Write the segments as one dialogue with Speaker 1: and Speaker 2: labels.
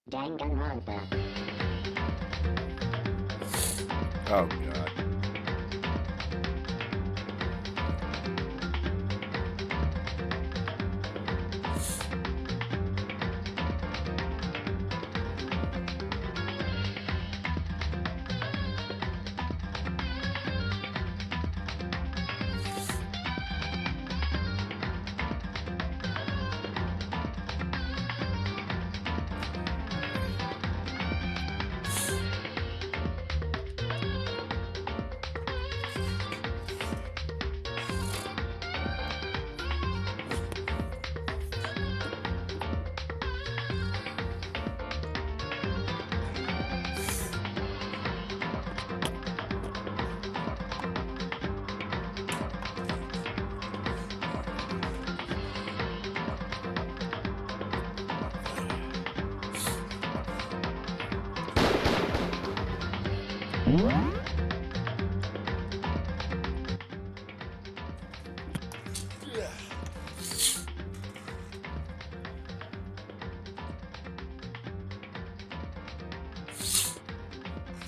Speaker 1: Danganronpa.
Speaker 2: Oh god.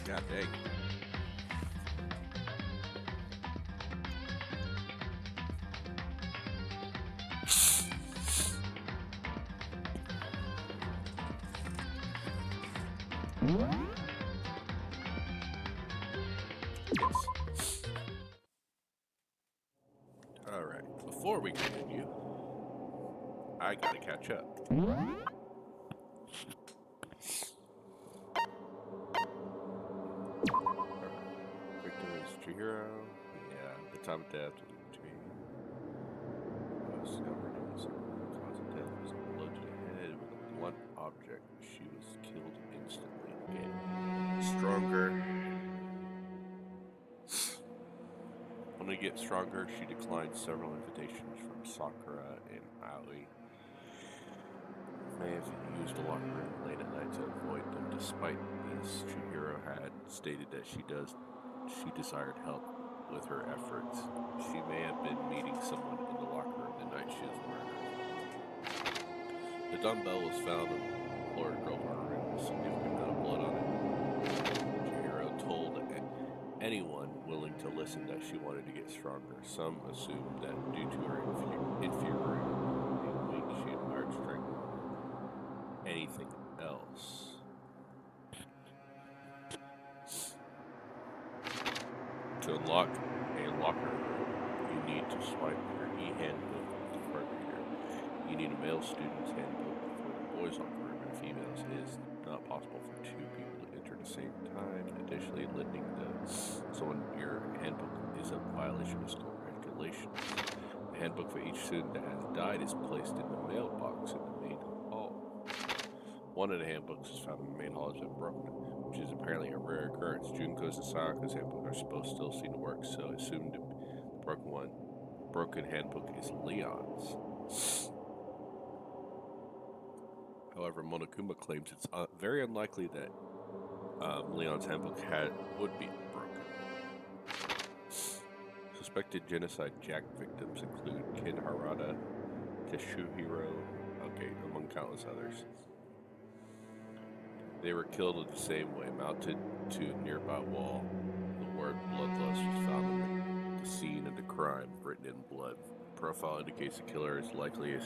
Speaker 2: God dang. Yes. Alright, before we continue, I gotta catch up. Victim is Chihiro. Yeah, the time of death was between. Discovered in the cause of death was a blow to the head with a blunt object. She was killed instantly. Getting stronger. When they get stronger, she declined several invitations from Sakura and Aoi. May have used the locker room late at night to avoid them. Despite this, Chihiro had stated that she desired help with her efforts. She may have been meeting someone in the locker room the night she was murdered. The dumbbell was found in the floor of the girl's room with a significant amount of blood on it. Chihiro told anyone willing to listen that she wanted to get stronger. Some assumed that due to her inferiority being weak, she admired strength over anything else. To unlock a locker, you need to swipe your e-handbook with the card reader. You need a male student's handbook for a boys' locker room and females. It is not possible for two people to enter at the same time. Additionally, lending someone your handbook is a violation of school regulations. The handbook for each student that has died is placed in the mailbox in the main hall. One of the handbooks is found in the main hall has been broken, which is apparently a rare occurrence. Junko's and Sayaka's handbook are supposed to still seem to work, so assumed the broken handbook is Leon's. However, Monokuma claims it's very unlikely that Leon's handbook would be broken. Suspected genocide jack victims include Ken Harada, Tetsuhiro, among countless others. They were killed in the same way, mounted to a nearby wall. The word bloodlust was found in the scene of the crime, written in blood. The profile indicates the killer is likely a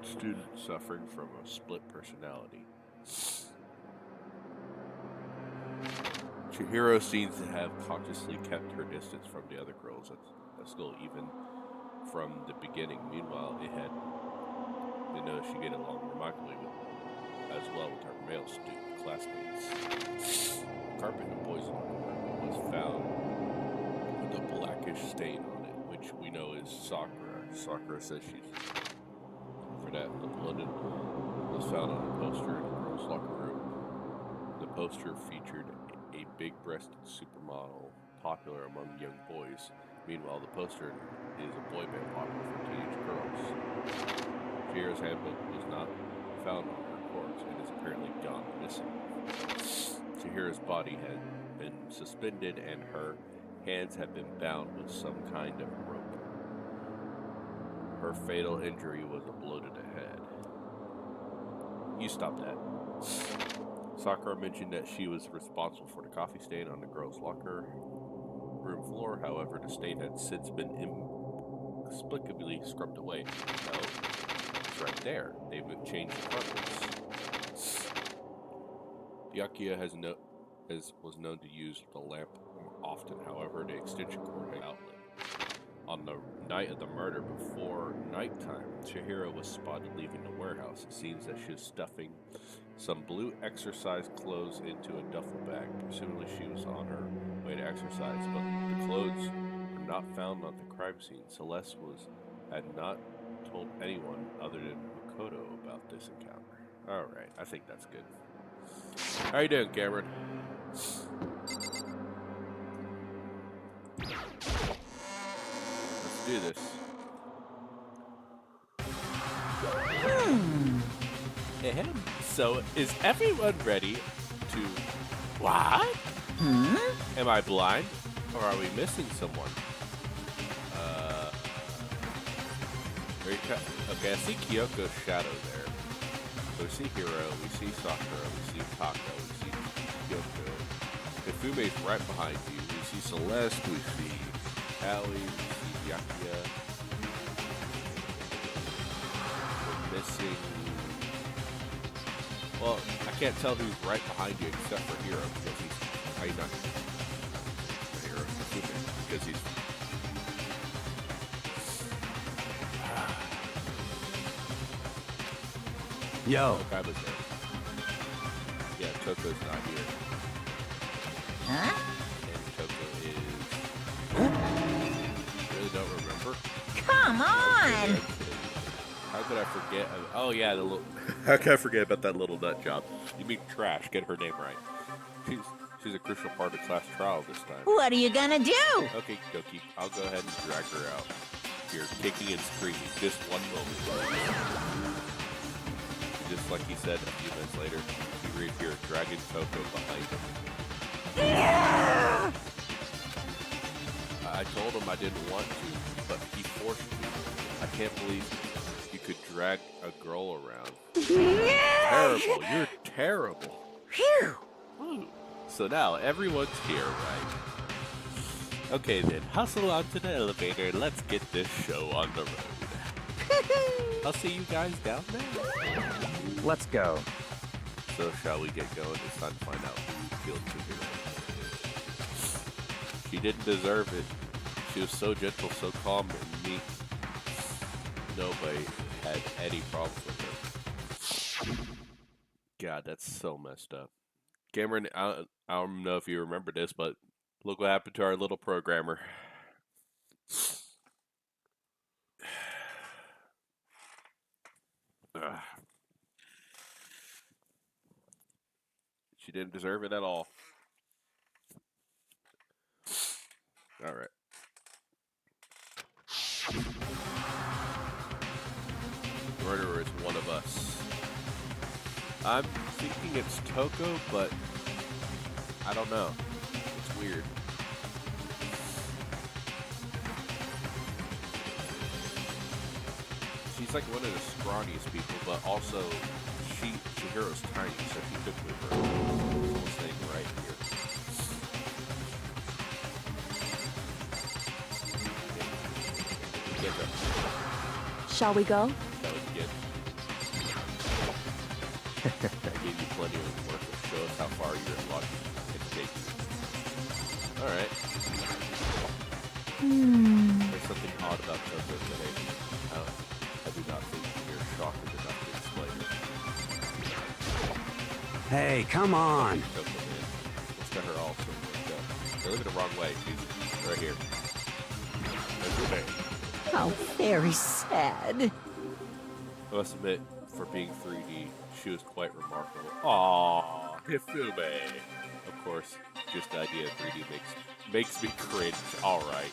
Speaker 2: student suffering from a split personality. Chihiro seems to have consciously kept her distance from the other girls at school, even from the beginning. Meanwhile, they noticed she get along remarkably as well with her male student classmates. The carpet in the boys' locker room was found with a blackish stain on it, which we know is Sakura. Sakura says she's for that. The blood was found on a poster in the girls' locker room. The poster featured a big-breasted supermodel popular among young boys. Meanwhile, the poster is a boy band popular for teenage girls. Chihiro's handbook was not found on her corpse and is apparently gone missing. Chihiro's body had been suspended and her hands had been bound with some kind of rope. Her fatal injury was a blow to the head. You stop that. Sakura mentioned that she was responsible for the coffee stain on the girls' locker room floor. However, the stain had since been inexplicably scrubbed away. So, it's right there. They've changed the carpets. Byakuya was known to use the lamp more often. However, the extension cord had outlet. On the night of the murder, before nighttime, Chihiro was spotted leaving the warehouse. It seems that she was stuffing some blue exercise clothes into a duffel bag. Presumably she was on her way to exercise, but the clothes were not found on the crime scene. Celeste had not told anyone other than Makoto about this encounter. Alright, I think that's good. How you doing, Cameron? Let's do this. So, is everyone ready to... What? Am I blind? Or are we missing someone? Okay, I see Kyoko's shadow there. So we see Hiro, we see Sakura, we see Taka, we see Kyoko. Ifume's right behind you. We see Celeste, we see Allie, we see Byakuya. We're missing... Well, I can't tell who's right behind you except for Hiro because he's... not Hiro, Ifume, because he's...
Speaker 1: Yo.
Speaker 2: I was there. Yeah, Toko's not here.
Speaker 3: Huh?
Speaker 2: And Toko is... You really don't remember?
Speaker 3: Come on!
Speaker 2: How could I forget? Oh yeah, the little... How could I forget about that little nut job? You mean Trash, get her name right. She's a crucial part of class trial this time.
Speaker 3: What are you gonna do?
Speaker 2: Okay, Doki, I'll go ahead and drag her out. You're kicking and screaming. Just one moment. Just like he said a few minutes later, you reappear dragging Toko behind him.
Speaker 3: Yeah!
Speaker 2: I told him I didn't want to, but he forced me. I can't believe you could drag a girl around. Terrible. You're terrible.
Speaker 3: Phew!
Speaker 2: So now everyone's here, right? Okay then, hustle onto the elevator. Let's get this show on the road. I'll see you guys down there.
Speaker 1: Let's go.
Speaker 2: So shall we get going? It's time to find out who killed Chihiro. She didn't deserve it. She was so gentle, so calm and meek. Nobody had any problems with her. God, that's so messed up. Cameron, I don't know if you remember this, but look what happened to our little programmer. She didn't deserve it at all. All right. Murderer is one of us. I'm thinking it's Toko, but I don't know. It's weird. She's like one of the scrawniest people, but also Chihiro's tiny, so she took with her. Someone's sitting right here. Get her.
Speaker 4: Shall we go?
Speaker 2: That was good. I gave you plenty of work to show us how far your logic can take you. Alright. There's something odd about Toko today. I do not think you're shocked enough to explain it.
Speaker 1: Hey, come on.
Speaker 2: Toko, man. Let's get her also. They're looking the wrong way. She's right here. That's her name.
Speaker 3: How very sad.
Speaker 2: I must admit, for being 3D, she was quite remarkable. Aww, Hifumi. Of course, just the idea of 3D makes me cringe. All right.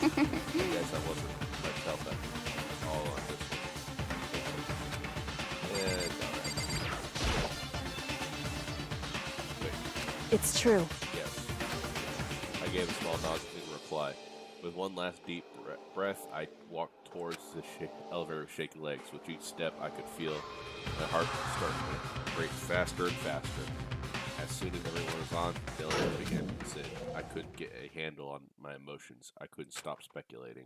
Speaker 2: I guess I wasn't myself at all on this one. And wait,
Speaker 4: It's true.
Speaker 2: yes. I gave a small nod in reply. With one last deep breath, I walked towards the elevator with shaky legs. With each step, I could feel my heart starting to break faster and faster. As soon as everyone was on, the elevator began to descend. I couldn't get a handle on my emotions. I couldn't stop speculating.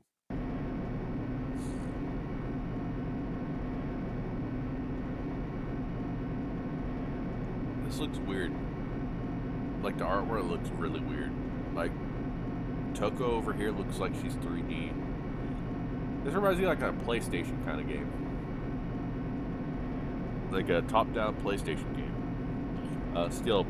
Speaker 2: This looks weird. Like, the artwork looks really weird. Like, Toko over here looks like she's 3D. This reminds me of like a PlayStation kind of game. Like a top-down PlayStation game. The steel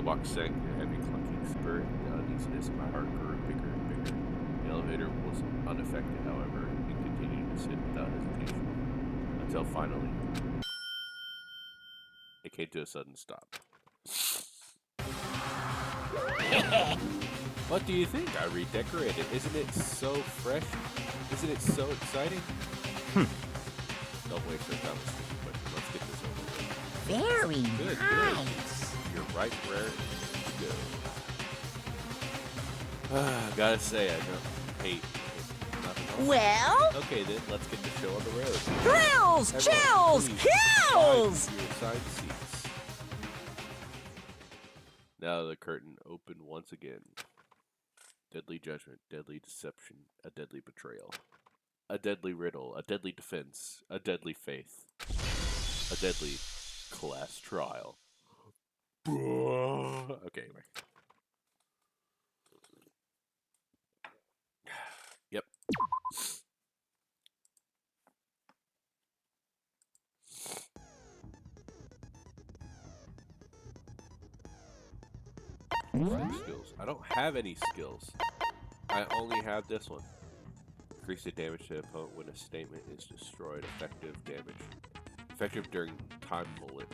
Speaker 2: box sank, a heavy clunking spirit. The uneasiness in my heart grew bigger and bigger. The elevator was unaffected, however, and continued to sit without hesitation. Until finally, it came to a sudden stop. What do you think? I redecorated. Isn't it so fresh? Isn't it so exciting? Don't waste your time with stupid questions. Let's get this over with.
Speaker 3: Very
Speaker 2: Good.
Speaker 3: nice.
Speaker 2: You're right where you go. Gotta say, I don't hate nothing else.
Speaker 3: Well,
Speaker 2: Okay then, let's get the show on the road.
Speaker 3: thrills,
Speaker 2: Everyone,
Speaker 3: chills,
Speaker 2: please,
Speaker 3: kills!
Speaker 2: find your assigned seats. Now the curtain opened once again. Deadly judgment, deadly deception, a deadly betrayal. A deadly riddle, a deadly defense, a deadly faith. A deadly class trial. Okay, anyway. Yep. Skills. I don't have any skills. I only have this one. Increase the damage to the opponent when a statement is destroyed. Effective damage. Effective during time bullet.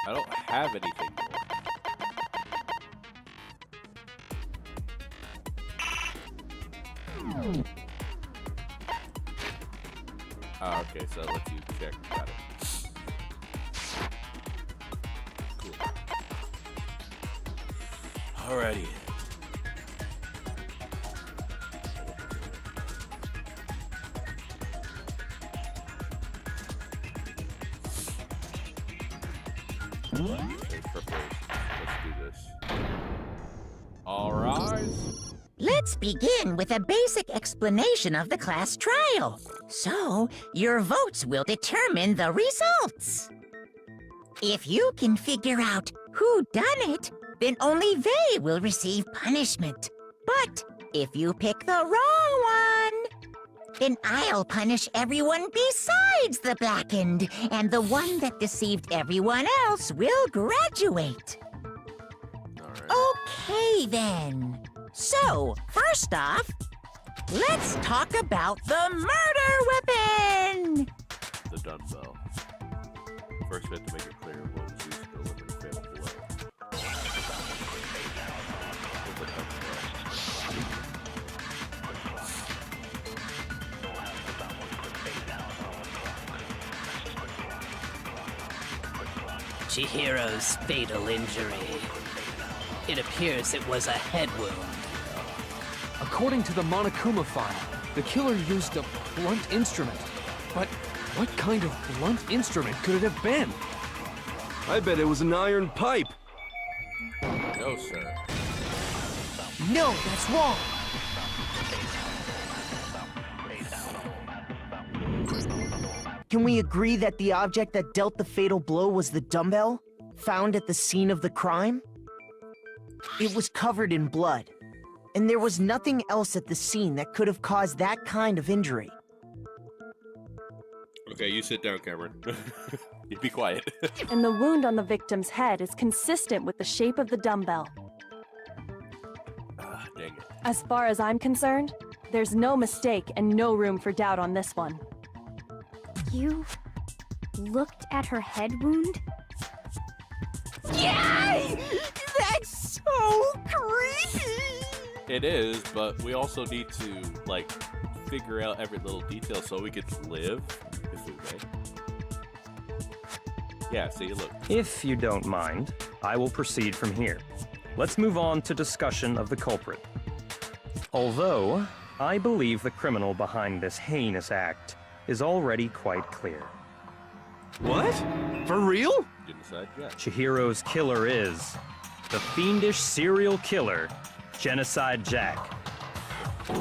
Speaker 2: I don't have anything more. Okay, so it lets you check. Got it. Cool. Alrighty. Okay, preparation. Let's do this. All rise.
Speaker 3: Let's begin with a basic explanation of the class trial. So, your votes will determine the results. If you can figure out who done it, then only they will receive punishment. But if you pick the wrong one, then I'll punish everyone besides the blackened, and the one that deceived everyone else will graduate.
Speaker 2: All right.
Speaker 3: Okay, then. So, first off, let's talk about the murder weapon!
Speaker 2: The dumbbell. First, we have to make it clear what was used to deliver the fatal blow. With the dumbbell.
Speaker 4: Chihiro's fatal injury. It appears it was a head wound.
Speaker 5: According to the Monokuma file, the killer used a blunt instrument. But what kind of blunt instrument could it have been?
Speaker 1: I bet it was an iron pipe.
Speaker 2: No, sir.
Speaker 5: No, that's wrong!
Speaker 6: Can we agree that the object that dealt the fatal blow was the dumbbell, found at the scene of the crime? It was covered in blood, and there was nothing else at the scene that could have caused that kind of injury.
Speaker 2: Okay, you sit down, Cameron. You be quiet.
Speaker 7: And the wound on the victim's head is consistent with the shape of the dumbbell.
Speaker 2: Dang it.
Speaker 7: As far as I'm concerned, there's no mistake and no room for doubt on this one.
Speaker 8: You looked at her head wound?
Speaker 3: Yay! That's so creepy!
Speaker 2: It is, but we also need to, like, figure out every little detail so we could live, if we may. Yeah, see, look.
Speaker 9: If you don't mind, I will proceed from here. Let's move on to discussion of the culprit. Although, I believe the criminal behind this heinous act is already quite clear.
Speaker 1: What? For real?
Speaker 2: Genocide Jack.
Speaker 9: Chihiro's killer is the fiendish serial killer, Genocide Jack.
Speaker 2: A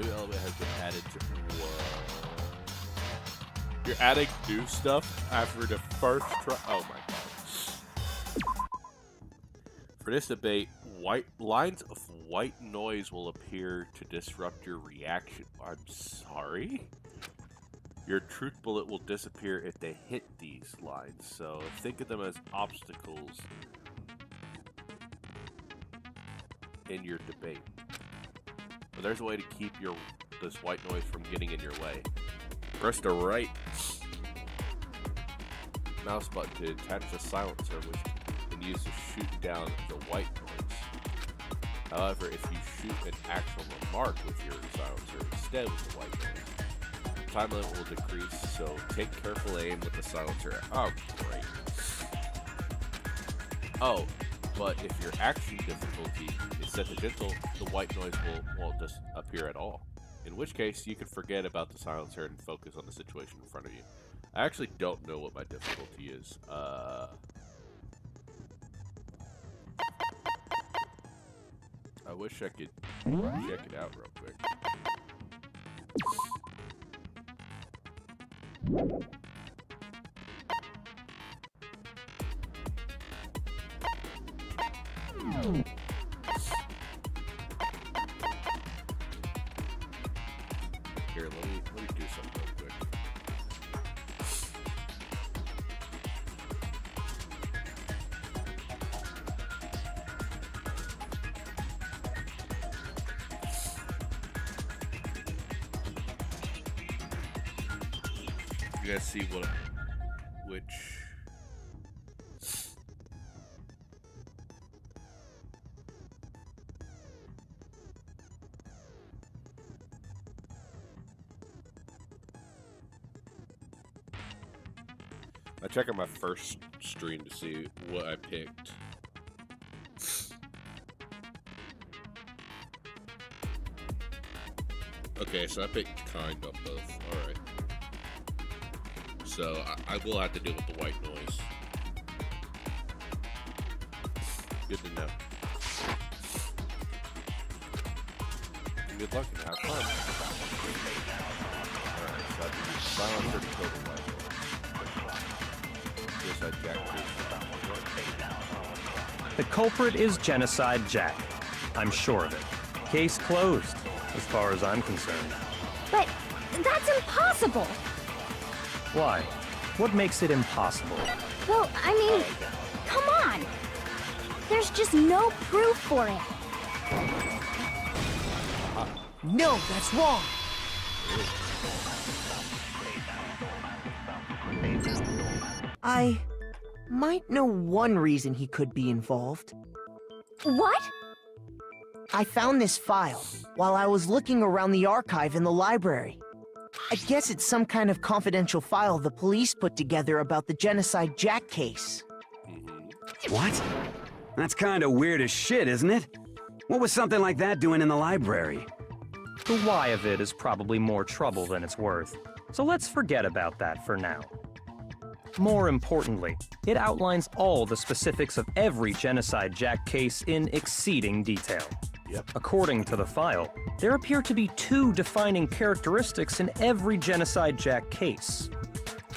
Speaker 2: new element has been added to. Whoa. You're adding new stuff after the first try. Oh my god. For this debate, lines of white noise will appear to disrupt your reaction. I'm sorry? Your truth bullet will disappear if they hit these lines, so think of them as obstacles in your debate. But there's a way to keep this white noise from getting in your way. Press the right mouse button to attach a silencer, which can use to shoot down the white noise. However, if you shoot an actual remark with your silencer instead with the white noise, time limit will decrease, so take careful aim with the silencer. Oh, great. Oh, but if your action difficulty is set to gentle, the white noise won't just appear at all. In which case, you can forget about the silencer and focus on the situation in front of you. I actually don't know what my difficulty is. I wish I could check it out real quick. Here, let me do something real quick. You guys see which I check out my first stream to see what I picked. Okay, so I picked kind on both. Alright. So I will have to deal with the white noise. Good to know. Good luck and have fun. Alright, so I can use silencer to kill the white noise. Genocide Jack.
Speaker 9: The culprit is Genocide Jack. I'm sure of it. Case closed, as far as I'm concerned.
Speaker 8: But that's impossible!
Speaker 9: Why? What makes it impossible?
Speaker 8: Well, I mean, come on! There's just no proof for it.
Speaker 6: No, that's wrong. I might know one reason he could be involved.
Speaker 8: What?
Speaker 6: I found this file while I was looking around the archive in the library. I guess it's some kind of confidential file the police put together about the Genocide Jack case.
Speaker 10: What? That's kind of weird as shit, isn't it? What was something like that doing in the library?
Speaker 9: The why of it is probably more trouble than it's worth, so let's forget about that for now. More importantly, it outlines all the specifics of every Genocide Jack case in exceeding detail.
Speaker 2: Yep.
Speaker 9: According to the file, there appear to be two defining characteristics in every Genocide Jack case.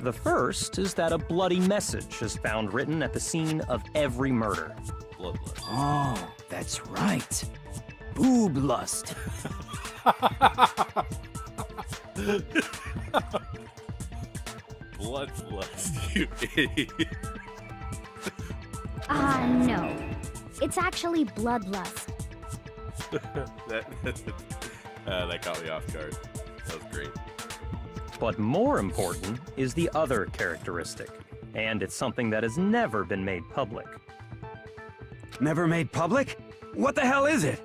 Speaker 9: The first is that a bloody message is found written at the scene of every murder.
Speaker 2: Bloodlust.
Speaker 10: Oh, that's right. Boob lust.
Speaker 2: Bloodlust, you idiot.
Speaker 8: No. It's actually bloodlust.
Speaker 2: That caught me off guard. That was great.
Speaker 9: But more important is the other characteristic, and it's something that has never been made public.
Speaker 10: Never made public? What the hell is it?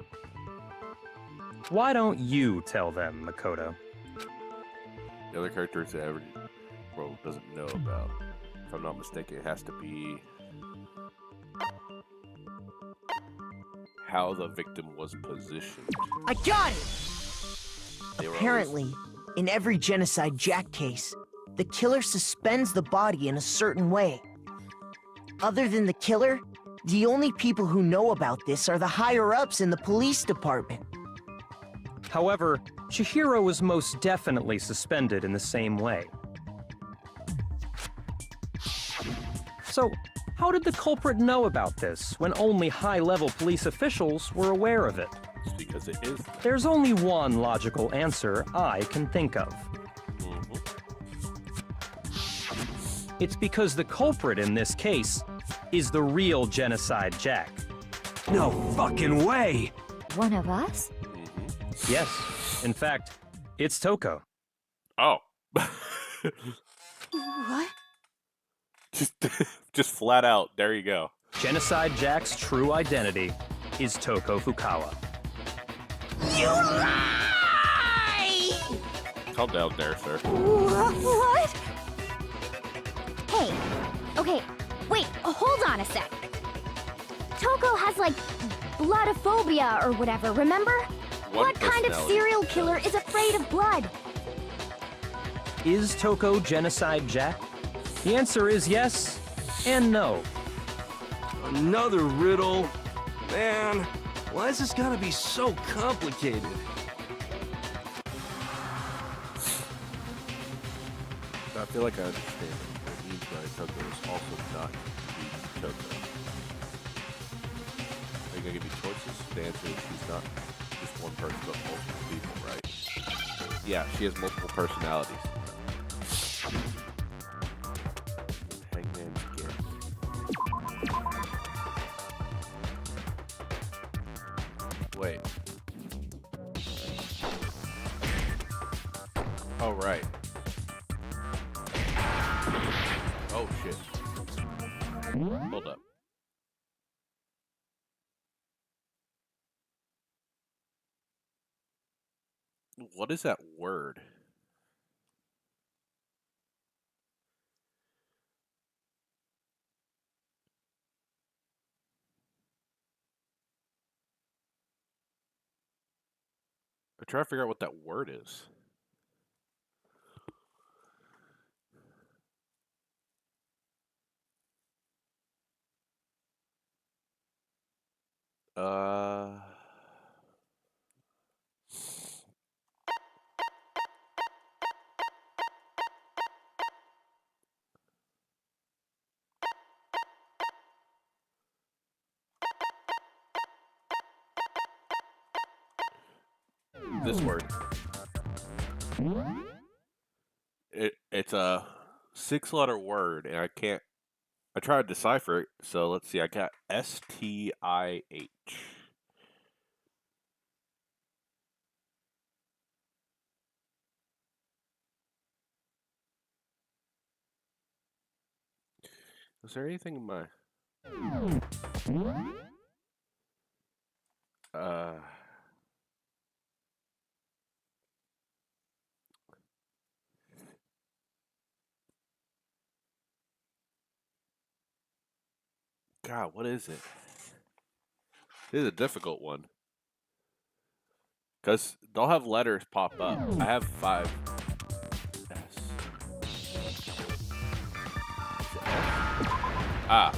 Speaker 9: Why don't you tell them, Makoto?
Speaker 2: The other characteristic every world doesn't know about. If I'm not mistaken, it has to be how the victim was positioned.
Speaker 6: I got it!
Speaker 2: They were
Speaker 6: Apparently, in every Genocide Jack case, the killer suspends the body in a certain way. Other than the killer, the only people who know about this are the higher-ups in the police department.
Speaker 9: However, Chihiro was most definitely suspended in the same way. So, how did the culprit know about this when only high-level police officials were aware of it?
Speaker 2: It's because it is.
Speaker 9: There's only one logical answer I can think of. It's because the culprit in this case is the real Genocide Jack.
Speaker 10: No fucking way!
Speaker 8: One of us?
Speaker 9: Yes, in fact, it's Toko.
Speaker 2: Oh.
Speaker 8: What?
Speaker 2: Just flat out, there you go.
Speaker 9: Genocide Jack's true identity is Toko Fukawa.
Speaker 3: You lie!
Speaker 2: Calm down there, sir.
Speaker 8: What? Hey, okay, wait, hold on a sec. Toko has, like, bloodophobia or whatever, remember? What kind of
Speaker 2: personality
Speaker 8: serial killer is afraid of blood?
Speaker 9: Is Toko Genocide Jack? The answer is yes and no.
Speaker 1: Another riddle? Man, why is this gotta be so complicated?
Speaker 2: I feel like I understand what it means by Toko is also not the Toko. Are you gonna give me choices? The answer is she's not just one person, but multiple people, right? Yeah, she has multiple personalities. Hangman's Gift. Wait. Oh, right. Oh, shit. Hold up. What is that word? I'm trying to figure out what that word is. This word. It's a 6-letter word, and I tried to decipher it, so let's see, I got STIH. Was there anything in my... God, what is it? This is a difficult one. Because they'll have letters pop up. I have 5. S. Ah.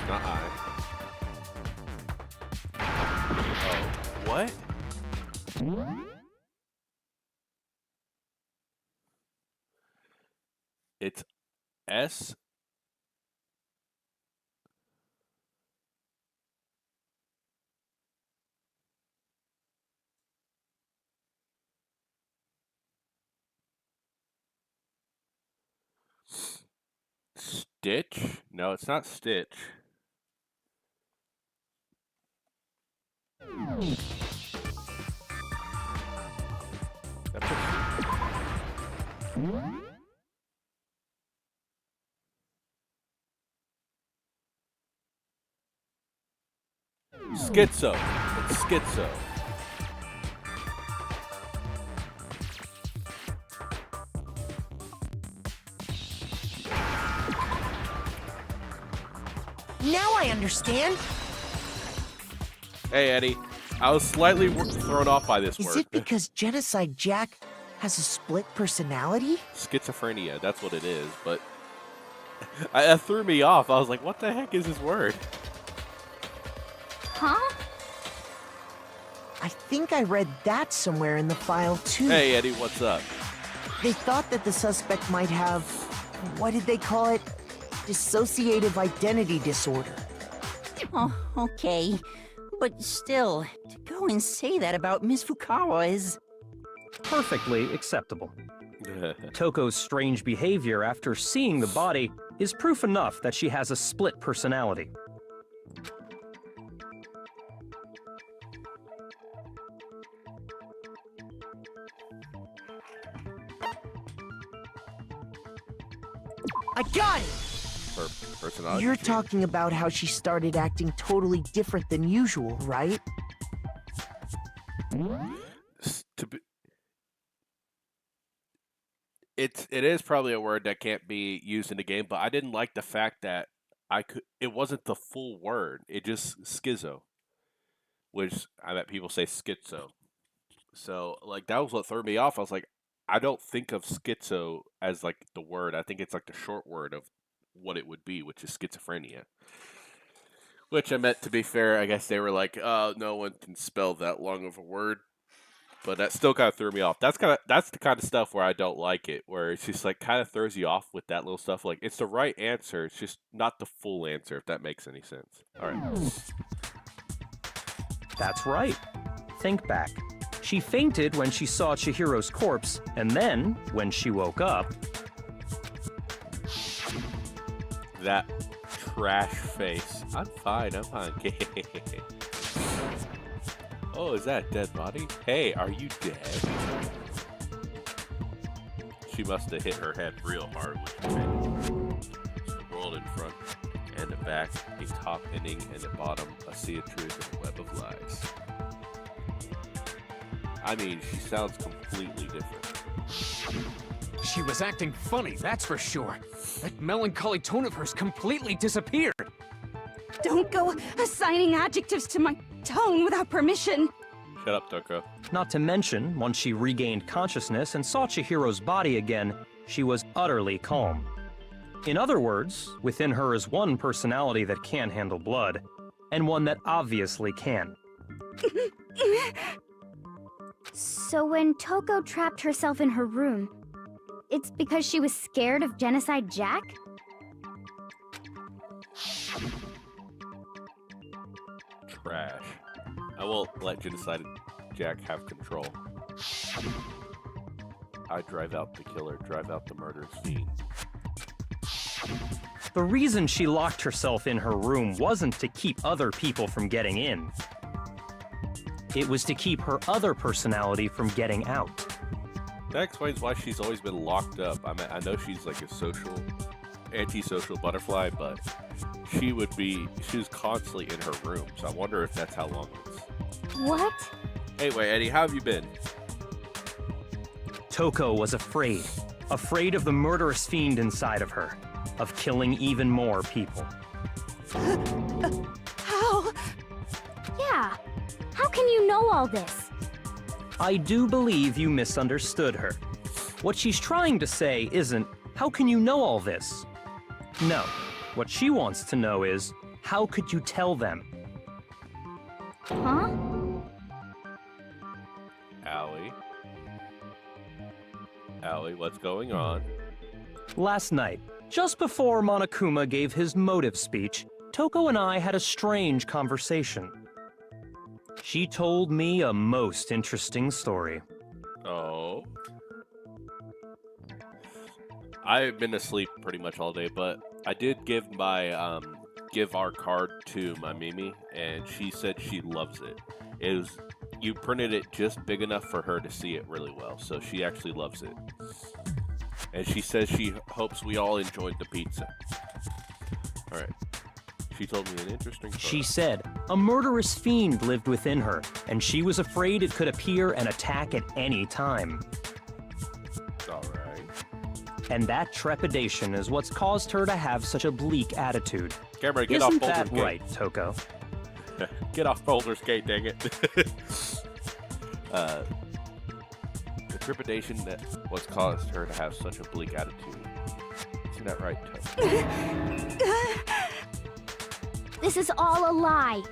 Speaker 2: Not I. Oh. What? It's S. Stitch? No, it's not Stitch. Schizo. It's schizo.
Speaker 6: I understand.
Speaker 2: Hey, Eddie. I was slightly thrown off by this
Speaker 6: Is
Speaker 2: word.
Speaker 6: it because Genocide Jack has a split personality?
Speaker 2: Schizophrenia, that's what it is, but that threw me off. I was like, what the heck is this word?
Speaker 8: Huh?
Speaker 6: I think I read that somewhere in the file, too.
Speaker 2: Hey, Eddie, what's up?
Speaker 6: They thought that the suspect might have, what did they call it? Dissociative identity disorder.
Speaker 3: Oh, okay. But still, to go and say that about Miss Fukawa is...
Speaker 9: Perfectly acceptable. Toko's strange behavior after seeing the body is proof enough that she has a split personality.
Speaker 6: I got it!
Speaker 2: Her personality.
Speaker 6: You're
Speaker 2: change.
Speaker 6: talking about how she started acting totally different than usual, right?
Speaker 2: It is probably a word that can't be used in the game, but I didn't like the fact that it wasn't the full word. It just schizo, which I bet people say schizo. So like that was what threw me off. I was like, I don't think of schizo as like the word. I think it's like the short word of what it would be, which is schizophrenia. Which I meant, to be fair, I guess they were like, no one can spell that long of a word. But that still kind of threw me off. That's the kind of stuff where I don't like it, where it's just like kind of throws you off with that little stuff. Like it's the right answer, it's just not the full answer, if that makes any sense. All right.
Speaker 9: That's right. Think back. She fainted when she saw Chihiro's corpse, and then, when she woke up...
Speaker 2: That trash face. I'm fine. Oh, is that a dead body? Hey, are you dead? She must have hit her head real hard with the face. Rolled in front and the back, a top ending, and the bottom, a sea of truth and a web of lies. I mean, she sounds completely different.
Speaker 5: She was acting funny, that's for sure. That melancholy tone of hers completely disappeared.
Speaker 8: Don't go assigning adjectives to my tone without permission.
Speaker 2: Shut up, Toko.
Speaker 9: Not to mention, once she regained consciousness and saw Chihiro's body again, she was utterly calm. In other words, within her is one personality that can handle blood, and one that obviously can.
Speaker 8: So when Toko trapped herself in her room, it's because she was scared of Genocide Jack?
Speaker 2: Trash. I won't let Genocide Jack have control. I drive out the killer, drive out the murderous fiend.
Speaker 9: The reason she locked herself in her room wasn't to keep other people from getting in. It was to keep her other personality from getting out.
Speaker 2: That explains why she's always been locked up. I mean, I know she's like a antisocial butterfly, but she was constantly in her room, so I wonder if that's how long it's.
Speaker 8: What?
Speaker 2: Anyway, Eddie, how have you been?
Speaker 9: Toko was afraid. Afraid of the murderous fiend inside of her. Of killing even more people.
Speaker 8: How? Yeah. How can you know all this?
Speaker 9: I do believe you misunderstood her. What she's trying to say isn't, how can you know all this? No. What she wants to know is, how could you tell them?
Speaker 8: Huh?
Speaker 2: Allie, what's going on?
Speaker 9: Last night, just before Monokuma gave his motive speech, Toko and I had a strange conversation. She told me a most interesting story.
Speaker 2: Oh. I've been asleep pretty much all day, but I did give our card to my Mimi, and she said she loves it. You printed it just big enough for her to see it really well, so she actually loves it. And she says she hopes we all enjoyed the pizza. Alright. She told me an interesting story.
Speaker 9: She said a murderous fiend lived within her, and she was afraid it could appear and attack at any time.
Speaker 2: Alright.
Speaker 9: And that trepidation is what's caused her to have such a bleak attitude,
Speaker 2: Cameron, get off
Speaker 9: Isn't
Speaker 2: Boulder's
Speaker 9: that
Speaker 2: Gate.
Speaker 9: right, Toko?
Speaker 2: Get off Boulder's Gate, dang it. The trepidation that was caused her to have such a bleak attitude. Isn't that right, Toko?
Speaker 8: This is all a lie.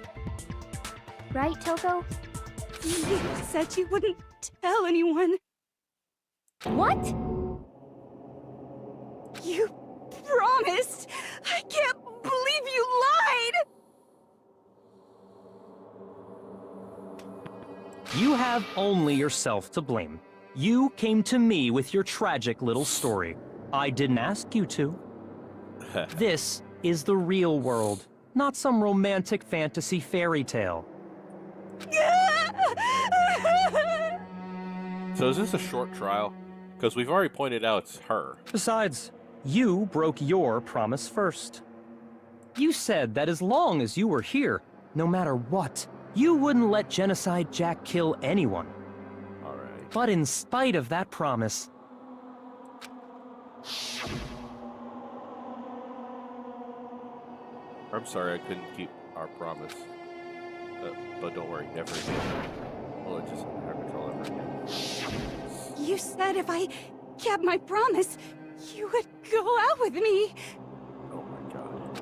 Speaker 8: Right, Toko?
Speaker 11: You said you wouldn't tell anyone.
Speaker 8: What?
Speaker 11: You promised. I can't believe you lied.
Speaker 9: You have only yourself to blame. You came to me with your tragic little story. I didn't ask you to. This is the real world, not some romantic fantasy fairy tale.
Speaker 2: So is this a short trial? Because we've already pointed out it's her.
Speaker 9: Besides, you broke your promise first. You said that as long as you were here, no matter what, you wouldn't let Genocide Jack kill anyone.
Speaker 2: Alright.
Speaker 9: But in spite of that promise,
Speaker 2: I'm sorry I couldn't keep our promise. But don't worry, never again. Well, just under control ever again.
Speaker 11: You said if I kept my promise, you would go out with me.
Speaker 2: Oh my god.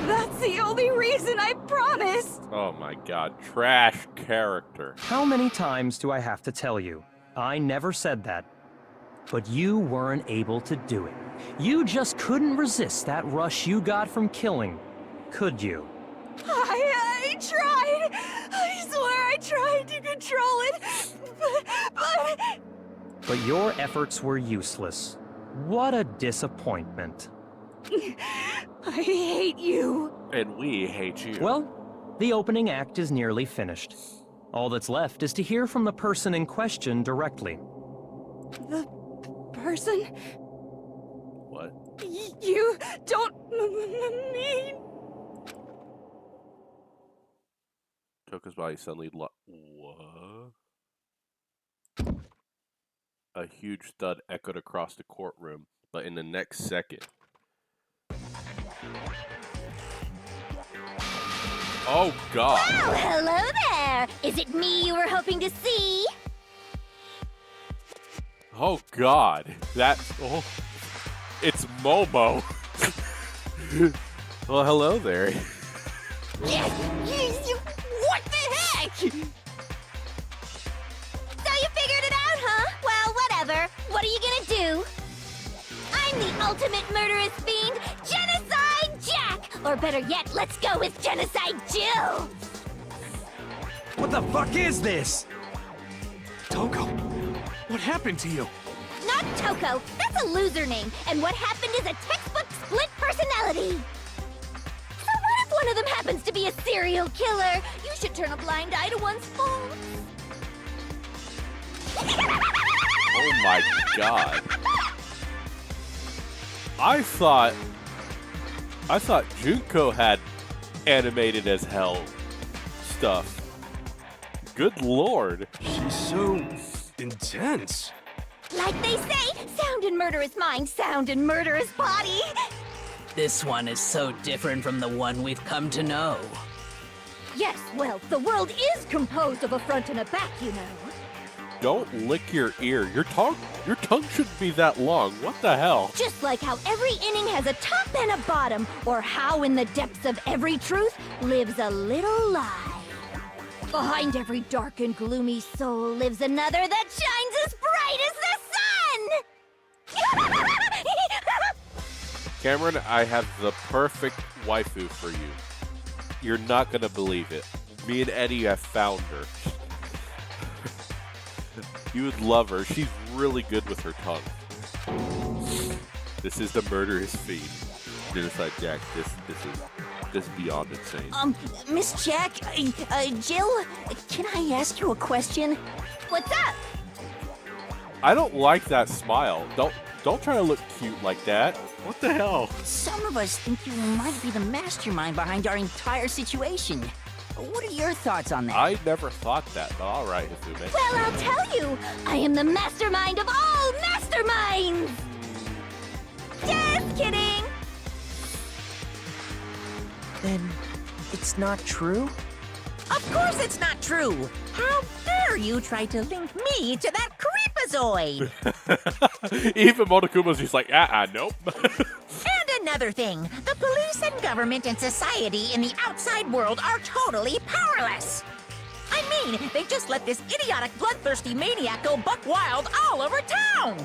Speaker 11: That's the only reason I promised.
Speaker 2: Oh my god. Trash character.
Speaker 9: how many times do I have to tell you? I never said that. But you weren't able to do it. You just couldn't resist that rush you got from killing, could you?
Speaker 11: I tried. I swear I tried to control it. But
Speaker 9: But your efforts were useless. What a disappointment.
Speaker 11: I hate you.
Speaker 2: And we hate you.
Speaker 9: Well, the opening act is nearly finished. All that's left is to hear from the person in question directly.
Speaker 11: The person
Speaker 2: What?
Speaker 11: you don't mean.
Speaker 2: Toko's body suddenly what? A huge thud echoed across the courtroom, but in the next second... Oh, God!
Speaker 8: Oh, hello there! Is it me you were hoping to see?
Speaker 2: Oh, God! That's... Oh, it's Momo! Well, hello there.
Speaker 8: What the heck? So you figured it out, huh? Well, whatever. What are you gonna do? I'm the ultimate murderous fiend, Genocide Jack! Or better yet, let's go with Genocide Jill!
Speaker 10: What the fuck is this?
Speaker 5: Toko, what happened to you?
Speaker 8: Not Toko. That's a loser name. And what happened is a textbook split personality. So what if one of them happens to be a serial killer? You should turn a blind eye to one's faults.
Speaker 2: Oh, my God. I thought Junko had animated as hell stuff. Good lord.
Speaker 1: She's so intense.
Speaker 8: Like they say, sound in murderous mind, sound in murderous body.
Speaker 4: This one is so different from the one we've come to know.
Speaker 8: Yes, well, the world is composed of a front and a back, you know.
Speaker 2: Don't lick your ear. Your tongue shouldn't be that long. What the hell?
Speaker 8: Just like how every inning has a top and a bottom, or how in the depths of every truth lives a little lie. Behind every dark and gloomy soul lives another that shines as bright as the sun!
Speaker 2: Cameron, I have the perfect waifu for you. You're not gonna believe it. Me and Eddie have found her. You would love her. She's really good with her tongue. This is the murderous fiend. Genocide Jack, this is beyond insane.
Speaker 3: Miss Jack, Jill, can I ask you a question?
Speaker 8: What's up?
Speaker 2: I don't like that smile. Don't try to look cute like that. What the hell?
Speaker 3: Some of us think you might be the mastermind behind our entire situation. What are your thoughts on that?
Speaker 2: I never thought that, but all right, Hifumi.
Speaker 8: Well, I'll tell you, I am the mastermind of all masterminds! Just kidding!
Speaker 6: Then it's not true?
Speaker 3: Of course it's not true! How dare you try to link me to that creepazoid!
Speaker 2: Even Monokuma's just like, nope.
Speaker 3: And another thing, the police and government and society in the outside world are totally powerless! I mean, they just let this idiotic, bloodthirsty maniac go buck wild all over town!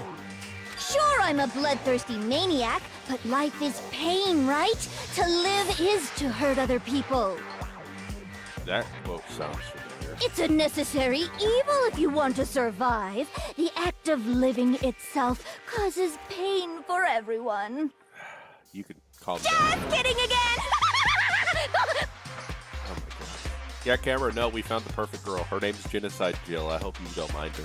Speaker 8: Sure, I'm a bloodthirsty maniac, but life is pain, right? To live is to hurt other people.
Speaker 2: That quote sounds familiar.
Speaker 8: It's a necessary evil if you want to survive. The act of living itself causes pain for everyone.
Speaker 2: You can calm
Speaker 8: Just
Speaker 2: down.
Speaker 8: kidding again!
Speaker 2: Oh my god. Yeah, Cameron, no, we found the perfect girl. Her name's Genocide Jill. I hope you don't mind her.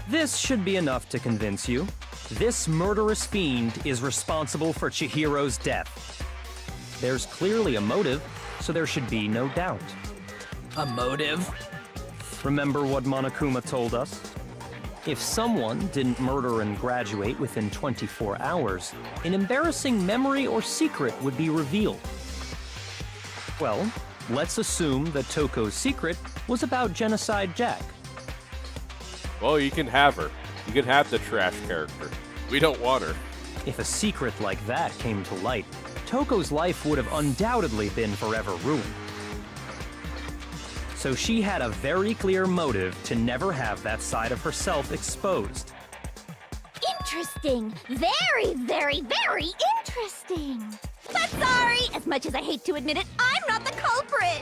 Speaker 9: This should be enough to convince you. This murderous fiend is responsible for Chihiro's death. There's clearly a motive, so there should be no doubt.
Speaker 4: A motive?
Speaker 9: Remember what Monokuma told us? If someone didn't murder and graduate within 24 hours, an embarrassing memory or secret would be revealed. Well, let's assume that Toko's secret was about Genocide Jack.
Speaker 2: Well, you can have her. You can have the trash character. We don't want her.
Speaker 9: If a secret like that came to light, Toko's life would have undoubtedly been forever ruined. So she had a very clear motive to never have that side of herself exposed.
Speaker 8: Interesting. Very, very, very interesting. But sorry, as much as I hate to admit it, I'm not the culprit.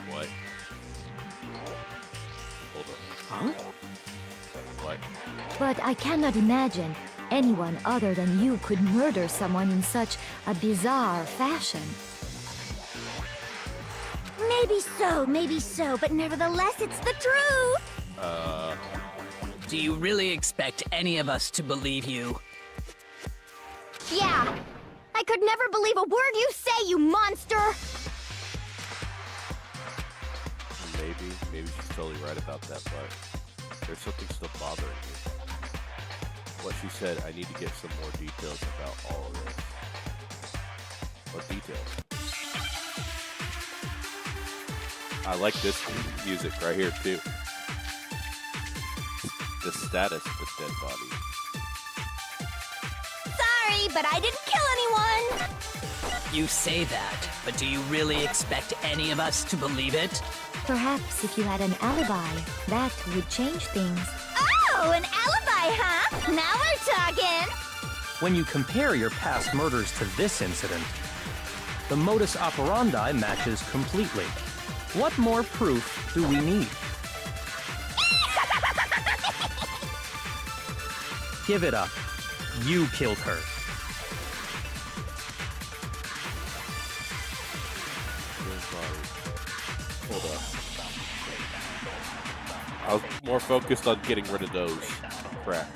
Speaker 2: What? Hold on.
Speaker 9: Huh?
Speaker 2: What?
Speaker 12: But I cannot imagine anyone other than you could murder someone in such a bizarre fashion.
Speaker 8: Maybe so, but nevertheless, it's the truth.
Speaker 4: Do you really expect any of us to believe you?
Speaker 8: Yeah. I could never believe a word you say, you monster!
Speaker 2: Maybe she's totally right about that, but there's something still bothering me. What she said, I need to get some more details about all of this. What details? I like this music right here, too. The status of the dead body.
Speaker 8: Sorry, but I didn't kill anyone!
Speaker 4: You say that, but do you really expect any of us to believe it?
Speaker 12: Perhaps if you had an alibi, that would change things.
Speaker 8: Oh, an alibi, huh? Now we're talking!
Speaker 9: When you compare your past murders to this incident, the modus operandi matches completely. What more proof do we need? Give it up. You killed her.
Speaker 2: Hold up. I was more focused on getting rid of those. Crap.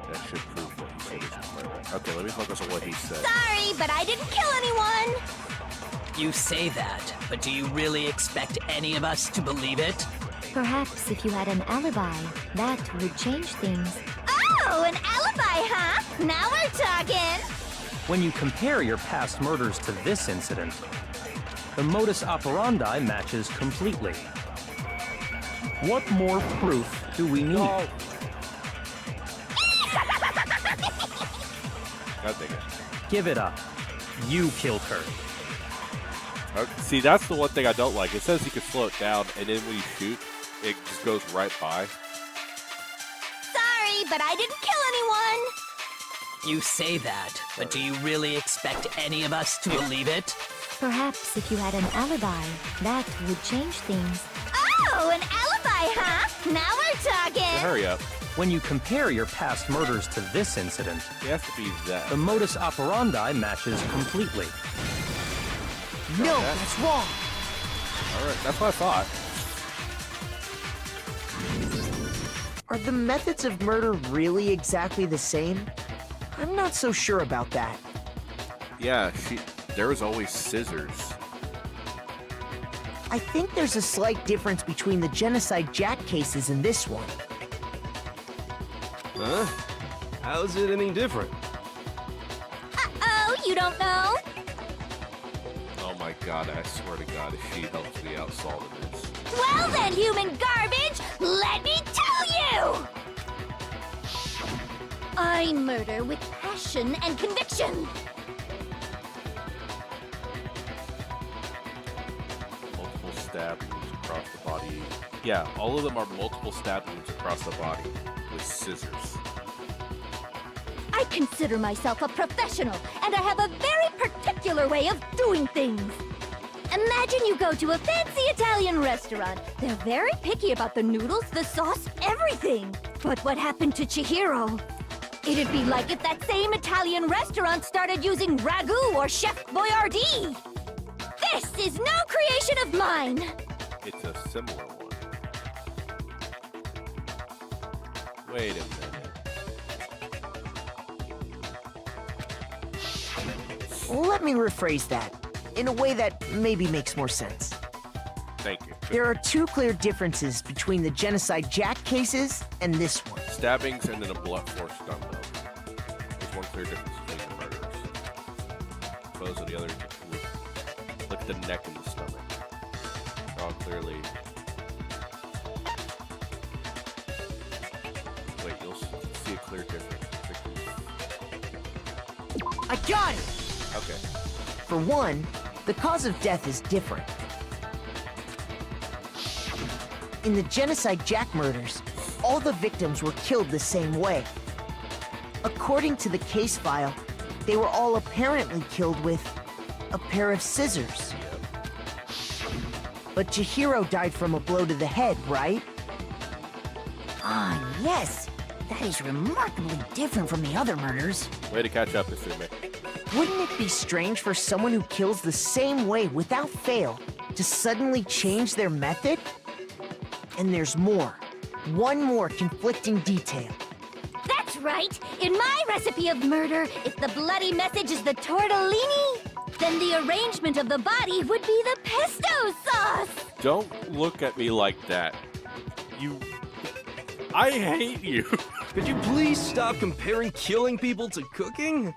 Speaker 2: That should prove what he said is correct. Okay, let me focus on what he said.
Speaker 8: Sorry, but I didn't kill anyone!
Speaker 4: You say that, but do you really expect any of us to believe it?
Speaker 12: Perhaps if you had an alibi, that would change things.
Speaker 8: Oh, an alibi, huh? Now we're talking!
Speaker 9: When you compare your past murders to this incident, the modus operandi matches completely. What more proof do we need?
Speaker 2: God dang it.
Speaker 9: Give it up. You killed her.
Speaker 2: See, that's the one thing I don't like. It says you can slow it down, and then when you shoot, it just goes right by.
Speaker 8: Sorry, but I didn't kill anyone!
Speaker 4: You say that, but do you really expect any of us to believe it?
Speaker 12: Perhaps if you had an alibi, that would change things.
Speaker 8: Oh, an alibi, huh? Now we're talking!
Speaker 2: Hurry up.
Speaker 9: When you compare your past murders to this incident,
Speaker 2: It has to be that.
Speaker 9: the modus operandi matches completely.
Speaker 6: No,
Speaker 2: Okay.
Speaker 6: that's wrong.
Speaker 2: Alright, that's what I thought.
Speaker 6: Are the methods of murder really exactly the same? I'm not so sure about that.
Speaker 2: Yeah, there was always scissors.
Speaker 6: I think there's a slight difference between the Genocide Jack cases and this one.
Speaker 2: Huh?
Speaker 1: How's it any different?
Speaker 8: Uh-oh, you don't know?
Speaker 2: Oh my god, I swear to god, if she helps me out solving this.
Speaker 8: Well then, human garbage, let me tell you! I murder with passion and conviction.
Speaker 2: Multiple stab wounds across the body. Yeah, all of them are multiple stab wounds across the body with scissors.
Speaker 8: I consider myself a professional, and I have a very particular way of doing things. Imagine you go to a fancy Italian restaurant. They're very picky about the noodles, the sauce, everything. But what happened to Chihiro? It'd be like if that same Italian restaurant started using ragu or Chef Boyardee. This is no creation of mine.
Speaker 2: It's a similar one. Wait a minute.
Speaker 6: Let me rephrase that in a way that maybe makes more sense.
Speaker 2: Thank you.
Speaker 6: There are two clear differences between the Genocide Jack cases and this one.
Speaker 2: Stabbings and then a blunt force dumbbell. There's one clear difference between the murders. Those are the other look at the neck and the stomach. Oh, clearly. Wait, you'll see a clear difference.
Speaker 6: I got it!
Speaker 2: Okay.
Speaker 6: For one, the cause of death is different. In the Genocide Jack murders, all the victims were killed the same way. According to the case file, they were all apparently killed with a pair of scissors. But Chihiro died from a blow to the head, right?
Speaker 3: Ah, yes. That is remarkably different from the other murders.
Speaker 2: Way to catch up, Isume.
Speaker 6: Wouldn't it be strange for someone who kills the same way without fail to suddenly change their method? And there's more. One more conflicting detail.
Speaker 8: That's right. In my recipe of murder, if the bloody message is the tortellini, then the arrangement of the body would be the pesto sauce.
Speaker 2: Don't look at me like that. I hate you.
Speaker 1: Could you please stop comparing killing people to cooking?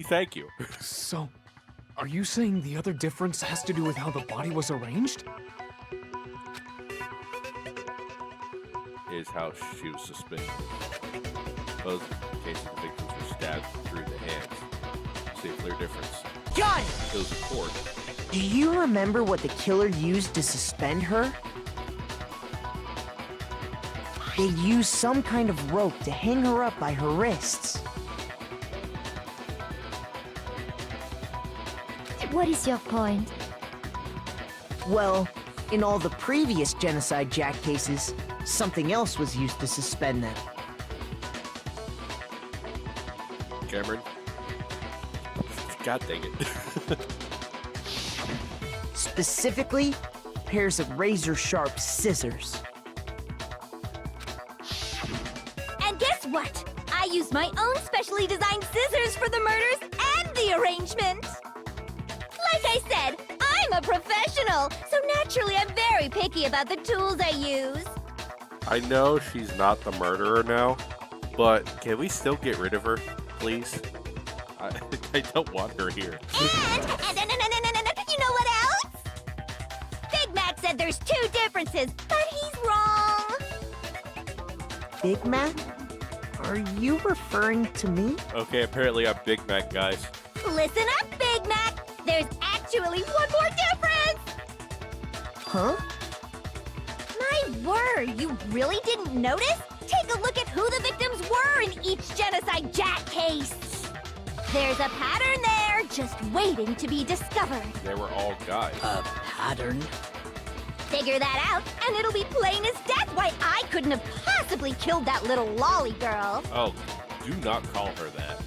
Speaker 2: Thank you.
Speaker 5: So, are you saying the other difference has to do with how the body was arranged?
Speaker 2: Is how she was suspended. Both cases, the victims were stabbed through the hands. See a clear difference.
Speaker 6: Got it!
Speaker 2: It was a cord.
Speaker 6: Do you remember what the killer used to suspend her? They used some kind of rope to hang her up by her wrists.
Speaker 12: What is your point?
Speaker 6: Well, in all the previous Genocide Jack cases, something else was used to suspend them.
Speaker 2: Cameron? God dang it.
Speaker 6: Specifically, pairs of razor-sharp scissors.
Speaker 8: And guess what? I used my own specially designed scissors for the murders and the arrangement. Like I said, I'm a professional, so naturally I'm very picky about the tools I use.
Speaker 2: I know she's not the murderer now, but can we still get rid of her, please? I don't want her here.
Speaker 8: And you know what else? Big Mac said there's two differences, but he's wrong.
Speaker 6: Big Mac? Are you referring to me?
Speaker 2: Okay, apparently I'm Big Mac, guys.
Speaker 8: Listen up, Big Mac. There's actually one more difference.
Speaker 6: Huh?
Speaker 8: My word, you really didn't notice? Take a look at who the victims were in each Genocide Jack case. There's a pattern there, just waiting to be discovered.
Speaker 2: They were all guys.
Speaker 4: A pattern?
Speaker 8: Figure that out, and it'll be plain as death why I couldn't have possibly killed that little lolly girl.
Speaker 2: Oh, do not call her that.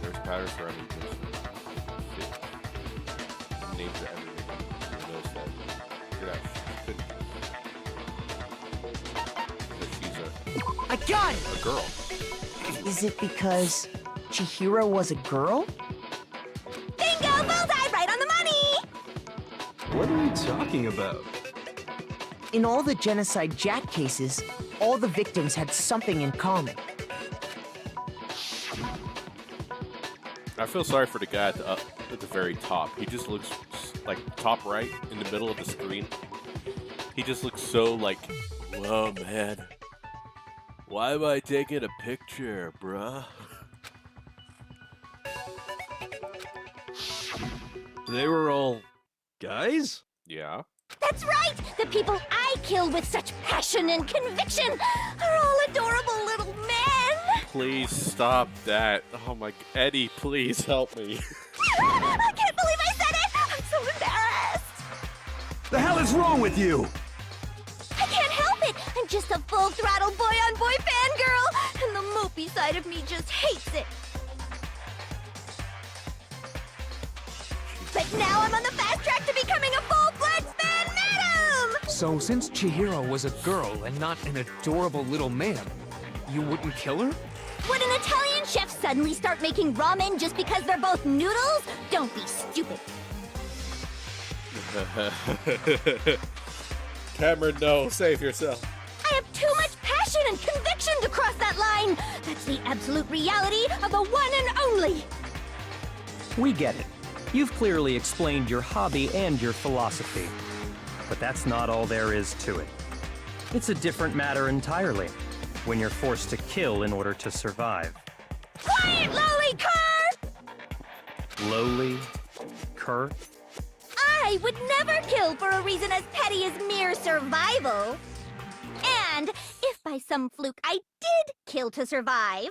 Speaker 2: There's patterns for any names for everything. You notice that. You're not. She's
Speaker 6: I got it!
Speaker 2: a girl.
Speaker 6: Is it because Chihiro was a girl?
Speaker 8: Bingo! Bullseye! Right on the money!
Speaker 1: What are you talking about?
Speaker 6: In all the Genocide Jack cases, all the victims had something in common.
Speaker 2: I feel sorry for the guy at the very top. He just looks like top right in the middle of the screen. He just looks so like, whoa, man. Why am I taking a picture, bruh?
Speaker 1: They were all guys?
Speaker 2: Yeah.
Speaker 8: That's right! The people I killed with such passion and conviction are all adorable little men!
Speaker 2: Please stop that. Oh my, Eddie, please help me.
Speaker 8: I can't believe I said it! I'm so embarrassed!
Speaker 10: The hell is wrong with you?
Speaker 8: I can't help it! I'm just a full-throttle boy-on-boy fangirl, and the mopey side of me just hates it. But now I'm on the fast track to becoming a full-fledged fan madam!
Speaker 5: So, since Chihiro was a girl and not an adorable little man, you wouldn't kill her?
Speaker 8: Would an Italian chef suddenly start making ramen just because they're both noodles? Don't be stupid.
Speaker 2: Cameron, no, save yourself.
Speaker 8: I have too much passion and conviction to cross that line. That's the absolute reality of a one and only.
Speaker 9: We get it. You've clearly explained your hobby and your philosophy. But that's not all there is to it. It's a different matter entirely, when you're forced to kill in order to survive.
Speaker 8: Quiet, lowly cur!
Speaker 9: Lowly? Cur?
Speaker 8: I would never kill for a reason as petty as mere survival. And if by some fluke I did kill to survive,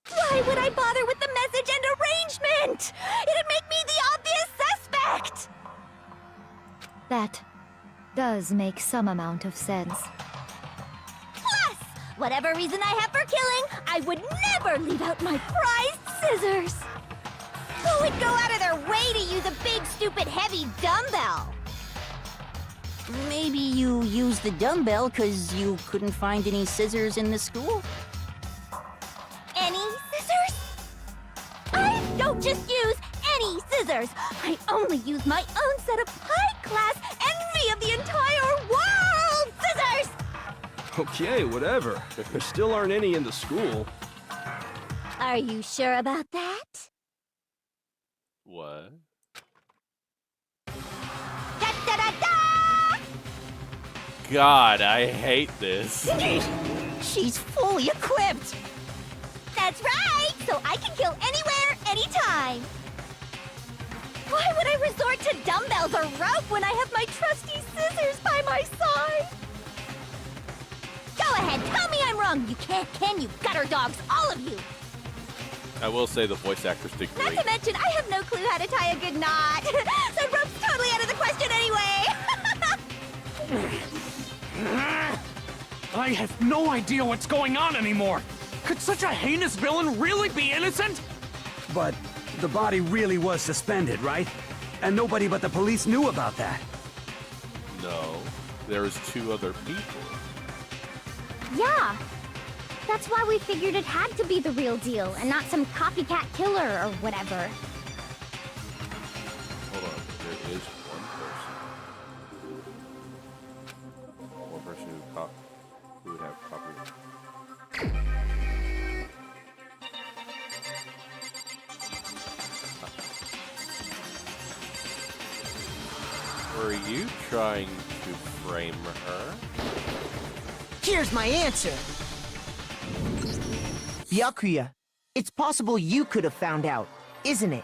Speaker 8: why would I bother with the message and arrangement? It'd make me the obvious suspect!
Speaker 12: That does make some amount of sense.
Speaker 8: Plus, whatever reason I have for killing, I would never leave out my prized scissors. Who would go out of their way to use a big, stupid, heavy dumbbell?
Speaker 3: Maybe you used the dumbbell because you couldn't find any scissors in the school?
Speaker 8: Any scissors? I don't just use any scissors. I only use my own set of high-class envy of the entire world scissors!
Speaker 1: Okay, whatever. There still aren't any in the school.
Speaker 8: Are you sure about that?
Speaker 2: What?
Speaker 8: Da-da-da-da!
Speaker 2: God, I hate this.
Speaker 3: She's fully equipped!
Speaker 8: That's right! So I can kill anywhere, anytime! Why would I resort to dumbbells or rope when I have my trusty scissors by my side? Go ahead, tell me I'm wrong! You can't, can you, gutter dogs, all of you!
Speaker 2: I will say the voice actors did
Speaker 8: Not
Speaker 2: great.
Speaker 8: to mention, I have no clue how to tie a good knot! So rope's totally out of the question anyway!
Speaker 5: I have no idea what's going on anymore! Could such a heinous villain really be innocent?
Speaker 10: But the body really was suspended, right? And nobody but the police knew about that.
Speaker 2: No, there was 2 other people.
Speaker 8: Yeah. That's why we figured it had to be the real deal, and not some copycat killer or whatever.
Speaker 2: Hold on, there is one person who would have copy. Were you trying to frame her?
Speaker 6: Here's my answer. Byakuya, it's possible you could have found out, isn't it?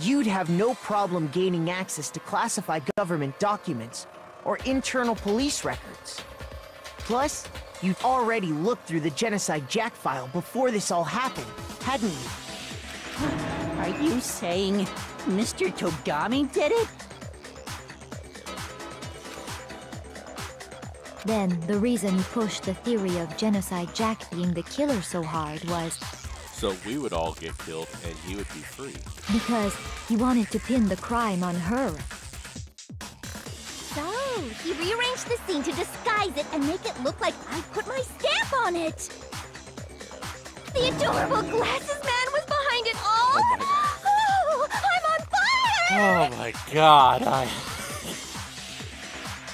Speaker 6: You'd have no problem gaining access to classified government documents or internal police records. Plus, you'd already looked through the Genocide Jack file before this all happened, hadn't you?
Speaker 3: Are you saying Mr. Togami did it?
Speaker 12: Then, the reason you pushed the theory of Genocide Jack being the killer so hard was
Speaker 2: So we would all get killed and he would be free.
Speaker 12: because he wanted to pin the crime on her.
Speaker 8: So, he rearranged the scene to disguise it and make it look like I put my stamp on it! The adorable glasses man was behind it all! Oh, I'm on fire!
Speaker 2: Oh my god,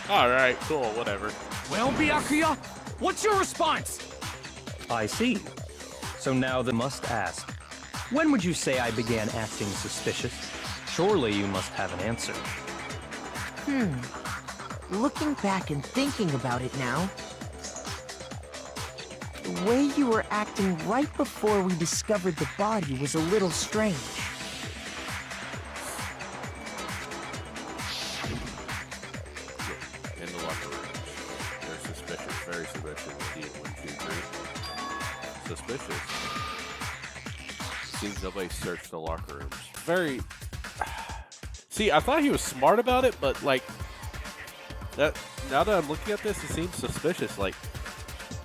Speaker 2: Alright, cool, whatever.
Speaker 5: Well, Byakuya, What's your response?
Speaker 9: I see. So now the must ask. When would you say I began acting suspicious? Surely you must have an answer.
Speaker 6: Looking back and thinking about it now, the way you were acting right before we discovered the body was a little strange.
Speaker 2: In the locker room. They're suspicious, very suspicious. Indeed, 1, 2, 3. Suspicious. Seems nobody searched the locker rooms. Very. See, I thought he was smart about it, but like that. Now that I'm looking at this, it seems suspicious. Like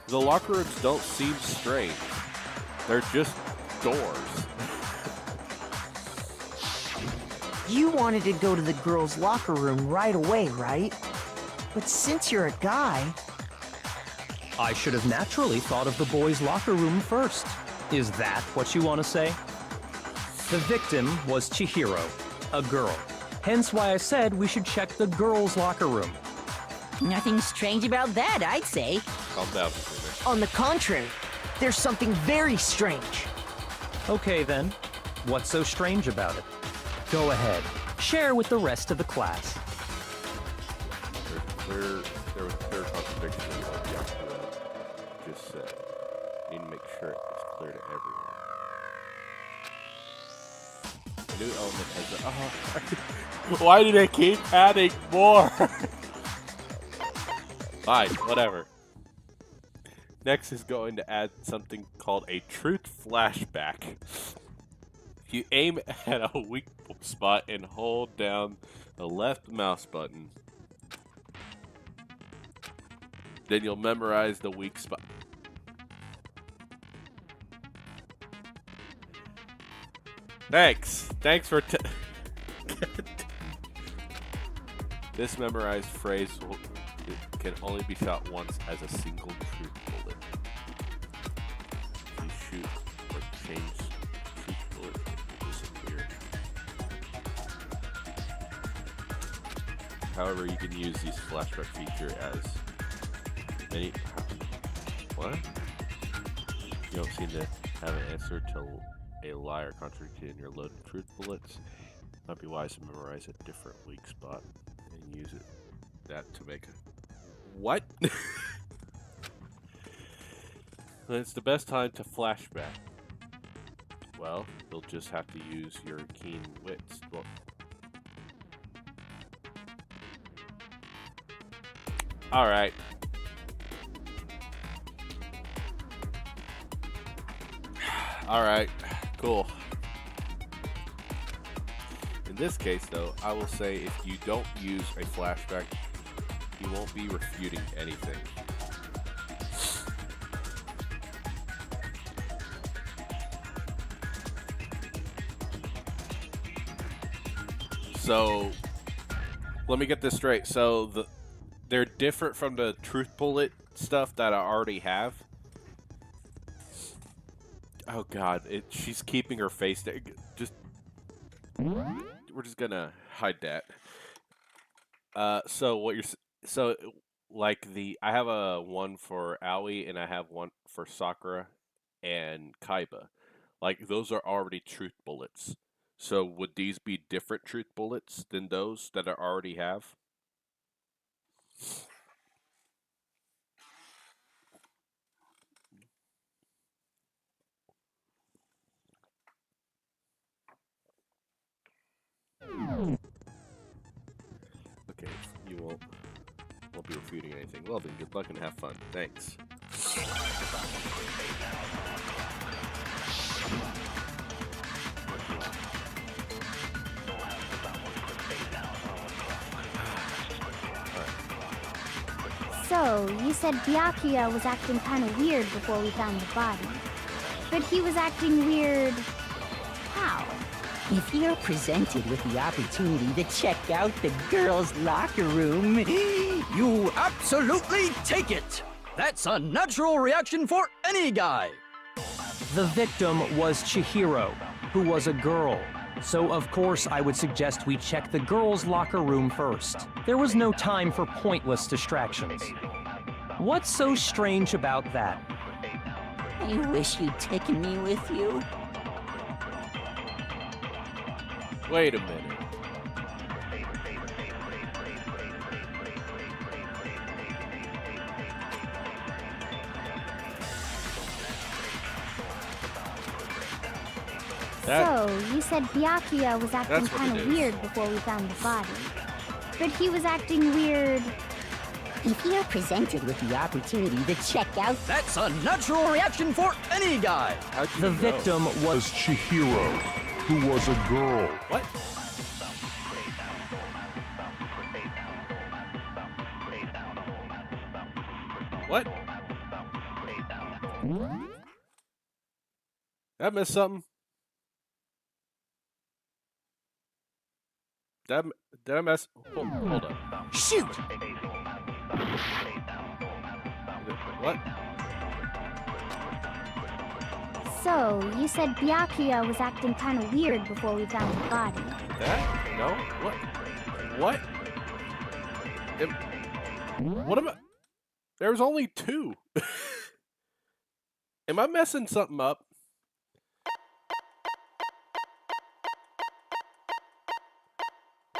Speaker 2: the locker rooms don't seem strange. They're just doors.
Speaker 6: You wanted to go to the girls' locker room right away, right? But since you're a guy...
Speaker 9: I should have naturally thought of the boys' locker room first. Is that what you want to say? The victim was Chihiro, a girl. Hence why I said we should check the girls' locker room.
Speaker 3: Nothing strange about that, I'd say.
Speaker 2: Calm down, Mr.
Speaker 6: On the contrary, there's something very strange.
Speaker 9: Okay then, what's so strange about it? Go ahead, share with the rest of the class.
Speaker 2: There was clear contradiction in what Yakuza just said. You need to make sure it's clear to everyone. A new element has why do they keep adding more? Fine, whatever. Next is going to add something called a truth flashback. If you aim at a weak spot and hold down the left mouse button, then you'll memorize the weak spot. Thanks for this memorized phrase can only be shot once as a single truth bullet. If you shoot or change the truth bullet, it will disappear. However, you can use this flashback feature as many. What? You don't seem to have an answer to a lie or contradiction in your loaded truth bullets. Might be wise to memorize a different weak spot and use that to make a what? When it's the best time to flashback. Well, you'll just have to use your keen wits. Well, alright. Alright, cool. In this case, though, I will say if you don't use a flashback, you won't be refuting anything. So, let me get this straight. So, they're different from the truth bullet stuff that I already have. Oh God, she's keeping her face there. We're just gonna hide that. So what you're like I have a one for Aoi and I have one for Sakura and Kaiba. Like those are already truth bullets. So would these be different truth bullets than those that I already have? Okay, you won't be refuting anything. Well then, good luck and have fun. Thanks.
Speaker 8: So, you said Byakuya was acting kind of weird before we found the body. But he was acting weird... how?
Speaker 3: If you're presented with the opportunity to check out the girls' locker room,
Speaker 13: you absolutely take it! That's a natural reaction for any guy!
Speaker 9: The victim was Chihiro, who was a girl. So of course I would suggest we check the girls' locker room first. There was no time for pointless distractions. What's so strange about that?
Speaker 3: I wish you'd taken me with you.
Speaker 2: Wait a minute.
Speaker 8: So, you said Byakuya was acting
Speaker 2: That's what
Speaker 8: kind
Speaker 2: it
Speaker 8: of
Speaker 2: is.
Speaker 8: weird before we found the body. But he was acting weird.
Speaker 3: If you're presented with the opportunity to check out...
Speaker 13: That's a natural reaction for any guy.
Speaker 2: How'd you
Speaker 9: The
Speaker 2: know?
Speaker 9: victim was
Speaker 14: Chihiro, who was a girl.
Speaker 2: What? What? Did I miss something? Did I mess? Hold up.
Speaker 6: Shoot!
Speaker 2: What?
Speaker 8: So, you said Byakuya was acting kind of weird before we found the body.
Speaker 2: That? No? What? What am I? There was only 2. Am I messing something up?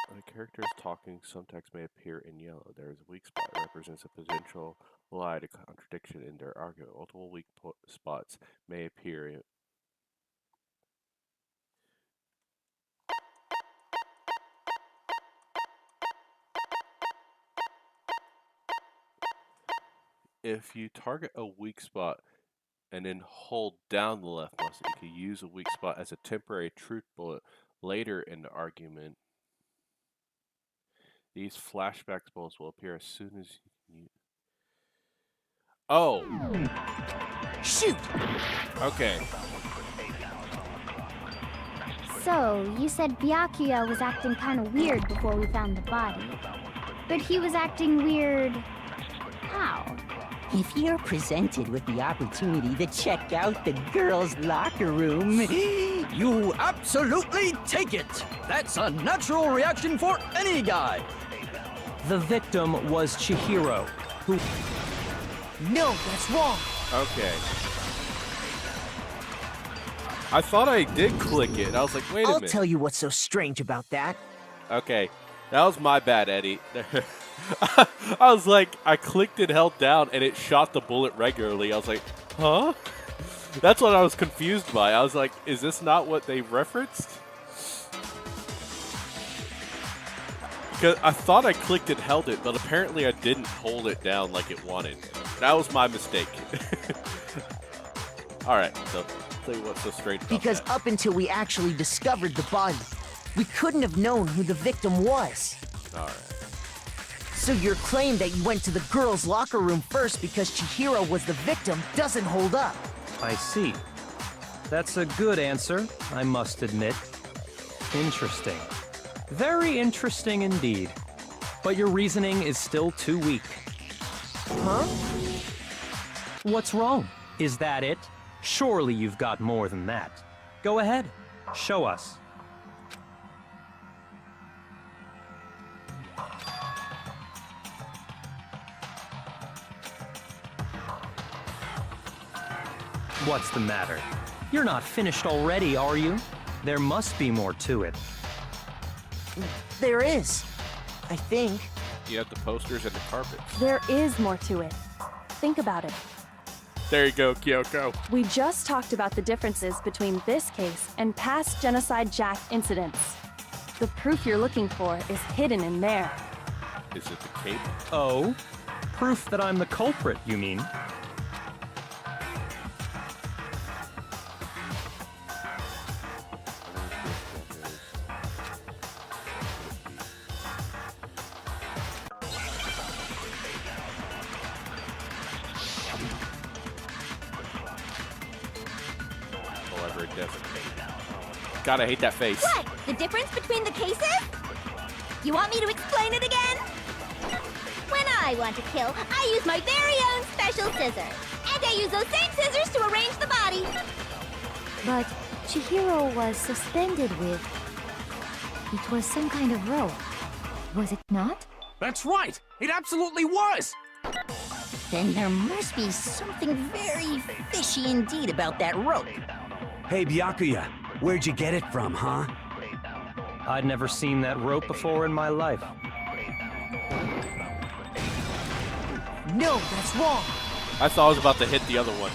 Speaker 2: When a character is talking, some text may appear in yellow. There is a weak spot that represents a potential lie to contradiction in their argument. Multiple weak spots may appear in... If you target a weak spot and then hold down the left mouse, you can use a weak spot as a temporary truth bullet later in the argument. These flashback bullets will appear as soon as you... Oh!
Speaker 6: Shoot!
Speaker 2: Okay.
Speaker 8: So, you said Byakuya was acting kind of weird before we found the body. But he was acting weird... how?
Speaker 3: If you're presented with the opportunity to check out the girls' locker room...
Speaker 13: You absolutely take it. That's a natural reaction for any guy.
Speaker 9: The victim was Chihiro, who...
Speaker 6: No, that's wrong!
Speaker 2: Okay. I thought I did click it. I was like, wait a
Speaker 6: I'll
Speaker 2: minute.
Speaker 6: tell you what's so strange about that.
Speaker 2: Okay. That was my bad, Eddie. I was like, I clicked and held down, and it shot the bullet regularly. I was like, huh? That's what I was confused by. I was like, is this not what they referenced? Because I thought I clicked and held it, but apparently I didn't hold it down like it wanted. That was my mistake. Alright, so tell you what's so strange about
Speaker 6: Because
Speaker 2: that.
Speaker 6: up until we actually discovered the body, we couldn't have known who the victim was.
Speaker 2: Alright.
Speaker 6: So your claim that you went to the girls' locker room first because Chihiro was the victim doesn't hold up.
Speaker 9: I see. That's a good answer, I must admit. Interesting. Very interesting indeed. But your reasoning is still too weak.
Speaker 6: Huh?
Speaker 9: What's wrong? Is that it? Surely you've got more than that. Go ahead. Show us. What's the matter? You're not finished already, are you? There must be more to it.
Speaker 6: There is. I think.
Speaker 2: You have the posters and the carpets.
Speaker 7: There is more to it. Think about it.
Speaker 2: There you go, Kyoko.
Speaker 7: We just talked about the differences between this case and past Genocide Jack incidents. The proof you're looking for is hidden in there.
Speaker 2: Is it the cape?
Speaker 9: Oh? Proof that I'm the culprit, you mean?
Speaker 2: God, I hate that face.
Speaker 8: What? The difference between the cases? You want me to explain it again? When I want to kill, I use my very own special scissors. And I use those same scissors to arrange the body.
Speaker 12: But Chihiro was suspended with... It was some kind of rope. Was it not?
Speaker 5: That's right! It absolutely was!
Speaker 3: Then there must be something very fishy indeed about that rope.
Speaker 10: Hey, Byakuya, where'd you get it from, huh?
Speaker 9: I'd never seen that rope before in my life.
Speaker 6: No, that's wrong.
Speaker 2: I thought I was about to hit the other one.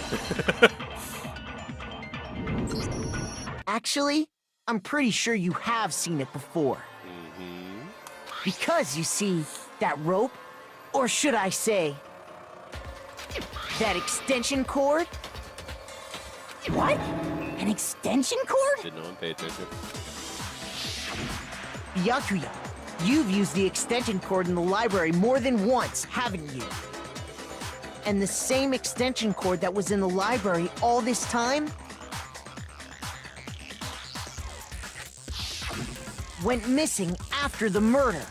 Speaker 6: Actually, I'm pretty sure you have seen it before. Because, you see, that rope, or should I say, that extension cord?
Speaker 3: What? An extension cord?
Speaker 2: Did no one pay attention?
Speaker 6: Byakuya, you've used the extension cord in the library more than once, haven't you? And the same extension cord that was in the library all this time went missing after the murder.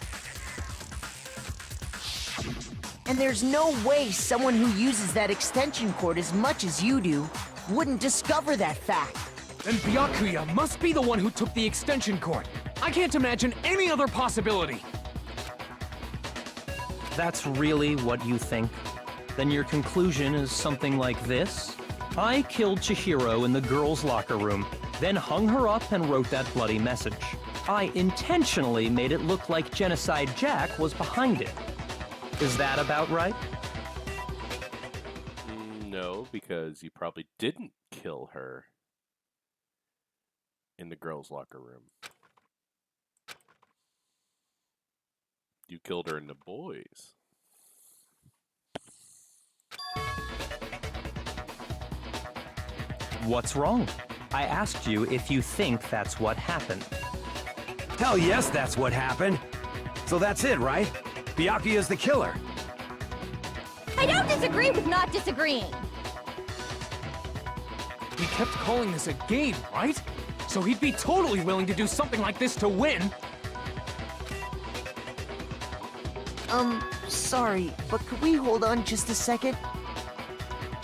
Speaker 6: And there's no way someone who uses that extension cord as much as you do wouldn't discover that fact.
Speaker 5: Then Byakuya must be the one who took the extension cord. I can't imagine any other possibility.
Speaker 9: That's really what you think? Then your conclusion is something like this? I killed Chihiro in the girls' locker room, then hung her up and wrote that bloody message. I intentionally made it look like Genocide Jack was behind it. Is that about right?
Speaker 2: No, because you probably didn't kill her in the girls' locker room. You killed her in the boys'.
Speaker 9: What's wrong? I asked you if you think that's what happened.
Speaker 10: Hell yes, that's what happened. So that's it, right? Byakuya's the killer.
Speaker 8: I don't disagree with not disagreeing.
Speaker 5: He kept calling this a game, right? So he'd be totally willing to do something like this to win.
Speaker 6: Sorry, but could we hold on just a second?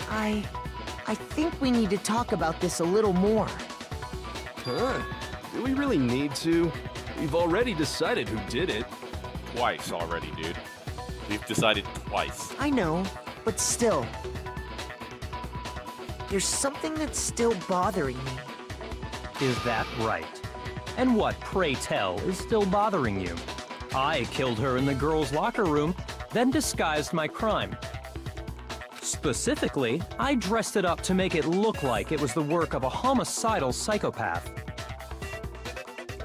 Speaker 6: I think we need to talk about this a little more.
Speaker 1: Huh? Do we really need to? We've already decided who did it.
Speaker 2: Twice already, dude. We've decided twice.
Speaker 6: I know, but still. There's something that's still bothering me.
Speaker 9: Is that right? And what, pray tell, is still bothering you? I killed her in the girls' locker room, then disguised my crime. Specifically, I dressed it up to make it look like it was the work of a homicidal psychopath.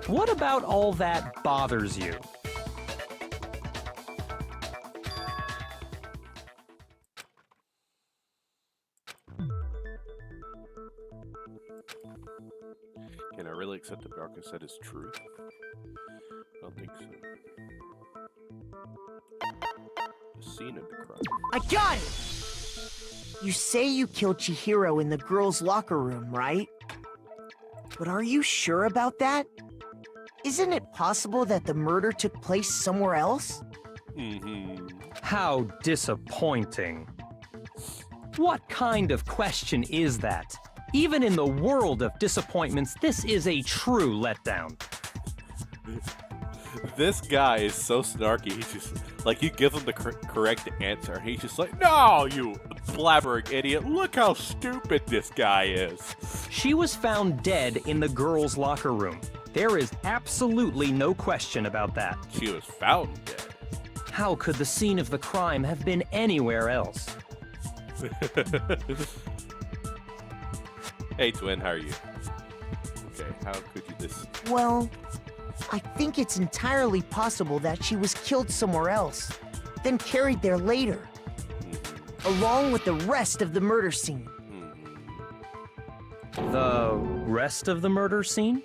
Speaker 9: What about all that bothers you?
Speaker 2: Can I really accept that Byakuya said is truth? I don't think so. The scene of the crime.
Speaker 6: I got it! You say you killed Chihiro in the girls' locker room, right? But are you sure about that? Isn't it possible that the murder took place somewhere else?
Speaker 9: How disappointing. What kind of question is that? Even in the world of disappointments, this is a true letdown.
Speaker 2: This guy is so snarky. He's just like, you give him the correct answer, and he's just like, "No, you blabbering idiot! Look how stupid this guy is."
Speaker 9: She was found dead in the girls' locker room. There is absolutely no question about that.
Speaker 2: She was found dead.
Speaker 9: How could the scene of the crime have been anywhere else?
Speaker 2: Hey, twin, how are you? Okay, how could you this?
Speaker 6: Well, I think it's entirely possible that she was killed somewhere else, then carried there later, along with the rest of the murder scene.
Speaker 9: The rest of the murder scene?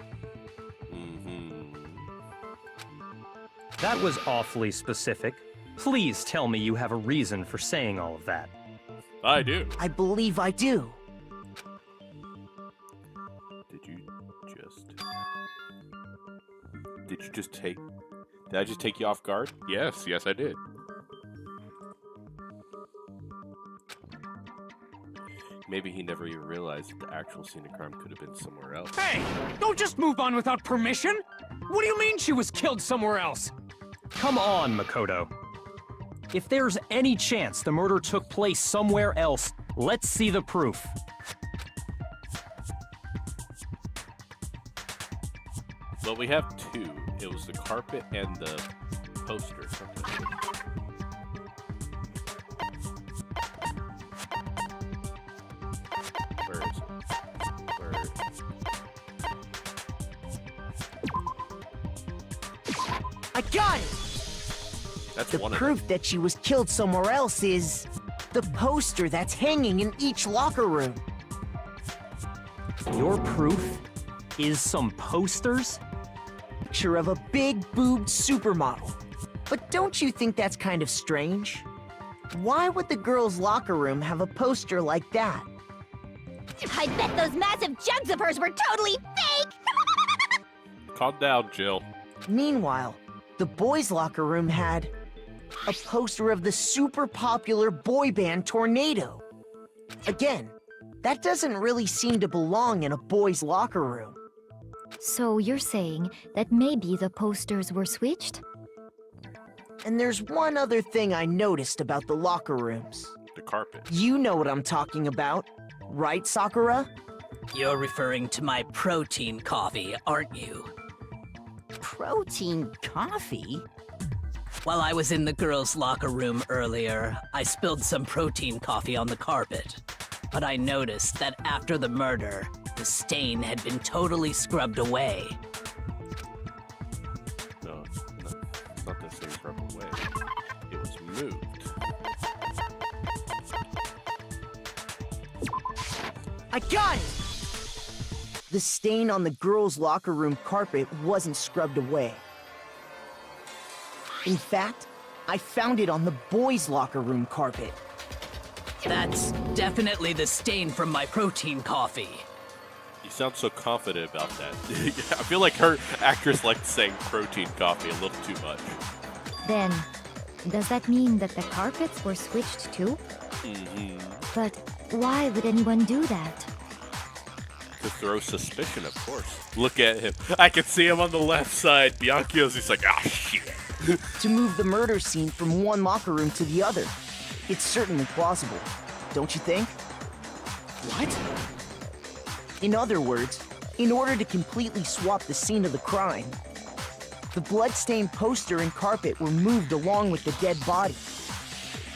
Speaker 9: That was awfully specific. Please tell me you have a reason for saying all of that.
Speaker 2: I do.
Speaker 6: I believe I do.
Speaker 2: Did I just take you off guard? Yes, I did. Maybe he never even realized that the actual scene of crime could have been somewhere else.
Speaker 5: Hey! Don't just move on without permission! What do you mean she was killed somewhere else?
Speaker 9: Come on, Makoto. If there's any chance the murder took place somewhere else, let's see the proof.
Speaker 2: Well, we have two. It was the carpet and the poster. Where is it? Where is it?
Speaker 6: I got it!
Speaker 2: That's
Speaker 6: The
Speaker 2: one of
Speaker 6: proof that she was killed somewhere else is the poster that's hanging in each locker room.
Speaker 9: Your proof is some posters?
Speaker 6: Picture of a big boobed supermodel. But don't you think that's kind of strange? Why would the girls' locker room have a poster like that?
Speaker 8: I bet those massive jugs of hers were totally fake!
Speaker 2: Calm down, Jill.
Speaker 6: Meanwhile, the boys' locker room had a poster of the super popular boy band Tornado. Again, that doesn't really seem to belong in a boys' locker room.
Speaker 12: So you're saying that maybe the posters were switched?
Speaker 6: And there's one other thing I noticed about the locker rooms.
Speaker 2: The carpet.
Speaker 6: You know what I'm talking about, right, Sakura?
Speaker 4: You're referring to my protein coffee, aren't you?
Speaker 3: Protein coffee?
Speaker 4: While I was in the girls' locker room earlier, I spilled some protein coffee on the carpet. But I noticed that after the murder, the stain had been totally scrubbed away.
Speaker 2: No, it's not the same from away. It was moved.
Speaker 6: I got it! The stain on the girls' locker room carpet wasn't scrubbed away. In fact, I found it on the boys' locker room carpet.
Speaker 4: That's definitely the stain from my protein coffee.
Speaker 2: You sound so confident about that. I feel like her actress liked saying protein coffee a little too much.
Speaker 12: Then, does that mean that the carpets were switched too?
Speaker 2: Mm-hmm.
Speaker 12: But why would anyone do that?
Speaker 2: To throw suspicion, of course. Look at him. I can see him on the left side. Bianchio's, he's like, ah, shit.
Speaker 6: To move the murder scene from one locker room to the other. It's certainly plausible, don't you think?
Speaker 5: What?
Speaker 6: In other words, in order to completely swap the scene of the crime, the bloodstained poster and carpet were moved along with the dead body.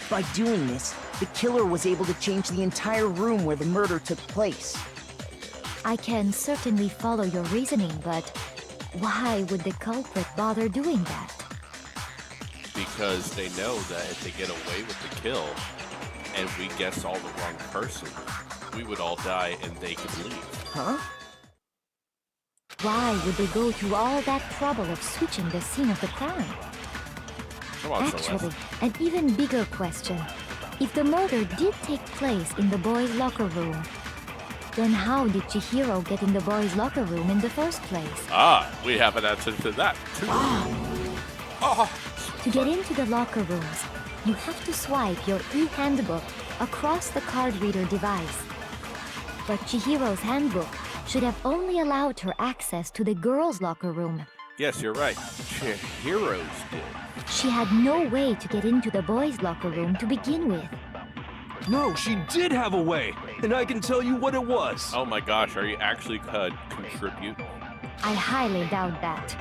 Speaker 6: By doing this, the killer was able to change the entire room where the murder took place.
Speaker 12: I can certainly follow your reasoning, but why would the culprit bother doing that?
Speaker 2: Because they know that if they get away with the kill, and we guess all the wrong person, we would all die and they could leave.
Speaker 6: Huh?
Speaker 12: Why would they go through all that trouble of switching the scene of the crime?
Speaker 2: Come on,
Speaker 12: Actually,
Speaker 2: Celeste.
Speaker 12: an even bigger question. If the murder did take place in the boys' locker room, then how did Chihiro get in the boys' locker room in the first place?
Speaker 2: Ah, we have an answer to that, too.
Speaker 12: To get into the locker rooms, you have to swipe your e-handbook across the card reader device. But Chihiro's handbook should have only allowed her access to the girls' locker room.
Speaker 2: Yes, you're right. Heroes did.
Speaker 12: She had no way to get into the boys' locker room to begin with.
Speaker 1: No, she did have a way, and I can tell you what it was.
Speaker 2: Oh my gosh, are you actually could contribute?
Speaker 12: I highly doubt that.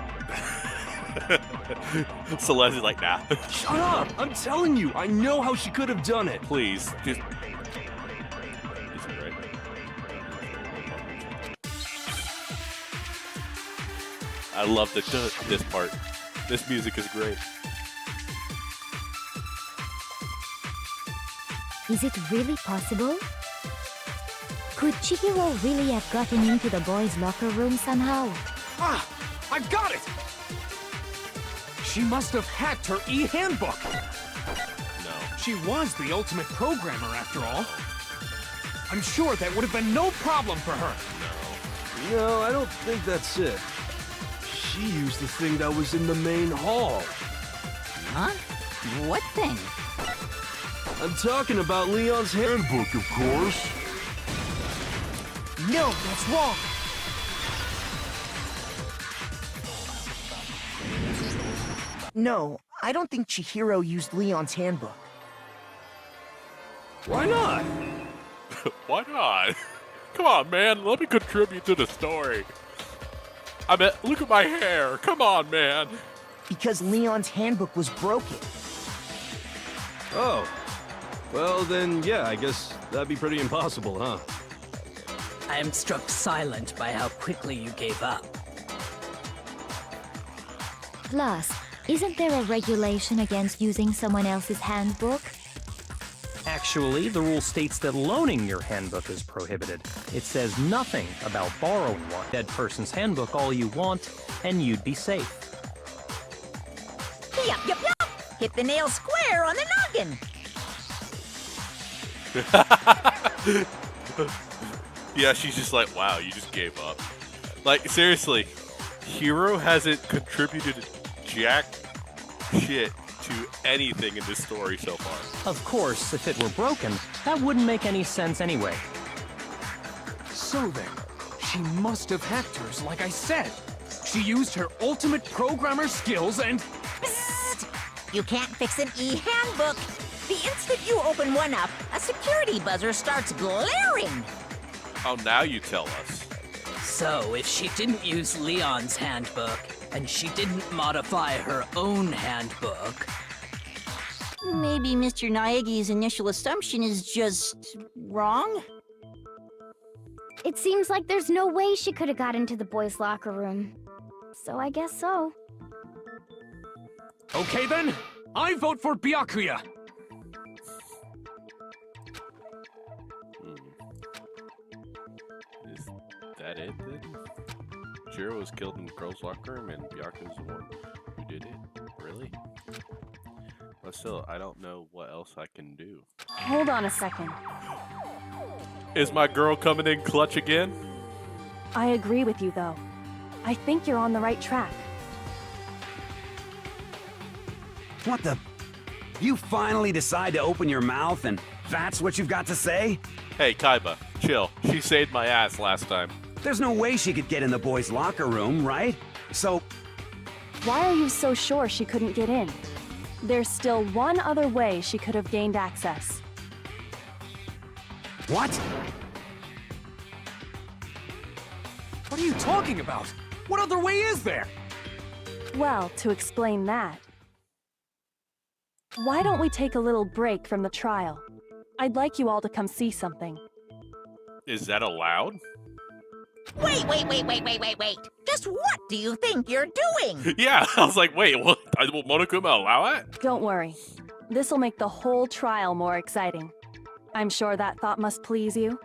Speaker 2: Celeste is like, nah.
Speaker 1: Shut up! I'm telling you, I know how she could have done it.
Speaker 2: Please, just... Is it right? I love this part. This music is great.
Speaker 12: Is it really possible? Could Chihiro really have gotten into the boys' locker room somehow?
Speaker 5: Ah! I've got it! She must have hacked her e-handbook!
Speaker 2: No.
Speaker 5: She was the ultimate programmer, after all. I'm sure that would have been no problem for her.
Speaker 1: No, I don't think that's it. She used the thing that was in the main hall.
Speaker 3: Huh? What thing?
Speaker 1: I'm talking about Leon's
Speaker 14: Handbook, of course.
Speaker 6: No, that's wrong! No, I don't think Chihiro used Leon's handbook.
Speaker 1: Why not?
Speaker 2: Why not? Come on, man. Let me contribute to the story. I mean, look at my hair. Come on, man.
Speaker 6: Because Leon's handbook was broken.
Speaker 1: Oh. Well, then, yeah, I guess that'd be pretty impossible, huh?
Speaker 4: I am struck silent by how quickly you gave up.
Speaker 12: Plus, isn't there a regulation against using someone else's handbook?
Speaker 9: Actually, the rule states that loaning your handbook is prohibited. It says nothing about borrowing one. Dead person's handbook all you want, and you'd be safe.
Speaker 3: Yup, yup, yup! Hit the nail square on the noggin!
Speaker 2: Yeah, she's just like, wow, you just gave up. Like, seriously, Hiro hasn't contributed jack shit to anything in this story so far.
Speaker 9: Of course, if it were broken, that wouldn't make any sense anyway.
Speaker 5: So then, she must have hacked hers, like I said. She used her ultimate programmer skills and...
Speaker 3: Psst! You can't fix an e-handbook. The instant you open one up, a security buzzer starts blaring.
Speaker 2: Oh, now you tell us.
Speaker 4: So, if she didn't use Leon's handbook, and she didn't modify her own handbook...
Speaker 15: Maybe Mr. Naegi's initial assumption is just wrong?
Speaker 8: It seems like there's no way she could have got into the boys' locker room. So I guess so.
Speaker 5: Okay then, I vote for Byakuya.
Speaker 2: Is that it then? Jiro was killed in the girls' locker room and Byakuya's the one who did it? Really? But still, I don't know what else I can do.
Speaker 7: Hold on a second.
Speaker 2: Is my girl coming in clutch again?
Speaker 7: I agree with you, though. I think you're on the right track.
Speaker 10: What the? You finally decide to open your mouth and that's what you've got to say?
Speaker 2: Hey, Kaiba, chill. She saved my ass last time.
Speaker 10: There's no way she could get in the boys' locker room, right? So...
Speaker 7: Why are you so sure she couldn't get in? There's still one other way she could have gained access.
Speaker 10: What?
Speaker 5: What are you talking about? What other way is there?
Speaker 7: Well, to explain that, why don't we take a little break from the trial? I'd like you all to come see something.
Speaker 2: Is that allowed?
Speaker 3: Wait. Just what do you think you're doing?
Speaker 2: Yeah, I was like, wait, what? Will Monokuma allow it?
Speaker 7: Don't worry. This'll make the whole trial more exciting. I'm sure that thought must please you.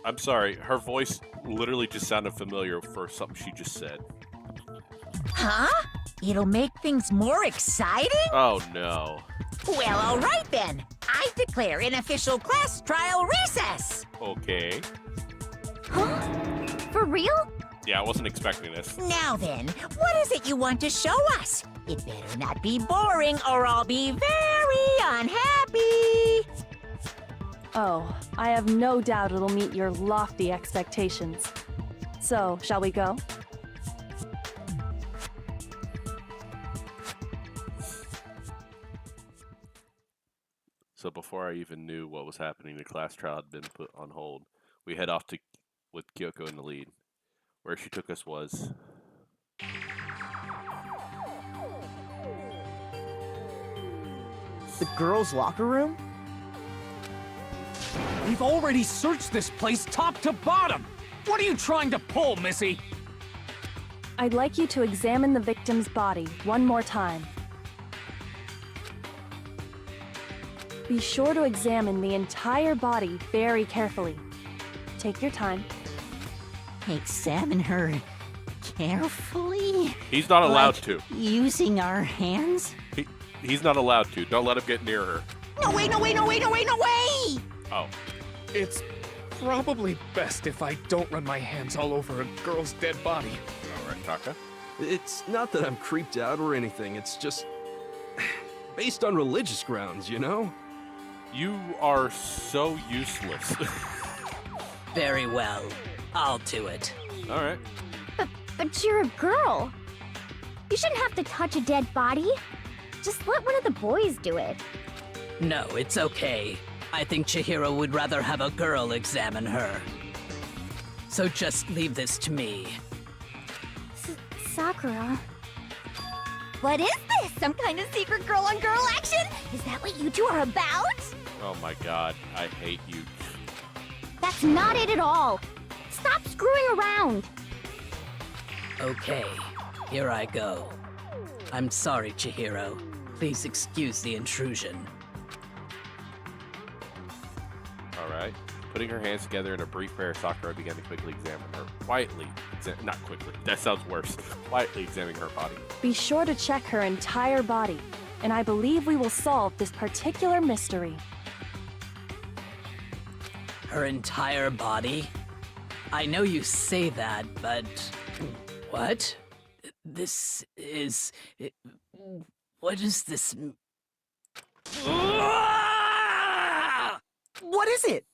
Speaker 2: I'm sorry, her voice literally just sounded familiar for something she just said.
Speaker 3: Huh? It'll make things more exciting?
Speaker 2: Oh no.
Speaker 3: Well, all right then. I declare an official class trial recess.
Speaker 2: Okay.
Speaker 8: Huh? For real?
Speaker 2: Yeah, I wasn't expecting this.
Speaker 3: Now then, what is it you want to show us? It better not be boring or I'll be very unhappy.
Speaker 7: Oh, I have no doubt it'll meet your lofty expectations. So, shall we go?
Speaker 2: So before I even knew what was happening, the class trial had been put on hold. We head off to with Kyoko in the lead. Where she took us was...
Speaker 6: The girls' locker room?
Speaker 5: We've already searched this place top to bottom! What are you trying to pull, Missy?
Speaker 7: I'd like you to examine the victim's body one more time. Be sure to examine the entire body very carefully. Take your time.
Speaker 15: Examine her carefully?
Speaker 2: He's not allowed
Speaker 15: Like
Speaker 2: to.
Speaker 15: Using our hands?
Speaker 2: He's not allowed to. Don't let him get near her.
Speaker 15: No way!
Speaker 2: Oh.
Speaker 5: It's probably best if I don't run my hands all over a girl's dead body.
Speaker 2: Alright, Taka.
Speaker 1: It's not that I'm creeped out or anything, it's just... based on religious grounds, you know?
Speaker 2: You are so useless.
Speaker 4: Very well. I'll do it.
Speaker 2: Alright.
Speaker 8: But you're a girl. You shouldn't have to touch a dead body. Just let one of the boys do it.
Speaker 4: No, it's okay. I think Chihiro would rather have a girl examine her. So just leave this to me.
Speaker 8: Sakura. What is this? Some kind of secret girl-on-girl action? Is that what you two are about?
Speaker 2: Oh my god, I hate you.
Speaker 8: That's not it at all. Stop screwing around.
Speaker 4: Okay, here I go. I'm sorry, Chihiro. Please excuse the intrusion.
Speaker 2: Alright. Putting her hands together in a brief prayer, Sakura began to quickly examine her. Not quickly, that sounds worse. Quietly examining her body.
Speaker 7: Be sure to check her entire body, and I believe we will solve this particular mystery.
Speaker 4: Her entire body? I know you say that, but... What? This is... What is this...
Speaker 6: What is it?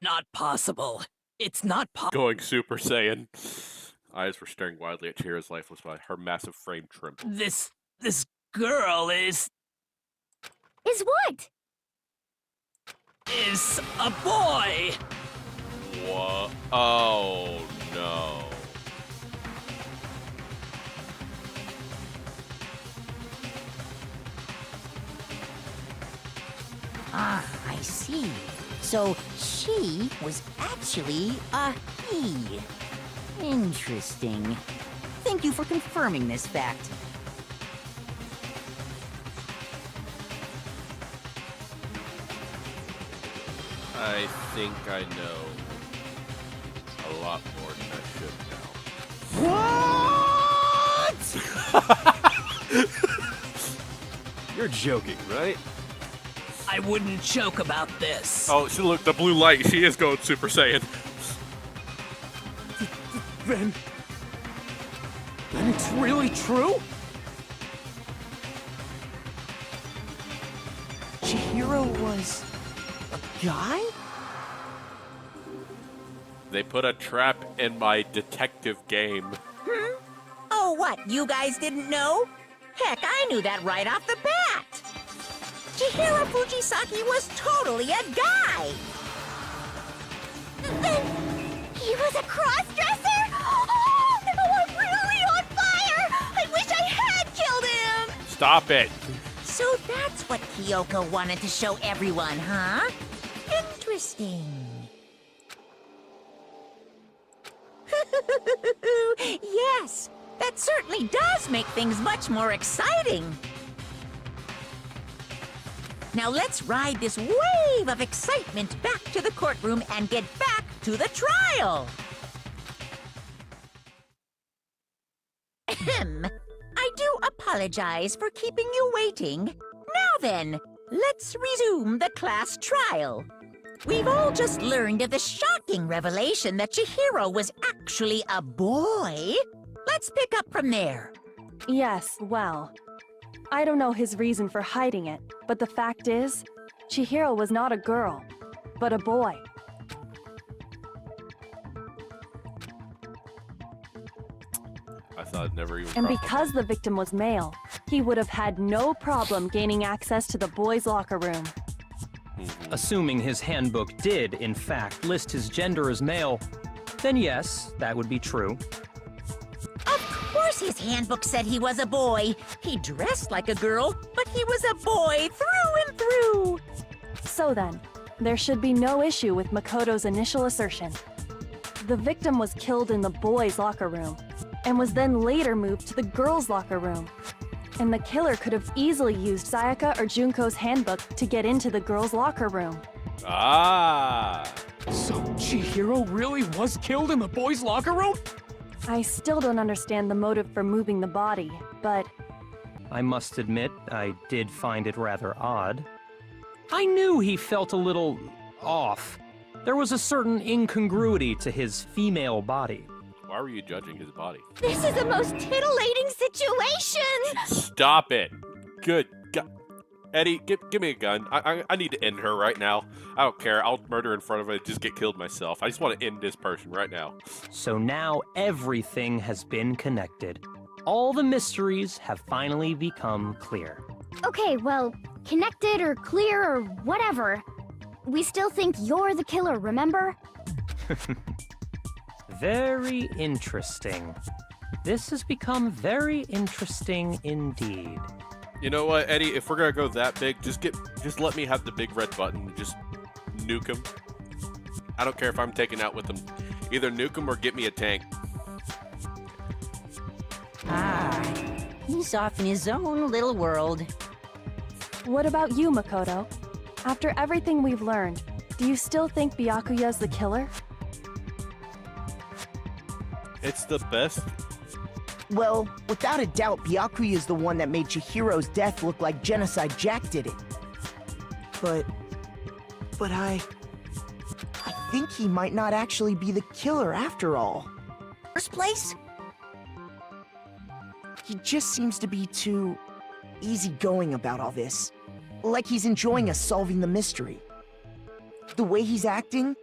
Speaker 4: Not possible. It's not possible.
Speaker 2: Going Super Saiyan. Eyes were staring wildly at Chihiro's lifeless body. Her massive frame trembled.
Speaker 4: This girl is
Speaker 8: what?
Speaker 4: Is a boy!
Speaker 2: What? Oh, no.
Speaker 3: Ah, I see. So she was actually a he. Interesting. Thank you for confirming this fact.
Speaker 2: I think I know a lot more than I should now.
Speaker 1: You're joking, right?
Speaker 4: I wouldn't joke about this.
Speaker 2: Oh, she look, the blue light. She is going Super Saiyan.
Speaker 5: Then it's really true?
Speaker 6: Chihiro was a guy?
Speaker 2: They put a trap in my detective game.
Speaker 3: Oh, what? You guys didn't know? Heck, I knew that right off the bat. Chihiro Fujisaki was totally a guy.
Speaker 8: Then he was a cross-dresser? Oh, I'm really on fire! I wish I had killed him!
Speaker 2: Stop it.
Speaker 3: So that's what Kyoko wanted to show everyone, huh? Interesting. Yes, that certainly does make things much more exciting. Now let's ride this wave of excitement back to the courtroom and get back to the trial. Ahem. I do apologize for keeping you waiting. Now then, let's resume the class trial. We've all just learned of the shocking revelation that Chihiro was actually a boy. Let's pick up from there.
Speaker 7: Yes, well, I don't know his reason for hiding it, but the fact is, Chihiro was not a girl, but a boy.
Speaker 2: I thought I'd never even.
Speaker 7: And
Speaker 2: crossed
Speaker 7: because the victim was male, he would have had no problem gaining access to the boys' locker room.
Speaker 9: Assuming his handbook did, in fact, list his gender as male, then yes, that would be true.
Speaker 3: Of course his handbook said he was a boy. He dressed like a girl, but he was a boy through and through.
Speaker 7: So then, there should be no issue with Makoto's initial assertion. The victim was killed in the boys' locker room, and was then later moved to the girls' locker room. And the killer could have easily used Sayaka or Junko's handbook to get into the girls' locker room.
Speaker 2: Ah!
Speaker 5: So Chihiro really was killed in the boys' locker room?
Speaker 7: I still don't understand the motive for moving the body, but...
Speaker 9: I must admit, I did find it rather odd. I knew he felt a little off. There was a certain incongruity to his female body.
Speaker 2: Why were you judging his body?
Speaker 8: This is the most titillating situation!
Speaker 2: Stop it! Good God. Eddie, give me a gun. I need to end her right now. I don't care. I'll murder in front of her and just get killed myself. I just want to end this person right now.
Speaker 9: So now everything has been connected. All the mysteries have finally become clear.
Speaker 8: Okay, well, connected or clear or whatever. We still think you're the killer, remember?
Speaker 9: Very interesting. This has become very interesting indeed.
Speaker 2: You know what, Eddie? If we're gonna go that big, just let me have the big red button. Just nuke him. I don't care if I'm taken out with him. Either nuke him or get me a tank.
Speaker 15: He's off in his own little world.
Speaker 7: What about you, Makoto? After everything we've learned, do you still think Byakuya's the killer?
Speaker 2: It's the best.
Speaker 6: Well, without a doubt, Byakuya is the one that made Chihiro's death look like Genocide Jack did it. But I think he might not actually be the killer after all.
Speaker 3: First place?
Speaker 6: He just seems to be too easygoing about all this. Like he's enjoying us solving the mystery. The way he's acting,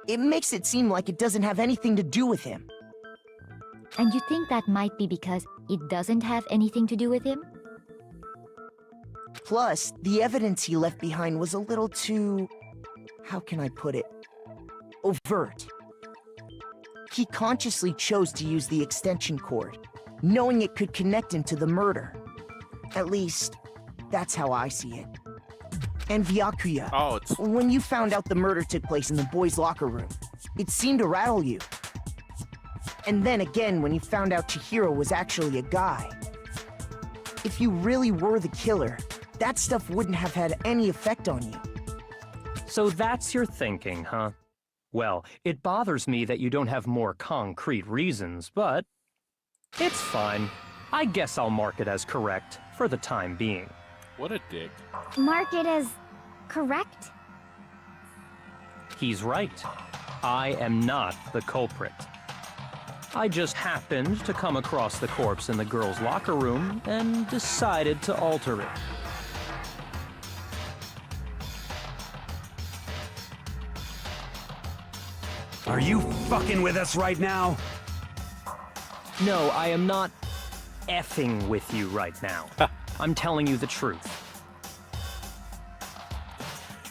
Speaker 6: it makes it seem like it doesn't have anything to do with him.
Speaker 12: And you think that might be because it doesn't have anything to do with him?
Speaker 6: Plus, the evidence he left behind was a little too... how can I put it? Overt. He consciously chose to use the extension cord, knowing it could connect him to the murder. At least, that's how I see it. And Byakuya, when you found out the murder took place in the boys' locker room, it seemed to rattle you. And then again when you found out Chihiro was actually a guy. If you really were the killer, that stuff wouldn't have had any effect on you.
Speaker 9: So that's your thinking, huh? Well, it bothers me that you don't have more concrete reasons, but it's fine. I guess I'll mark it as correct for the time being.
Speaker 2: What a dick.
Speaker 8: Mark it as correct?
Speaker 9: He's right. I am not the culprit. I just happened to come across the corpse in the girls' locker room and decided to alter it.
Speaker 10: Are you fucking with us right now?
Speaker 9: No, I am not effing with you right now. I'm telling you the truth.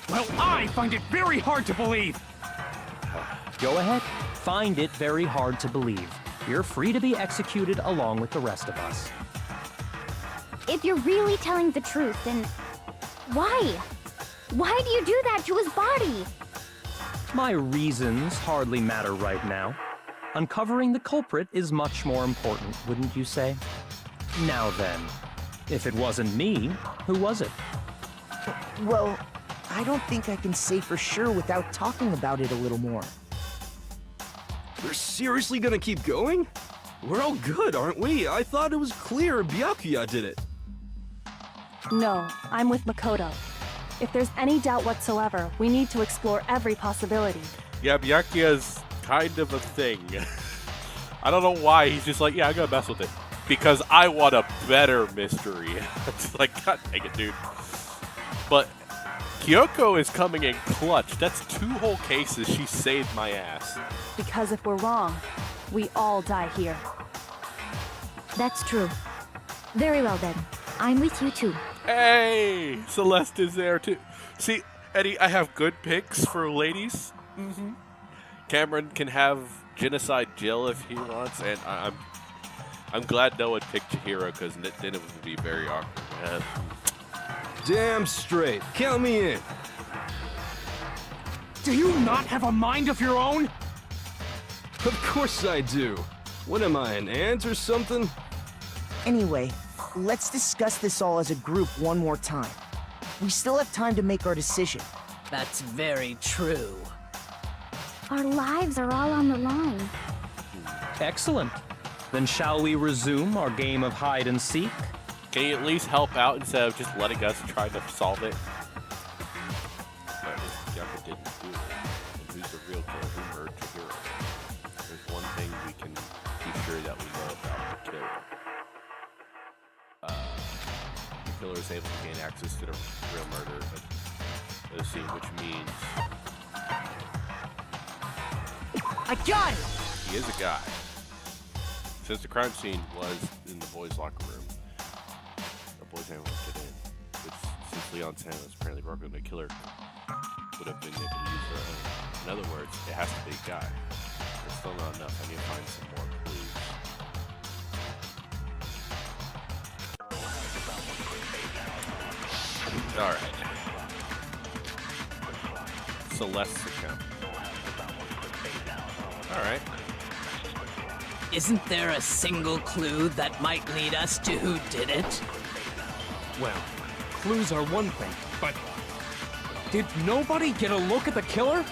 Speaker 5: Well, I find it very hard to believe.
Speaker 9: Go ahead. Find it very hard to believe. You're free to be executed along with the rest of us.
Speaker 8: If you're really telling the truth, then why? Why do you do that to his body?
Speaker 9: My reasons hardly matter right now. Uncovering the culprit is much more important, wouldn't you say? Now then, if it wasn't me, who was it?
Speaker 6: Well, I don't think I can say for sure without talking about it a little more.
Speaker 1: We're seriously gonna keep going? We're all good, aren't we? I thought it was clear Byakuya did it.
Speaker 7: No, I'm with Makoto. If there's any doubt whatsoever, we need to explore every possibility.
Speaker 2: Yeah, Byakuya's kind of a thing. I don't know why. He's just like, yeah, I gotta mess with it. Because I want a better mystery. It's like, god dang it, dude. But Kyoko is coming in clutch. That's 2 whole cases. She saved my ass.
Speaker 7: Because if we're wrong, we all die here.
Speaker 12: That's true. Very well then. I'm with you too.
Speaker 2: Hey! Celeste is there too. See, Eddie, I have good picks for ladies. Cameron can have Genocide Jill if he wants, and I'm glad no one picked Chihiro because then it would be very awkward.
Speaker 1: Damn straight. Count me in.
Speaker 5: Do you not have a mind of your own?
Speaker 1: Of course I do. What am I, an ant or something?
Speaker 6: Anyway, let's discuss this all as a group one more time. We still have time to make our decision.
Speaker 4: That's very true.
Speaker 8: Our lives are all on the line.
Speaker 9: Excellent. Then shall we resume our game of hide and seek?
Speaker 2: Can you at least help out instead of just letting us try to solve it? But if Yaka didn't do it, and who's the real killer? Who murdered Chihiro? There's one thing we can be sure that we know about the killer. killer is able to gain access to the real murder of the scene, which means
Speaker 6: I got it!
Speaker 2: he is a guy. Since the crime scene was in the boys' locker room, the boys didn't want to get in. Which, since Leon San was apparently working with a killer, would have been able to use their own. In other words, it has to be a guy. It's still not enough. I need to find some more clues. Alright. Celeste's account. Alright.
Speaker 4: Isn't there a single clue that might lead us to who did it?
Speaker 5: Well, clues are one thing, but did nobody get a look at the killer?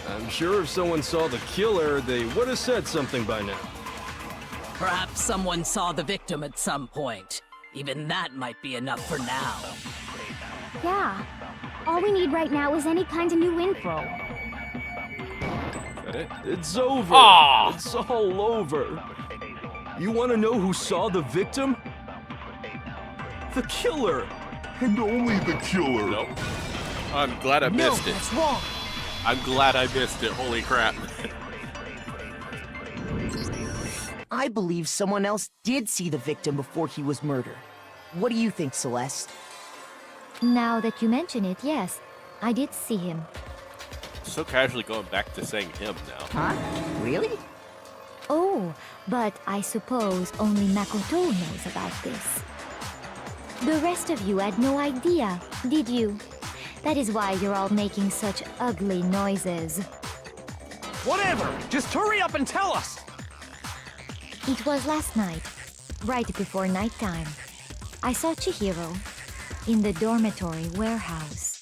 Speaker 1: I'm sure if someone saw the killer, they would have said something by now.
Speaker 4: Perhaps someone saw the victim at some point. Even that might be enough for now.
Speaker 8: Yeah. All we need right now is any kind of new info.
Speaker 2: Is that it?
Speaker 1: It's over.
Speaker 2: Aw!
Speaker 1: It's all over. You want to know who saw the victim? The killer.
Speaker 14: And only the killer.
Speaker 2: Nope. I'm glad I missed it.
Speaker 6: That's wrong.
Speaker 2: I'm glad I missed it. Holy crap.
Speaker 6: I believe someone else did see the victim before he was murdered. What do you think, Celeste?
Speaker 12: Now that you mention it, yes, I did see him.
Speaker 2: So casually going back to saying him now.
Speaker 3: Huh? Really?
Speaker 12: Oh, but I suppose only Makoto knows about this. The rest of you had no idea, did you? That is why you're all making such ugly noises.
Speaker 5: Whatever! Just hurry up and tell us!
Speaker 12: It was last night, right before nighttime. I saw Chihiro in the dormitory warehouse.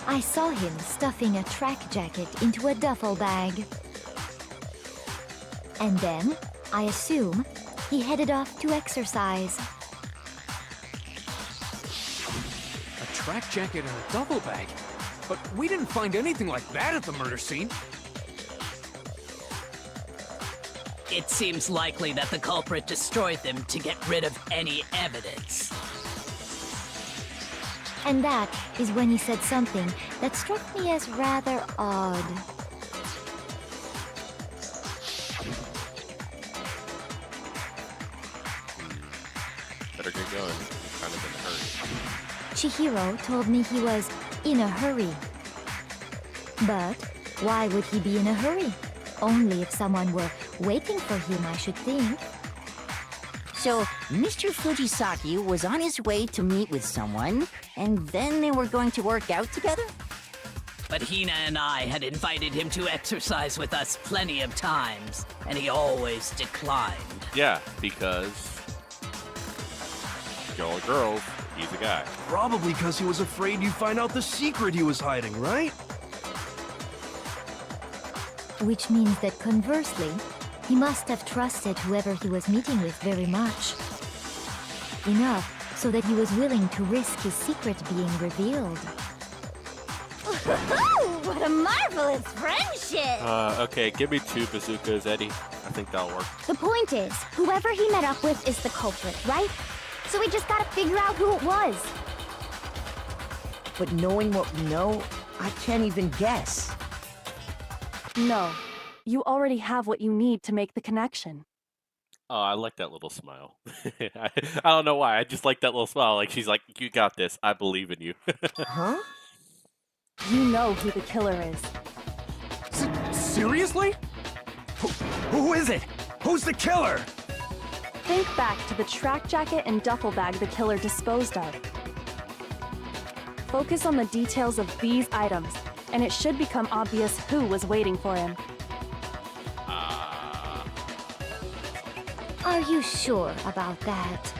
Speaker 12: I saw him stuffing a track jacket into a duffel bag. And then, I assume, he headed off to exercise.
Speaker 5: A track jacket and a duffel bag? But we didn't find anything like that at the murder scene.
Speaker 4: It seems likely that the culprit destroyed them to get rid of any evidence.
Speaker 12: And that is when he said something that struck me as rather odd.
Speaker 2: Better get going. I'm kind of in a hurry.
Speaker 12: Chihiro told me he was in a hurry. But why would he be in a hurry? Only if someone were waiting for him, I should think.
Speaker 3: So, Mr. Fujisaki was on his way to meet with someone, and then they were going to work out together?
Speaker 4: But Hina and I had invited him to exercise with us plenty of times, and he always declined.
Speaker 2: Yeah, because y'all are girls, he's a guy.
Speaker 1: Probably because he was afraid you'd find out the secret he was hiding, right?
Speaker 12: Which means that conversely, he must have trusted whoever he was meeting with very much. Enough so that he was willing to risk his secret being revealed.
Speaker 8: What a marvelous friendship!
Speaker 2: Okay, give me 2 bazookas, Eddie. I think that'll work.
Speaker 8: The point is, whoever he met up with is the culprit, right? So we just gotta figure out who it was.
Speaker 6: But knowing what we know, I can't even guess.
Speaker 7: No, you already have what you need to make the connection.
Speaker 2: Oh, I like that little smile. I don't know why. I just like that little smile. Like, she's like, you got this. I believe in you.
Speaker 6: Huh?
Speaker 7: You know who the killer is.
Speaker 5: Seriously?
Speaker 1: Who is it? Who's the killer?
Speaker 7: Think back to the track jacket and duffel bag the killer disposed of. Focus on the details of these items, and it should become obvious who was waiting for him.
Speaker 12: Are you sure about that?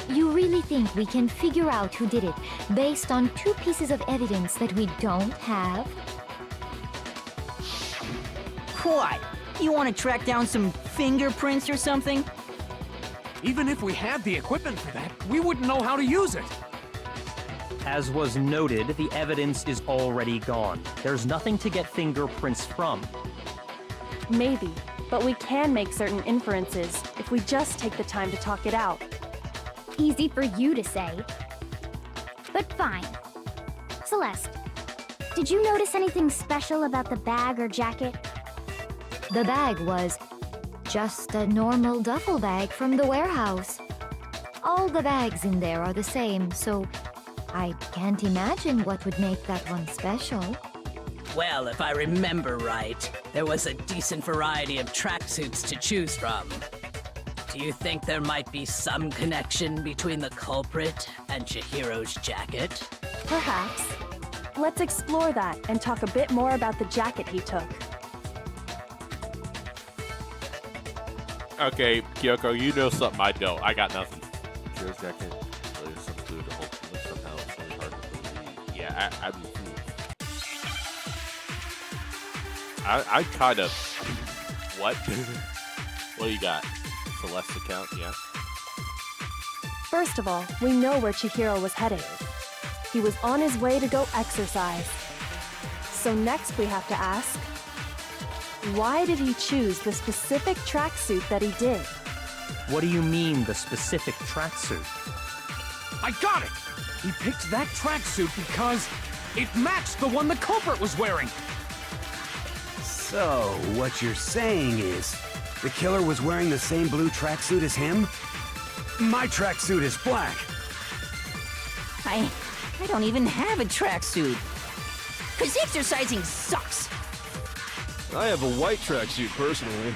Speaker 12: You really think we can figure out who did it based on 2 pieces of evidence that we don't have?
Speaker 3: What? You want to track down some fingerprints or something?
Speaker 5: Even if we had the equipment for that, we wouldn't know how to use it.
Speaker 9: As was noted, the evidence is already gone. There's nothing to get fingerprints from.
Speaker 7: Maybe, but we can make certain inferences if we just take the time to talk it out.
Speaker 8: Easy for you to say. But fine. Celeste, did you notice anything special about the bag or jacket?
Speaker 12: The bag was just a normal duffel bag from the warehouse. All the bags in there are the same, so I can't imagine what would make that one special.
Speaker 4: Well, if I remember right, there was a decent variety of tracksuits to choose from. Do you think there might be some connection between the culprit and Chihiro's jacket?
Speaker 7: Perhaps. Let's explore that and talk a bit more about the jacket he took.
Speaker 2: Okay, Kyoko, you know something I don't. I got nothing. Chihiro's jacket. There's some clue to hold somehow. It's really hard to believe. Yeah, I kind of. What? What do you got? Celeste account, yeah.
Speaker 7: First of all, we know where Chihiro was headed. He was on his way to go exercise. So next we have to ask, why did he choose the specific tracksuit that he did?
Speaker 9: What do you mean, the specific tracksuit?
Speaker 5: I got it! He picked that tracksuit because it matched the one the culprit was wearing!
Speaker 10: So, what you're saying is, the killer was wearing the same blue tracksuit as him? My tracksuit is black!
Speaker 15: I don't even have a tracksuit. 'Cause exercising sucks.
Speaker 1: I have a white tracksuit personally.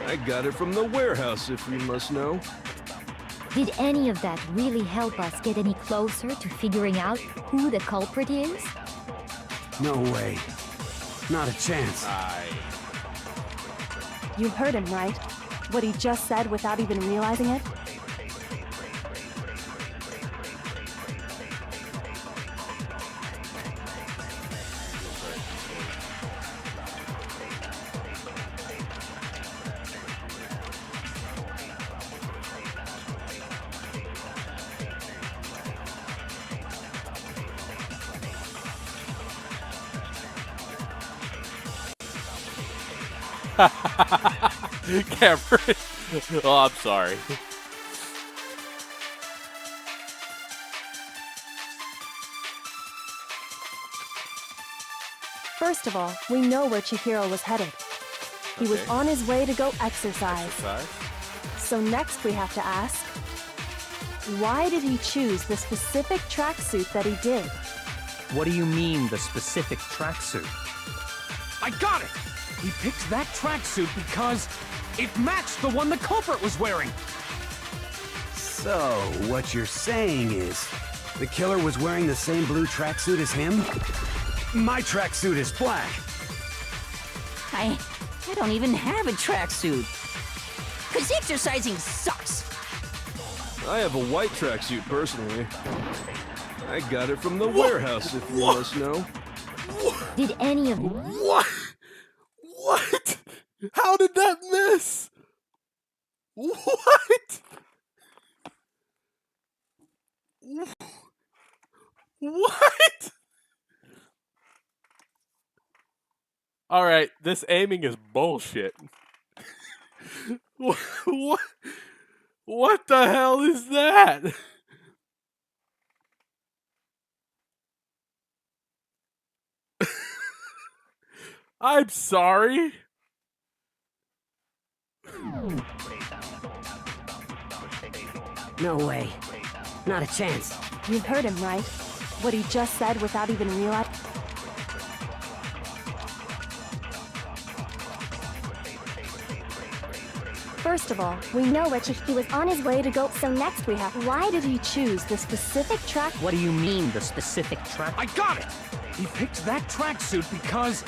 Speaker 1: I got it from the warehouse, if you must know.
Speaker 12: Did any of that really help us get any closer to figuring out who the culprit is?
Speaker 10: No way. Not a chance.
Speaker 7: You heard him, right? What he just said without even realizing it?
Speaker 2: Cameron. Oh, I'm sorry.
Speaker 7: First of all, we know where Chihiro was headed. He was on his way to go exercise. So next we have to ask, why did he choose the specific tracksuit that he did?
Speaker 9: What do you mean, the specific tracksuit?
Speaker 5: I got it! He picked that tracksuit because it matched the one the culprit was wearing!
Speaker 10: So, what you're saying is, the killer was wearing the same blue tracksuit as him? My tracksuit is black!
Speaker 15: I don't even have a tracksuit. 'Cause exercising sucks.
Speaker 1: I have a white tracksuit personally. I got it from the warehouse, if you must know.
Speaker 12: Did any of
Speaker 2: What? What? How did that miss? What? What? All right, this aiming is bullshit. What the hell is that? I'm sorry.
Speaker 6: No way. Not a chance.
Speaker 7: You heard him, right? What he just said without even realizing. First of all, we know where he was on his way to go, so next we have, why did he choose the specific track?
Speaker 9: What do you mean, the specific track?
Speaker 5: I got it! He picked that tracksuit because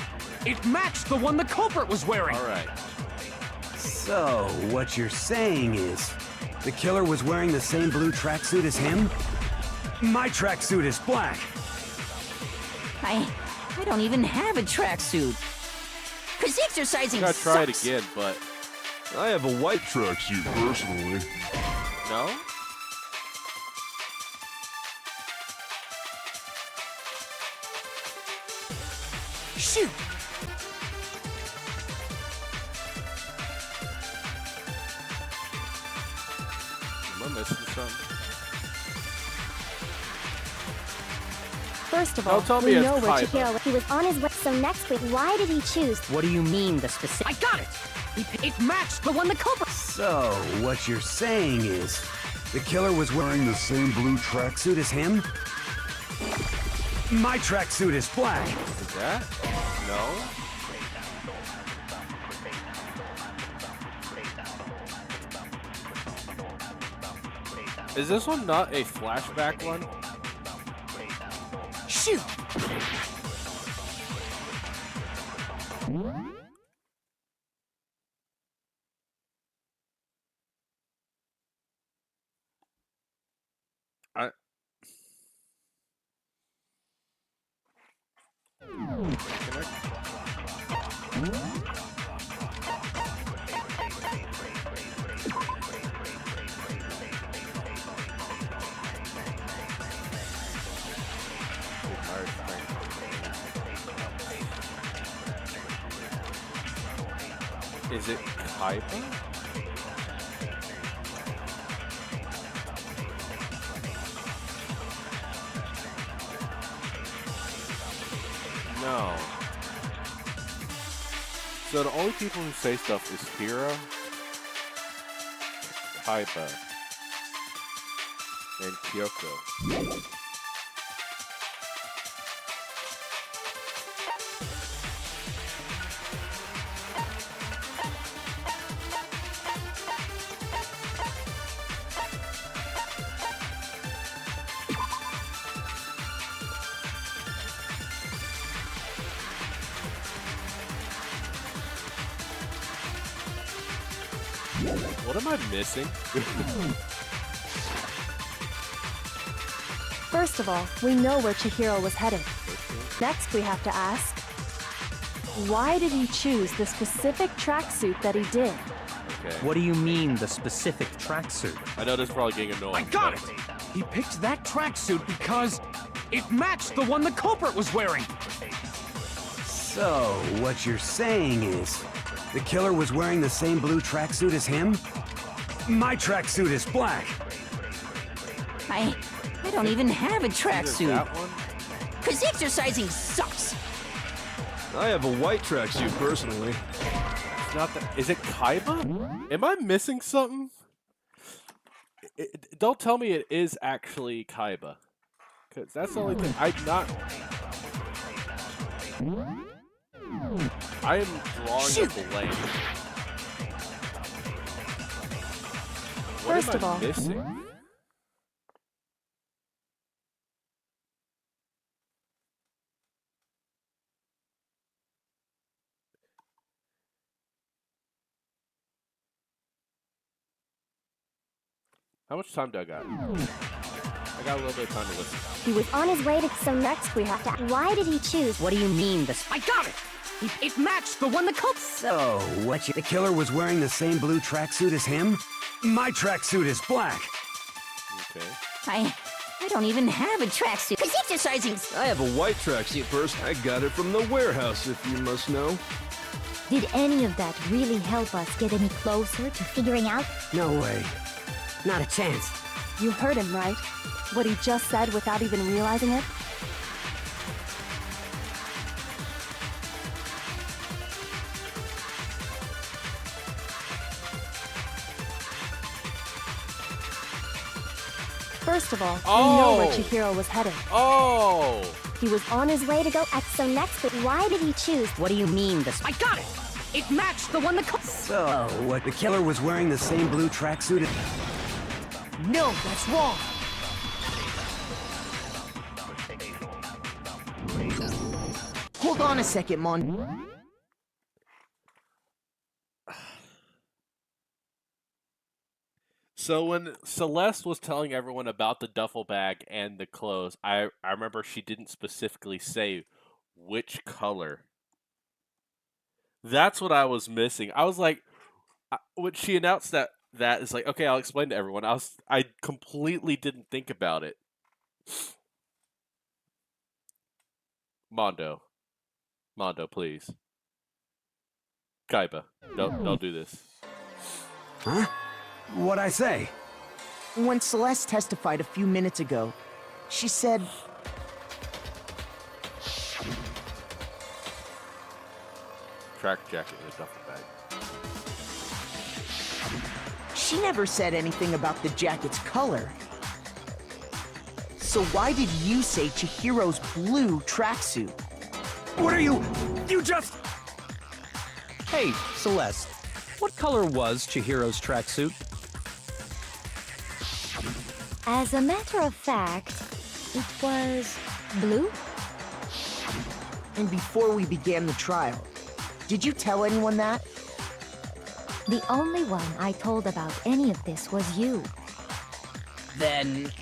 Speaker 5: it matched the one the culprit was wearing!
Speaker 2: Alright.
Speaker 10: So, what you're saying is, the killer was wearing the same blue tracksuit as him? My tracksuit is black!
Speaker 15: I don't even have a tracksuit. 'Cause exercising
Speaker 2: I gotta try it
Speaker 15: sucks.
Speaker 2: again, but
Speaker 1: I have a white tracksuit personally.
Speaker 2: no?
Speaker 5: Shoot!
Speaker 2: missing something?
Speaker 7: First of
Speaker 2: Don't
Speaker 7: all,
Speaker 2: tell me
Speaker 12: We
Speaker 2: it's
Speaker 12: know where
Speaker 2: Kaiba.
Speaker 12: Chihiro. He was on his way. So next week, why did he choose?
Speaker 3: What do you mean, the specific?
Speaker 4: I got it! It matched the one the culprit.
Speaker 10: So, what you're saying is, the killer was wearing the same blue tracksuit as him? My tracksuit is black.
Speaker 2: Is that? No? Is this one not a flashback one?
Speaker 6: Shoot!
Speaker 2: I. Is it Kaiba? No. So the only people who say stuff is Hiro, Kaiba, and Kyoko. What am I missing?
Speaker 7: First of all, we know where Chihiro was headed. Next, we have to ask, why did he choose the specific tracksuit that he did?
Speaker 2: Okay.
Speaker 9: What do you mean, the specific tracksuit?
Speaker 2: I know this is probably getting annoying.
Speaker 5: I got it! He picked that tracksuit because it matched the one the culprit was wearing!
Speaker 10: So, what you're saying is, the killer was wearing the same blue tracksuit as him? My tracksuit is black.
Speaker 15: I don't even have a
Speaker 2: Is it
Speaker 15: tracksuit.
Speaker 2: that one?
Speaker 15: Cause exercising sucks.
Speaker 1: I have a white tracksuit personally.
Speaker 2: It's not that. Is it Kaiba? Am I missing something? Don't tell me it is actually Kaiba, because that's the only thing I am drawing a blank. What
Speaker 7: First
Speaker 2: am
Speaker 7: of
Speaker 2: I
Speaker 7: all,
Speaker 2: missing? How much time do I got? I got a little bit of time to listen.
Speaker 12: He was on his way to. So next, we have to. Why did he choose?
Speaker 3: What do you mean, the
Speaker 4: I got it! It matched the one the culprit.
Speaker 10: So, what the killer was wearing the same blue tracksuit as him? My tracksuit is black.
Speaker 2: Okay.
Speaker 15: I don't even have a tracksuit. Cause exercising.
Speaker 1: I have a white tracksuit first. I got it from the warehouse, if you must know.
Speaker 12: Did any of that really help us get any closer to figuring out?
Speaker 15: No way. Not a chance.
Speaker 7: you heard him, right? What he just said without even realizing it? First of all, we know where Chihiro was headed.
Speaker 2: Oh!
Speaker 12: He was on his way to go X, so next, but why did he choose?
Speaker 3: What do you mean, this?
Speaker 4: I got it! It matched the one that...
Speaker 10: So, what? The killer was wearing the same blue tracksuit as...
Speaker 6: No, that's wrong. Hold on a second, Mon.
Speaker 2: So when Celeste was telling everyone about the duffel bag and the clothes, I remember she didn't specifically say which color. That's what I was missing. I was like, when she announced that is like, okay, I'll explain to everyone. I completely didn't think about it. Mondo, please. Kaiba, don't do this.
Speaker 10: Huh? What'd I say?
Speaker 6: When Celeste testified a few minutes ago, she said...
Speaker 2: Track jacket in a duffel bag.
Speaker 6: She never said anything about the jacket's color. So why did you say Chihiro's blue tracksuit?
Speaker 10: What are you... You just...
Speaker 9: Hey, Celeste, what color was Chihiro's tracksuit?
Speaker 12: As a matter of fact, it was blue.
Speaker 6: And before we began the trial, did you tell anyone that?
Speaker 12: The only one I told about any of this was you.
Speaker 4: Then,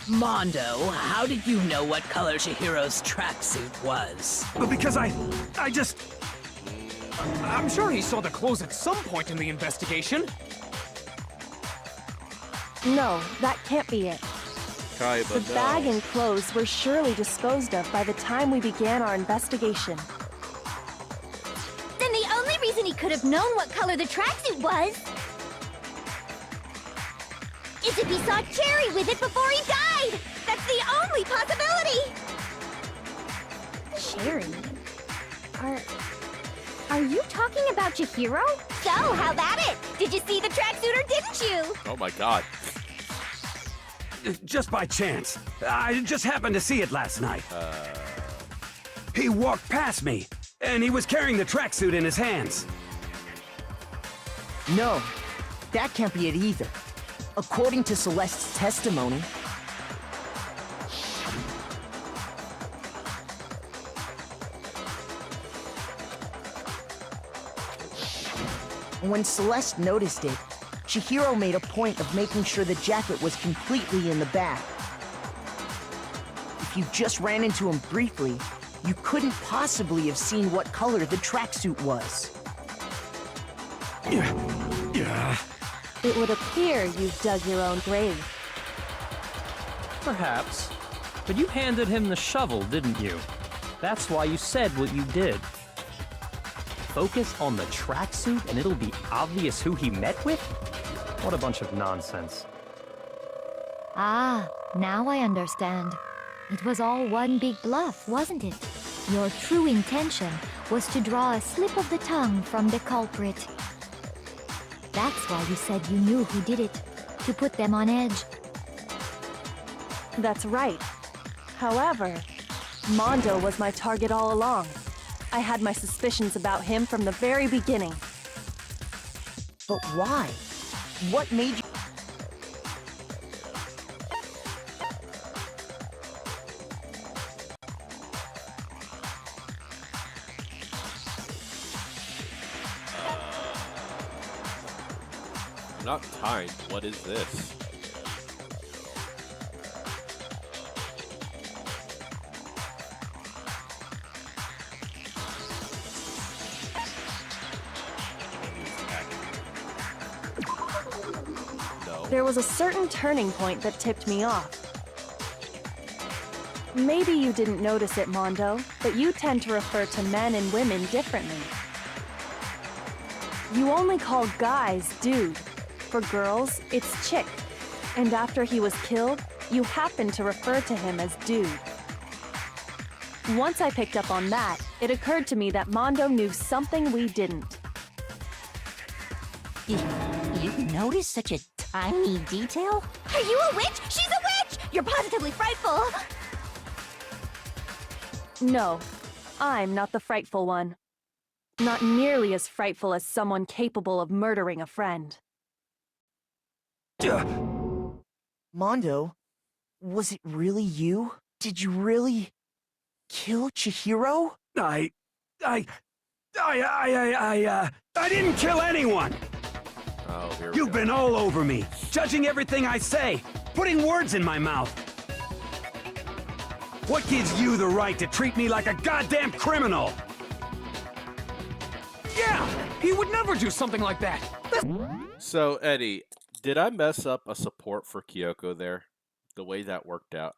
Speaker 4: Mondo, how did you know what color Chihiro's tracksuit was?
Speaker 10: Because I just...
Speaker 5: I'm sure he saw the clothes at some point in the investigation.
Speaker 7: No, that can't be it.
Speaker 2: Kaiba,
Speaker 7: The bag and clothes were surely disposed of by the time we began our investigation.
Speaker 8: Then the only reason he could have known what color the tracksuit was is if he saw Cherry with it before he died! That's the only possibility! Cherry? Are you talking about Chihiro? So, how about it? Did you see the tracksuit or didn't you?
Speaker 2: Oh my god.
Speaker 10: Just by chance. I just happened to see it last night. He walked past me, and he was carrying the tracksuit in his hands.
Speaker 6: No, that can't be it either. According to Celeste's testimony, when Celeste noticed it, Chihiro made a point of making sure the jacket was completely in the bag. If you just ran into him briefly, you couldn't possibly have seen what color the tracksuit was.
Speaker 10: Yeah.
Speaker 7: It would appear you've dug your own grave.
Speaker 9: Perhaps. But you handed him the shovel, didn't you? That's why you said what you did. Focus on the tracksuit and it'll be obvious who he met with? What a bunch of nonsense.
Speaker 12: Ah, now I understand. It was all one big bluff, wasn't it? Your true intention was to draw a slip of the tongue from the culprit. That's why you said you knew who did it, to put them on edge.
Speaker 7: That's right. However, Mondo was my target all along. I had my suspicions about him from the very beginning.
Speaker 6: But why? What made you...
Speaker 2: Not timed. What is this?
Speaker 7: There was a certain turning point that tipped me off. Maybe you didn't notice it, Mondo, but you tend to refer to men and women differently. You only call guys dude. For girls, it's chick. And after he was killed, you happened to refer to him as dude. Once I picked up on that, it occurred to me that Mondo knew something we didn't.
Speaker 15: You noticed such a tiny detail?
Speaker 8: Are you a witch? She's a witch! You're positively frightful!
Speaker 7: No, I'm not the frightful one. Not nearly as frightful as someone capable of murdering a friend.
Speaker 6: Mondo, was it really you? Did you really kill Chihiro?
Speaker 10: I didn't kill anyone!
Speaker 2: Oh, here we
Speaker 10: You've
Speaker 2: go.
Speaker 10: been all over me, judging everything I say, putting words in my mouth. What gives you the right to treat me like a goddamn criminal?
Speaker 5: Yeah, he would never do something like that.
Speaker 2: So, Eddie, did I mess up a support for Kyoko there? The way that worked out.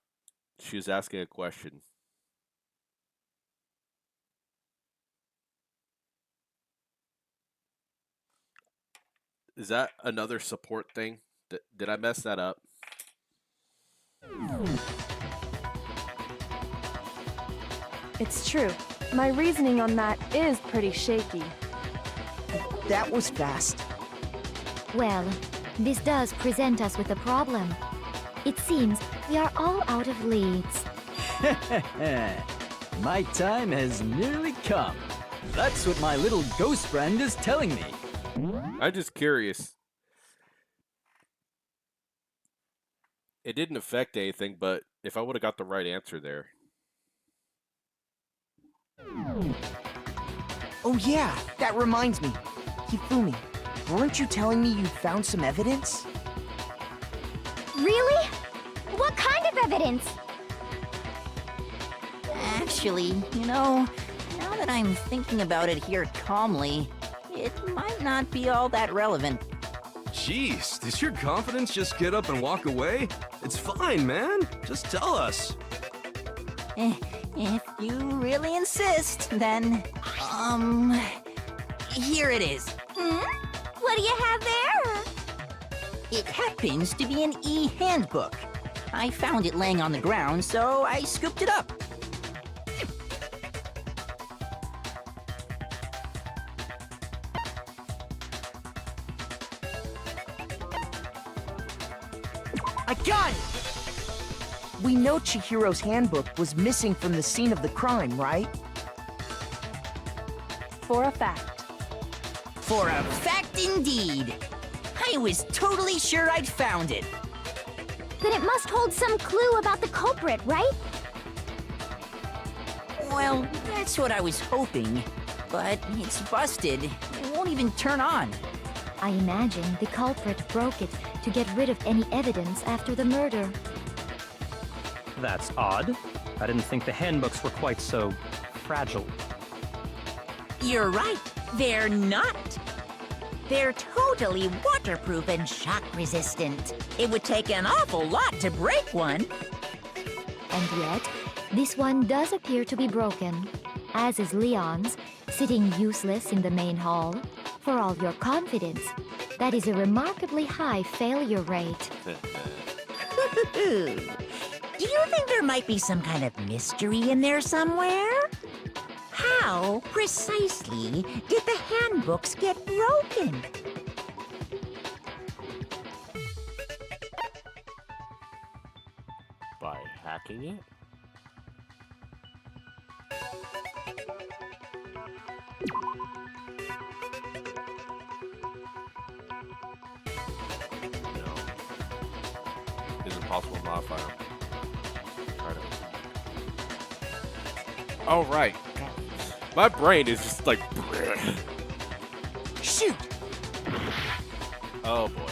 Speaker 2: She was asking a question. Is that another support thing? Did I mess that up?
Speaker 7: It's true. My reasoning on that is pretty shaky.
Speaker 6: That was fast.
Speaker 12: Well, this does present us with a problem. It seems we are all out of leads.
Speaker 13: My time has nearly come. That's what my little ghost friend is telling me.
Speaker 2: I'm just curious. It didn't affect anything, but if I would have got the right answer there.
Speaker 6: Oh yeah, that reminds me. Hifumi, weren't you telling me you found some evidence?
Speaker 8: Really? What kind of evidence?
Speaker 15: Actually, you know, now that I'm thinking about it here calmly, it might not be all that relevant.
Speaker 1: Jeez, does your confidence just get up and walk away? It's fine, man. Just tell us.
Speaker 15: If you really insist, then, here it is.
Speaker 8: What do you have there?
Speaker 15: It happens to be an e-handbook. I found it laying on the ground, so I scooped it up.
Speaker 6: I got it! We know Chihiro's handbook was missing from the scene of the crime, right?
Speaker 7: For a fact.
Speaker 15: For a fact indeed. I was totally sure I'd found it.
Speaker 8: Then it must hold some clue about the culprit, right?
Speaker 15: Well, that's what I was hoping. But it's busted. It won't even turn on.
Speaker 12: I imagine the culprit broke it to get rid of any evidence after the murder.
Speaker 9: That's odd. I didn't think the handbooks were quite so fragile.
Speaker 3: You're right. They're not. They're totally waterproof and shock resistant. It would take an awful lot to break one.
Speaker 12: And yet, this one does appear to be broken, as is Leon's, sitting useless in the main hall. For all your confidence, that is a remarkably high failure rate.
Speaker 3: Do you think there might be some kind of mystery in there somewhere? How precisely did the handbooks get broken?
Speaker 2: By hacking it? No. Is it possible to modify them? Try to. Oh, right. My brain is just like.
Speaker 6: Shoot!
Speaker 2: Oh boy.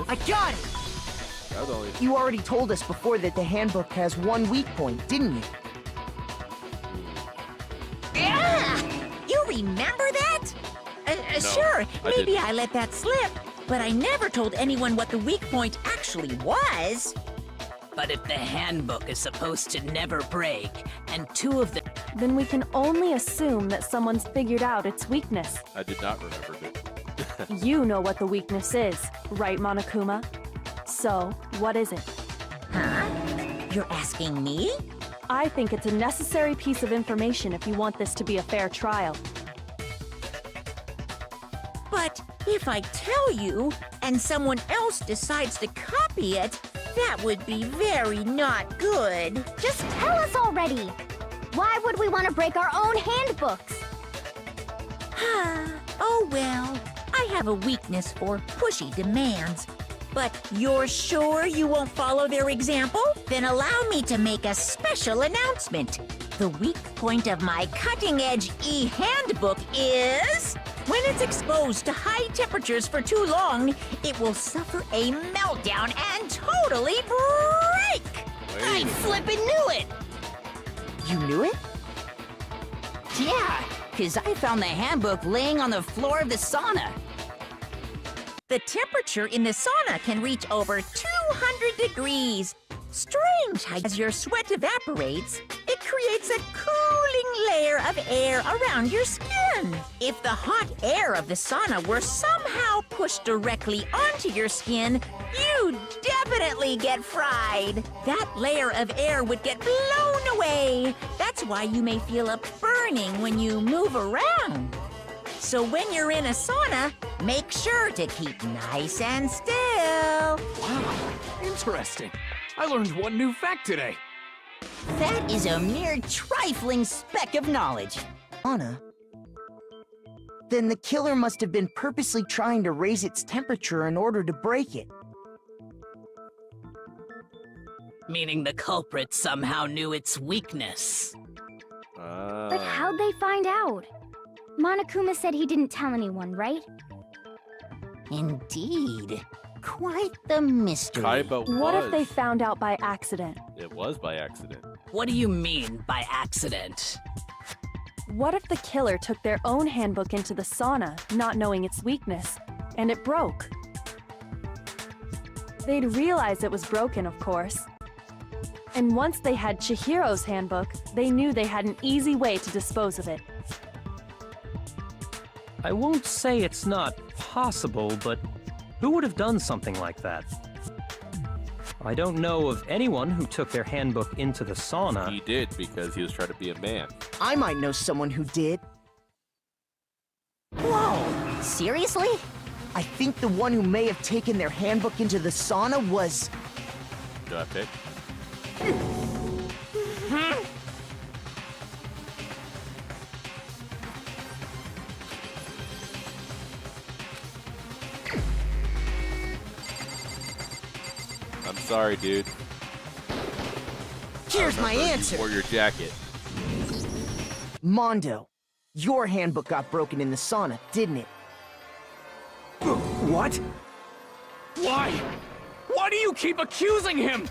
Speaker 6: I got it!
Speaker 2: That was only.
Speaker 6: You already told us before that the handbook has one weak point, didn't you?
Speaker 3: You remember that? Sure, maybe I let that slip, but I never told anyone what the weak point actually was.
Speaker 4: But if the handbook is supposed to never break, and two of the...
Speaker 7: Then we can only assume that someone's figured out its weakness.
Speaker 2: I did not remember it.
Speaker 7: You know what the weakness is, right, Monokuma? So, what is it?
Speaker 3: Huh? You're asking me?
Speaker 7: I think it's a necessary piece of information if you want this to be a fair trial.
Speaker 3: But if I tell you, and someone else decides to copy it, that would be very not good.
Speaker 8: Just tell us already! Why would we want to break our own handbooks?
Speaker 3: Oh well, I have a weakness for pushy demands. But you're sure you won't follow their example? Then allow me to make a special announcement. The weak point of my cutting-edge e-handbook is... when it's exposed to high temperatures for too long, it will suffer a meltdown and totally break!
Speaker 15: I flippin' knew it!
Speaker 6: You knew it?
Speaker 15: Yeah, because I found the handbook laying on the floor of the sauna.
Speaker 3: The temperature in the sauna can reach over 200 degrees. Strange how as your sweat evaporates, it creates a cooling layer of air around your skin. If the hot air of the sauna were somehow pushed directly onto your skin, you'd definitely get fried. That layer of air would get blown away. That's why you may feel a burning when you move around. So when you're in a sauna, make sure to keep nice and still.
Speaker 5: Wow, interesting. I learned one new fact today.
Speaker 15: That is a mere trifling speck of knowledge.
Speaker 6: Anna. Then the killer must have been purposely trying to raise its temperature in order to break it.
Speaker 4: Meaning the culprit somehow knew its weakness.
Speaker 8: But how'd they find out? Monokuma said he didn't tell anyone, right?
Speaker 15: Indeed. Quite the mystery.
Speaker 2: Kaiba
Speaker 7: What
Speaker 2: was.
Speaker 7: if they found out by accident?
Speaker 2: It was by accident.
Speaker 4: What do you mean by accident?
Speaker 7: What if the killer took their own handbook into the sauna, not knowing its weakness, and it broke? They'd realize it was broken, of course. And once they had Chihiro's handbook, they knew they had an easy way to dispose of it.
Speaker 9: I won't say it's not possible, but who would have done something like that? I don't know of anyone who took their handbook into the sauna.
Speaker 2: He did because he was trying to be a man.
Speaker 6: I might know someone who did.
Speaker 15: Whoa! Seriously?
Speaker 6: I think the one who may have taken their handbook into the sauna was...
Speaker 2: Do I pick? I'm sorry, dude.
Speaker 6: Here's my answer.
Speaker 2: You wore your jacket.
Speaker 6: Mondo. Your handbook got broken in the sauna, didn't it?
Speaker 10: What?
Speaker 5: Why? Why do you keep accusing him?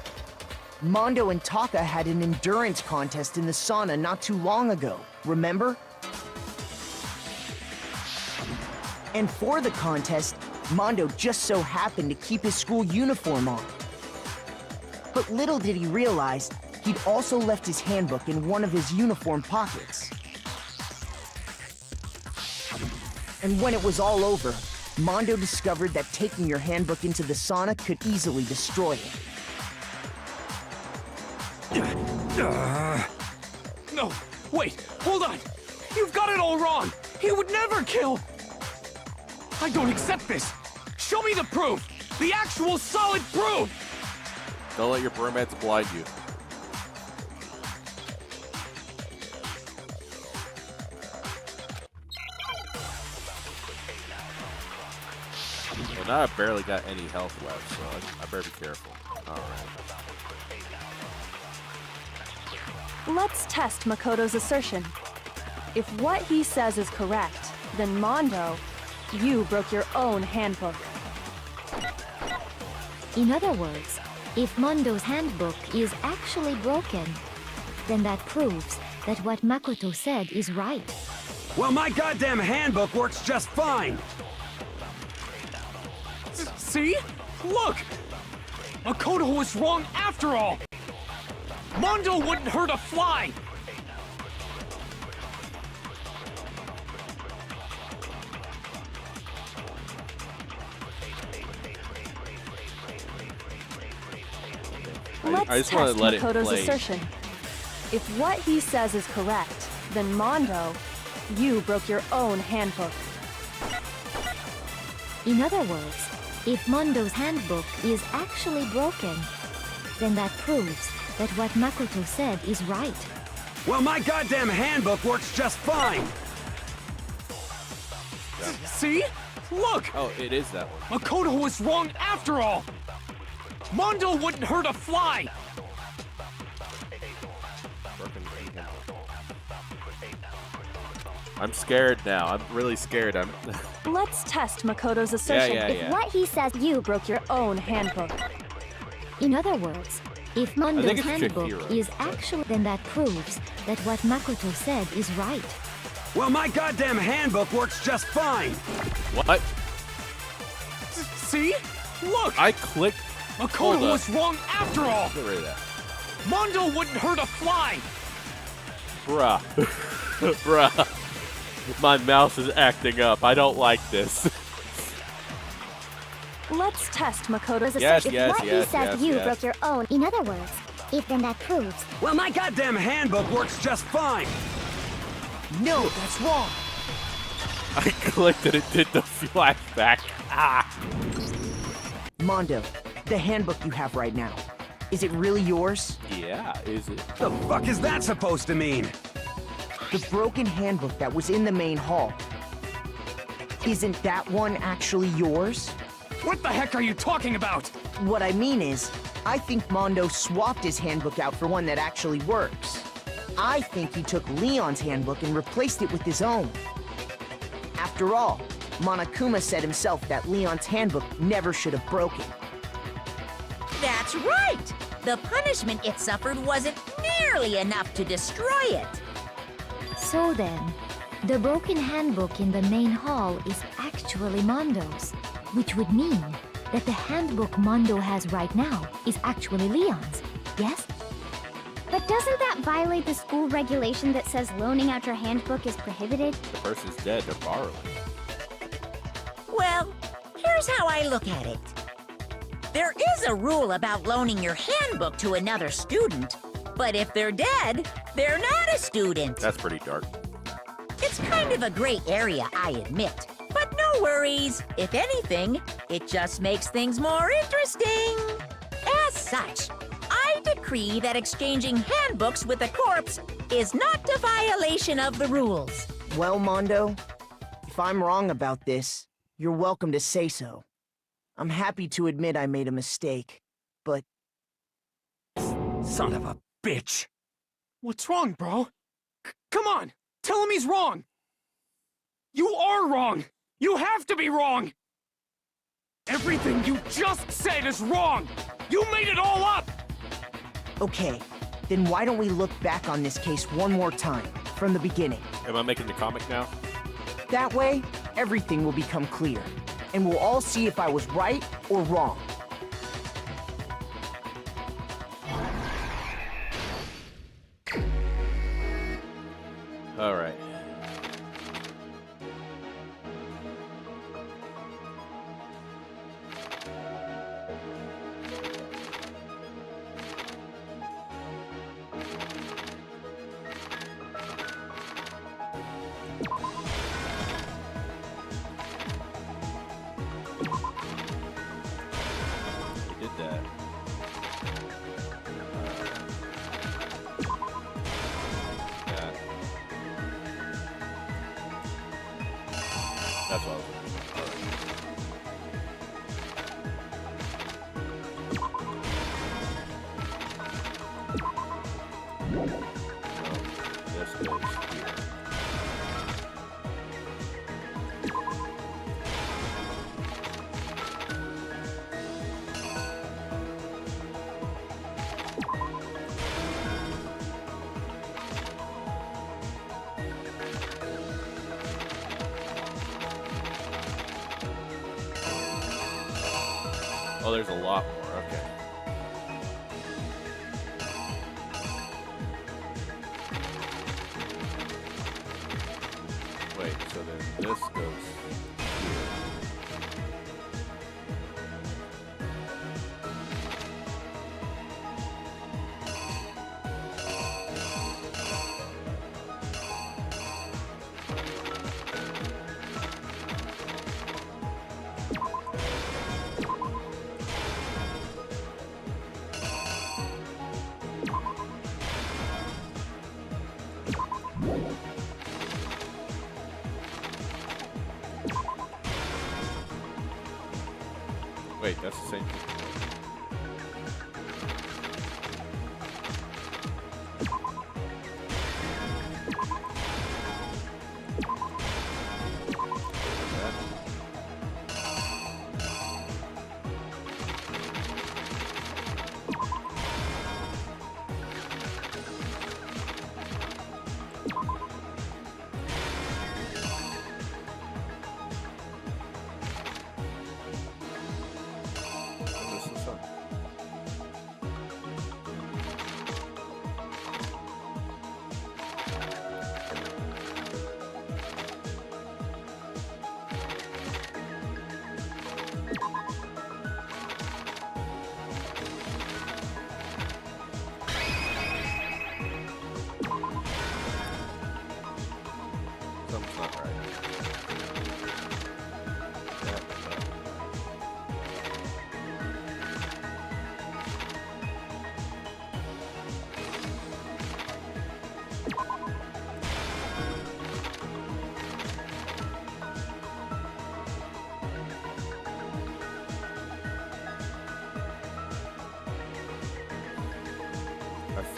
Speaker 6: Mondo and Taka had an endurance contest in the sauna not too long ago, remember? And for the contest, Mondo just so happened to keep his school uniform on. But little did he realize, he'd also left his handbook in one of his uniform pockets. And when it was all over, Mondo discovered that taking your handbook into the sauna could easily destroy it.
Speaker 5: No, wait, hold on. You've got it all wrong. He would never kill. I don't accept this. Show me the proof. The actual solid proof.
Speaker 2: Don't let your bromance blind you. Well, now I've barely got any health left, so I better be careful. Alright.
Speaker 7: Let's test Makoto's assertion. If what he says is correct, then Mondo, you broke your own handbook.
Speaker 12: In other words, if Mondo's handbook is actually broken, then that proves that what Makoto said is right.
Speaker 10: Well, my goddamn handbook works just fine.
Speaker 5: See? Look! Makoto was wrong after all! Mondo wouldn't hurt a fly!
Speaker 7: Let's
Speaker 2: I just want
Speaker 7: test
Speaker 2: to let it
Speaker 7: Makoto's
Speaker 2: play.
Speaker 7: assertion. If what he says is correct, then Mondo, you broke your own handbook.
Speaker 12: In other words, if Mondo's handbook is actually broken, then that proves that what Makoto said is right.
Speaker 10: Well, my goddamn handbook works just fine.
Speaker 5: See? Look!
Speaker 2: Oh, it is that one.
Speaker 5: Makoto was wrong after all! Mondo wouldn't hurt a fly!
Speaker 2: I'm scared now. I'm really scared.
Speaker 7: Let's test Makoto's assertion.
Speaker 2: yeah.
Speaker 7: If what he says, you broke your own handbook.
Speaker 12: In other words, if Mondo's
Speaker 2: it's
Speaker 12: handbook
Speaker 2: Chihiro.
Speaker 12: is actually, then that proves that what Makoto said is right.
Speaker 10: Well, my goddamn handbook works just fine.
Speaker 2: What?
Speaker 5: See? Look!
Speaker 2: I clicked. Hold
Speaker 5: Makoto
Speaker 2: up.
Speaker 5: was wrong after all!
Speaker 2: Get rid of that.
Speaker 5: Mondo wouldn't hurt a fly!
Speaker 2: Bruh. Bruh. My mouse is acting up. I don't like this.
Speaker 7: Let's test Makoto's
Speaker 2: Yes,
Speaker 7: assertion.
Speaker 2: yes,
Speaker 12: What he
Speaker 2: yes,
Speaker 12: said
Speaker 2: yes,
Speaker 12: you
Speaker 2: yes.
Speaker 12: broke your own. In other words, if then that proves.
Speaker 10: Well, my goddamn handbook works just fine.
Speaker 6: No, that's wrong.
Speaker 2: I clicked and it did the flashback. Ah.
Speaker 6: Mondo, the handbook you have right now, is it really yours?
Speaker 2: Yeah, is it?
Speaker 10: The fuck is that supposed to mean?
Speaker 6: The broken handbook that was in the main hall. Isn't that one actually yours?
Speaker 5: What the heck are you talking about?
Speaker 6: What I mean is, I think Mondo swapped his handbook out for one that actually works. I think he took Leon's handbook and replaced it with his own. After all, Monokuma said himself that Leon's handbook never should have broken.
Speaker 3: That's right! The punishment it suffered wasn't nearly enough to destroy it.
Speaker 12: So then, the broken handbook in the main hall is actually Mondo's, which would mean that the handbook Mondo has right now is actually Leon's, yes?
Speaker 8: But doesn't that violate the school regulation that says loaning out your handbook is prohibited?
Speaker 2: The person's dead. They're borrowing.
Speaker 3: Well, here's how I look at it. There is a rule about loaning your handbook to another student, but if they're dead, they're not a student.
Speaker 2: That's pretty dark.
Speaker 3: It's kind of a gray area, I admit. But no worries. If anything, it just makes things more interesting. As such, I decree that exchanging handbooks with a corpse is not a violation of the rules.
Speaker 6: Well, Mondo, if I'm wrong about this, you're welcome to say so. I'm happy to admit I made a mistake, but...
Speaker 10: Son of a bitch.
Speaker 5: What's wrong, bro? Come on! Tell him he's wrong! You are wrong! You have to be wrong! Everything you just said is wrong! You made it all up!
Speaker 6: Okay, then why don't we look back on this case one more time, from the beginning?
Speaker 2: Am I making the comic now?
Speaker 6: That way, everything will become clear, and we'll all see if I was right or wrong.
Speaker 2: All right. We did that. That. That's what I was this goes here. Oh, there's a lot more. Okay. Wait, so then this goes here. Wait, that's the same thing. That's not right.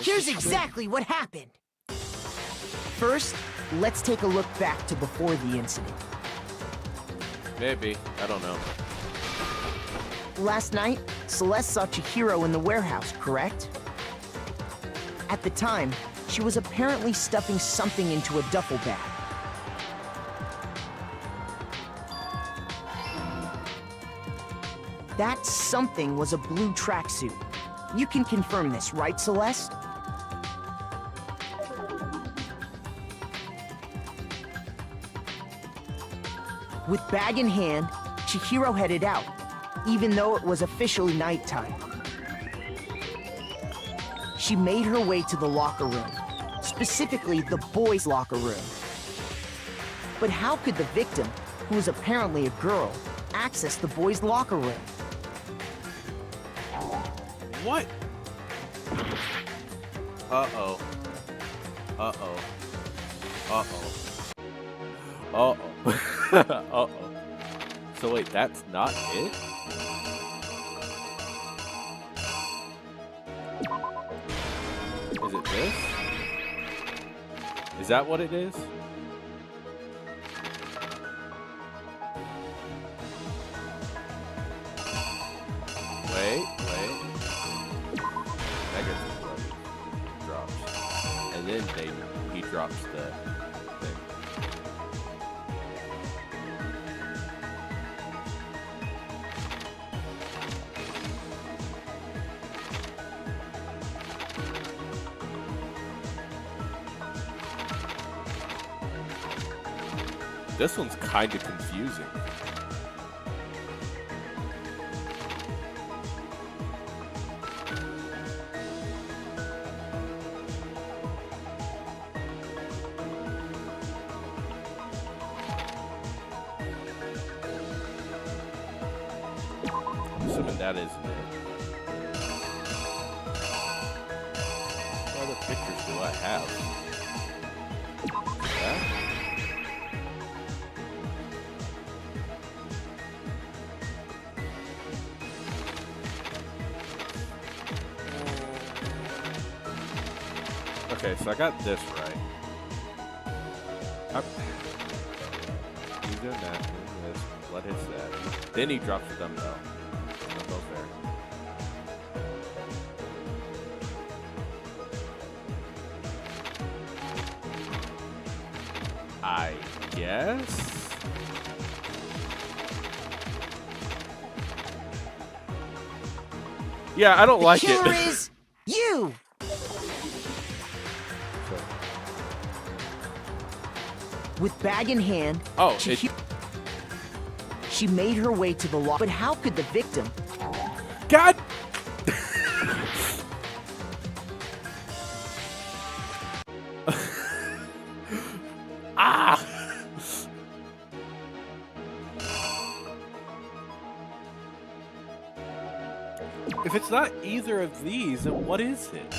Speaker 6: Here's exactly what happened. First, let's take a look back to before the incident.
Speaker 2: Maybe. I don't know.
Speaker 6: Last night, Celeste saw Chihiro in the warehouse, correct? At the time, she was apparently stuffing something into a duffel bag. That something was a blue tracksuit. You can confirm this, right, Celeste? With bag in hand, Chihiro headed out, even though it was officially nighttime. She made her way to the locker room, specifically the boys' locker room. But how could the victim, who was apparently a girl, access the boys' locker room?
Speaker 2: What? Uh-oh. Uh-oh. Uh-oh. Uh-oh. Uh-oh. So wait, that's not it? Is it this? Is that what it is? Wait. That gets his bloody drops. And then he drops the thing. This one's kind of confusing. Assuming that isn't it. What other pictures do I have? That? Okay, so I got this right. He's doing that, doing this, blood hits that. Then he drops the dumbbell. Dumbbell's there. I guess? Yeah, I don't like it.
Speaker 6: The killer is you! With bag in hand, she made her way to the locker. But how could the victim?
Speaker 2: God! Ah! If it's not either of these, then what is it?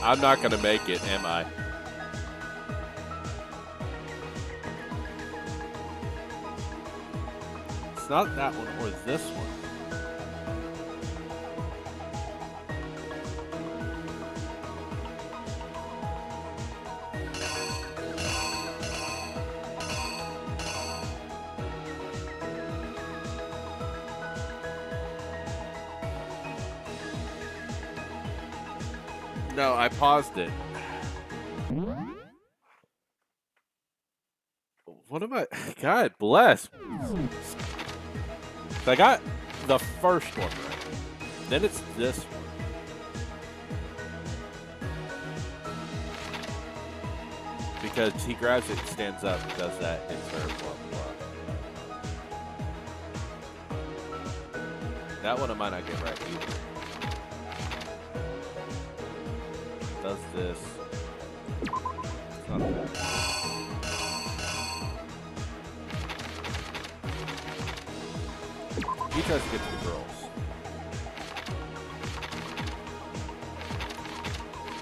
Speaker 2: I'm not gonna make it, am I? It's not that one or this one. No, I paused it. What am I? God bless. So I got the first one right. Then it's this one. Because he grabs it, stands up, does that, hits her, blah, blah. That one I might not get right either. Does this. It's not bad. He tries to get to the girls.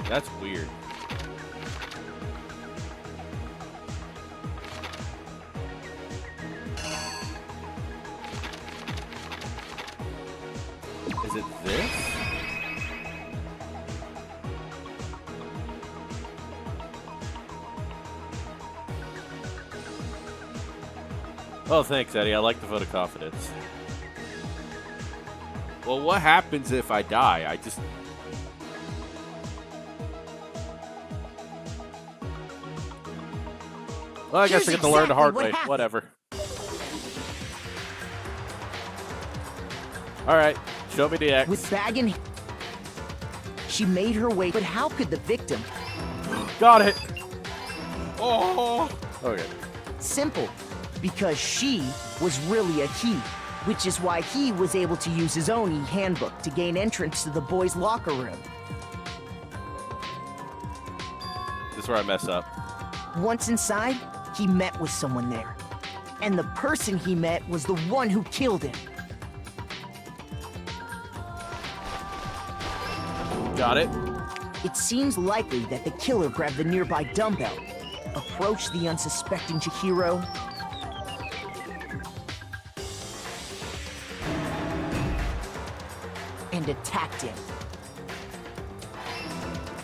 Speaker 2: That's weird. Is it this? Oh, thanks, Eddie. I like the vote of confidence. Well, what happens if I die? I just... Well, I guess I get to learn the hard way. Whatever. Alright, show me the X.
Speaker 6: With bag in... She made her way, but how could the victim?
Speaker 2: Got it! Oh! Okay.
Speaker 6: Simple. Because she was really a he, which is why he was able to use his own e-handbook to gain entrance to the boys' locker room.
Speaker 2: This is where I mess up.
Speaker 6: Once inside, he met with someone there. And the person he met was the one who killed him.
Speaker 2: Got it.
Speaker 6: It seems likely that the killer grabbed the nearby dumbbell, approached the unsuspecting Chihiro, and attacked him.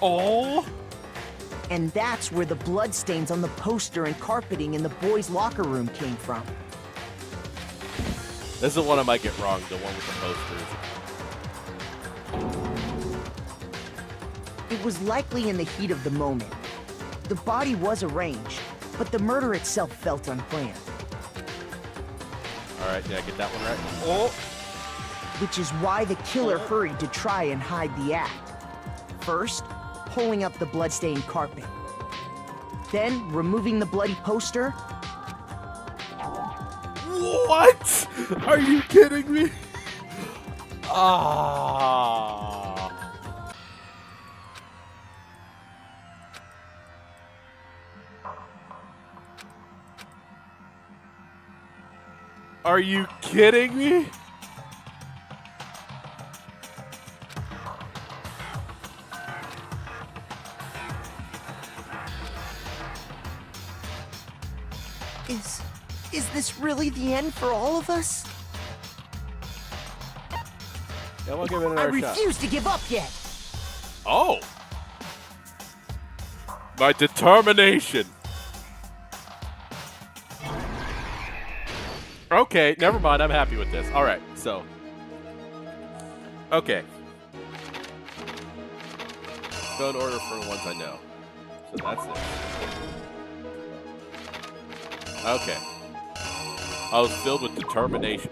Speaker 2: Oh!
Speaker 6: And that's where the bloodstains on the poster and carpeting in the boys' locker room came from.
Speaker 2: This is the one I might get wrong, the one with the posters.
Speaker 6: It was likely in the heat of the moment. The body was arranged, but the murder itself felt unplanned.
Speaker 2: Alright, did I get that one right? Oh!
Speaker 6: Which is why the killer hurried to try and hide the act. First, pulling up the bloodstained carpet. Then, removing the bloody poster.
Speaker 2: What? Are you kidding me? Ah. Are you kidding me?
Speaker 6: Is this really the end for all of us?
Speaker 2: Yeah, we'll give it another shot.
Speaker 6: I refuse to give up yet.
Speaker 2: Oh. My determination. Okay, never mind. I'm happy with this. All right, so. Okay. Go in order for the ones I know. So that's it. Okay. I was filled with determination.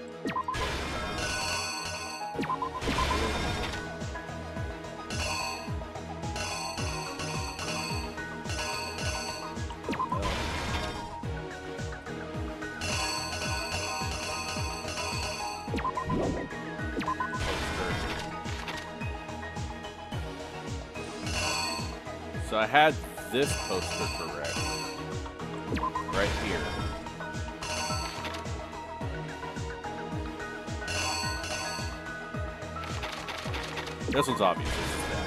Speaker 2: So I had this poster correct. Right here. This one's obvious. This is that.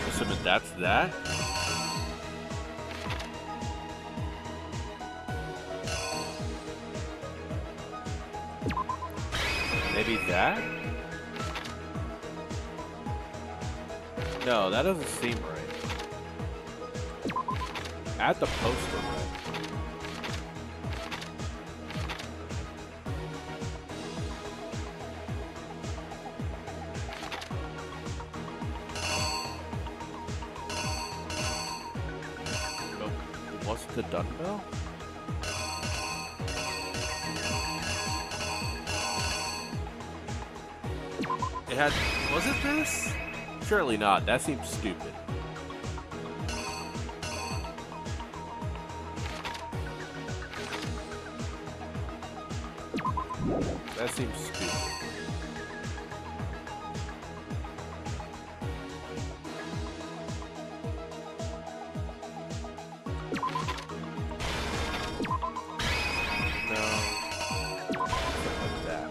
Speaker 2: Assuming that's that. Maybe that? No, that doesn't seem right. Add the poster, right? Nope. It wasn't the dumbbell? It had... Was it this? Surely not. That seems stupid. That seems stupid. No. Something like that.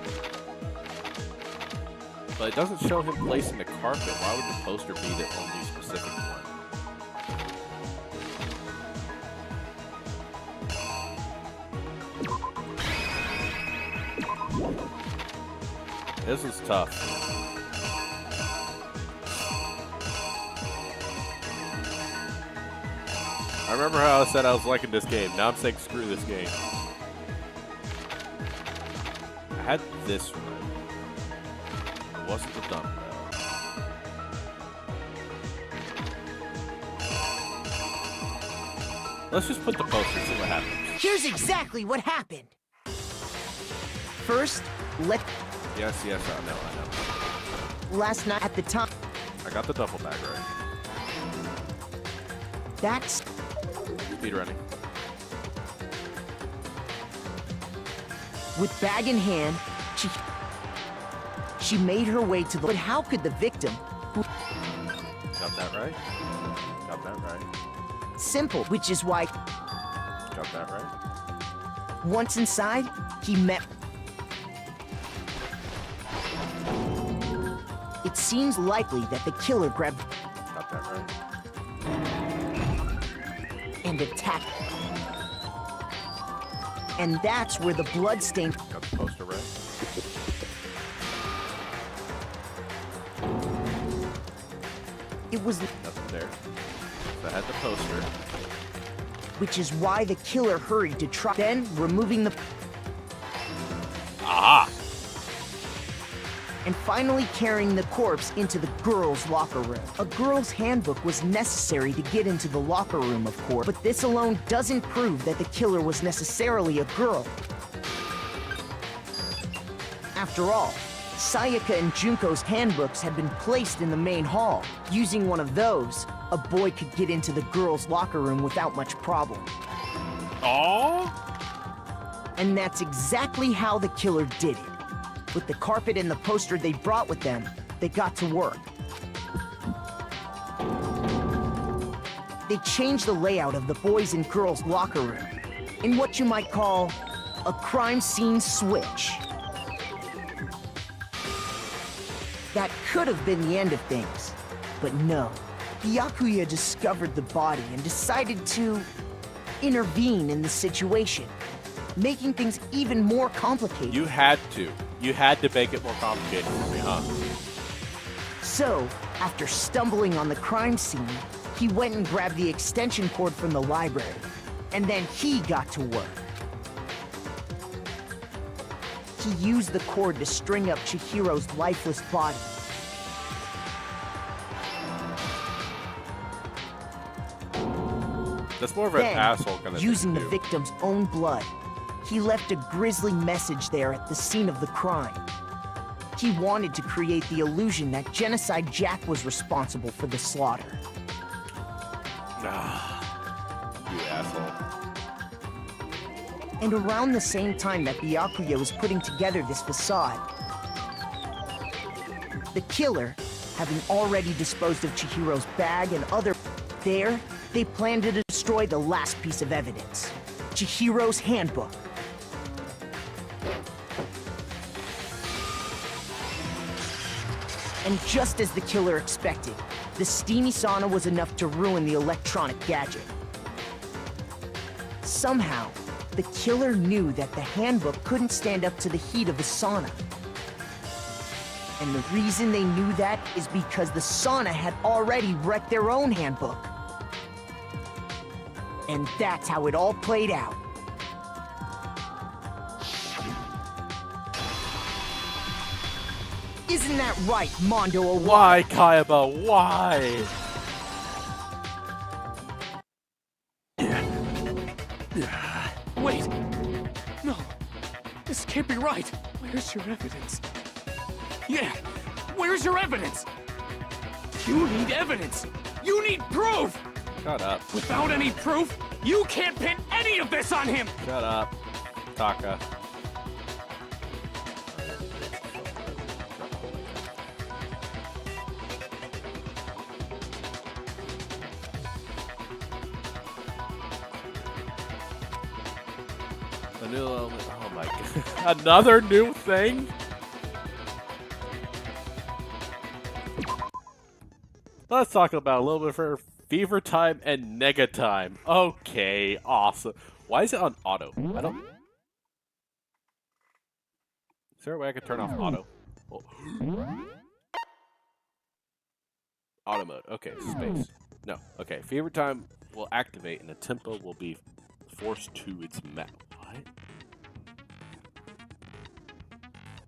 Speaker 2: But it doesn't show him placing the carpet. Why would the poster be the only specific one? This is tough. I remember how I said I was liking this game. Now I'm saying screw this game. I had this right. It wasn't the dumbbell. Let's just put the poster and see what happens.
Speaker 6: Here's exactly what happened. First, let...
Speaker 2: Yes, I know.
Speaker 6: Last night at the time...
Speaker 2: I got the duffel bag right.
Speaker 6: That's...
Speaker 2: Speed running.
Speaker 6: With bag in hand, she made her way to the... But how could the victim...
Speaker 2: Got that right. Got that right.
Speaker 6: Simple, which is why...
Speaker 2: Got that right.
Speaker 6: Once inside, he met... It seems likely that the killer grabbed...
Speaker 2: Got that right.
Speaker 6: And attacked. And that's where the bloodstain...
Speaker 2: Got the poster right.
Speaker 6: It was...
Speaker 2: Nothing there. So I had the poster.
Speaker 6: Which is why the killer hurried to try... Then, removing the...
Speaker 2: Aha!
Speaker 6: And finally carrying the corpse into the girls' locker room. A girl's handbook was necessary to get into the locker room, of course, but this alone doesn't prove that the killer was necessarily a girl. After all, Sayaka and Junko's handbooks had been placed in the main hall. Using one of those, a boy could get into the girls' locker room without much problem.
Speaker 2: Aww!
Speaker 6: And that's exactly how the killer did it. With the carpet and the poster they brought with them, they got to work. They changed the layout of the boys' and girls' locker room in what you might call a crime scene switch. That could have been the end of things, but no. Byakuya discovered the body and decided to intervene in the situation, making things even more complicated.
Speaker 2: You had to. You had to make it more complicated for me, huh?
Speaker 6: So, after stumbling on the crime scene, he went and grabbed the extension cord from the library, and then he got to work. He used the cord to string up Chihiro's lifeless body.
Speaker 2: That's more of an
Speaker 6: Then,
Speaker 2: asshole kind of
Speaker 6: using
Speaker 2: thing
Speaker 6: the
Speaker 2: to do.
Speaker 6: victim's own blood, he left a grisly message there at the scene of the crime. He wanted to create the illusion that Genocide Jack was responsible for the slaughter.
Speaker 2: You asshole.
Speaker 6: And around the same time that Byakuya was putting together this facade, the killer, having already disposed of Chihiro's bag and other... There, they planned to destroy the last piece of evidence, Chihiro's handbook. And just as the killer expected, the steamy sauna was enough to ruin the electronic gadget. Somehow, the killer knew that the handbook couldn't stand up to the heat of the sauna. And the reason they knew that is because the sauna had already wrecked their own handbook. And that's how it all played out. Isn't that right, Mondo Owada?
Speaker 2: Why, Kaiba? Why?
Speaker 5: Wait! No! This can't be right! Where's your evidence? Yeah! Where's your evidence? You need evidence! You need proof!
Speaker 2: Shut up.
Speaker 5: Without any proof, you can't pin any of this on him!
Speaker 2: Shut up, Taka. A new element. Oh my god. Another new thing? Let's talk about a little bit for Fever Time and Nega Time. Okay, awesome. Why is it on auto? I don't... Is there a way I could turn off auto? Oh. Auto mode. Okay, space. No. Okay, Fever Time will activate and the tempo will be forced to its max. What?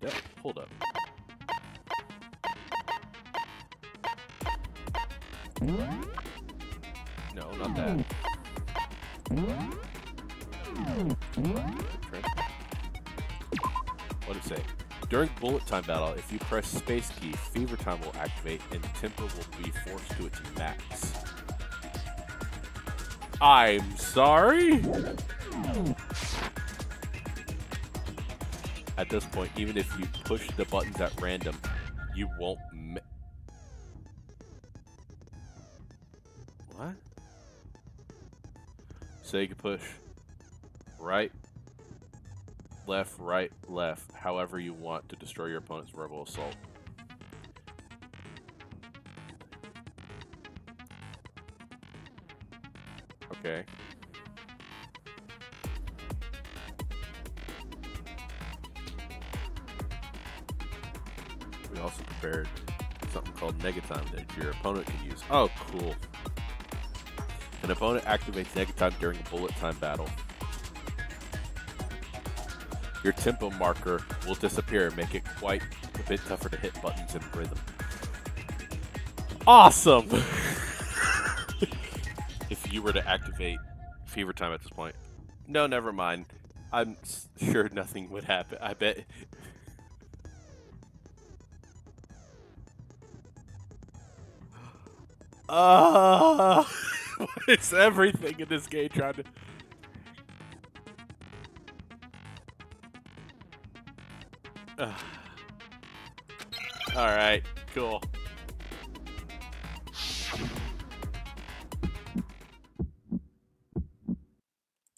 Speaker 2: Yep, hold up. No, not that. What did it say? During bullet time battle, if you press space key, Fever Time will activate and tempo will be forced to its max. I'm sorry? At this point, even if you push the buttons at random, you won't What? So you can push right, left, however you want to destroy your opponent's verbal assault. Okay. We also prepared something called Nega Time that your opponent can use. Oh, cool. An opponent activates Nega Time during a bullet time battle. Your tempo marker will disappear and make it quite a bit tougher to hit buttons in rhythm. Awesome! If you were to activate Fever Time at this point. No, never mind. I'm sure nothing would happen. I bet. It's everything in this game trying to... Alright, cool.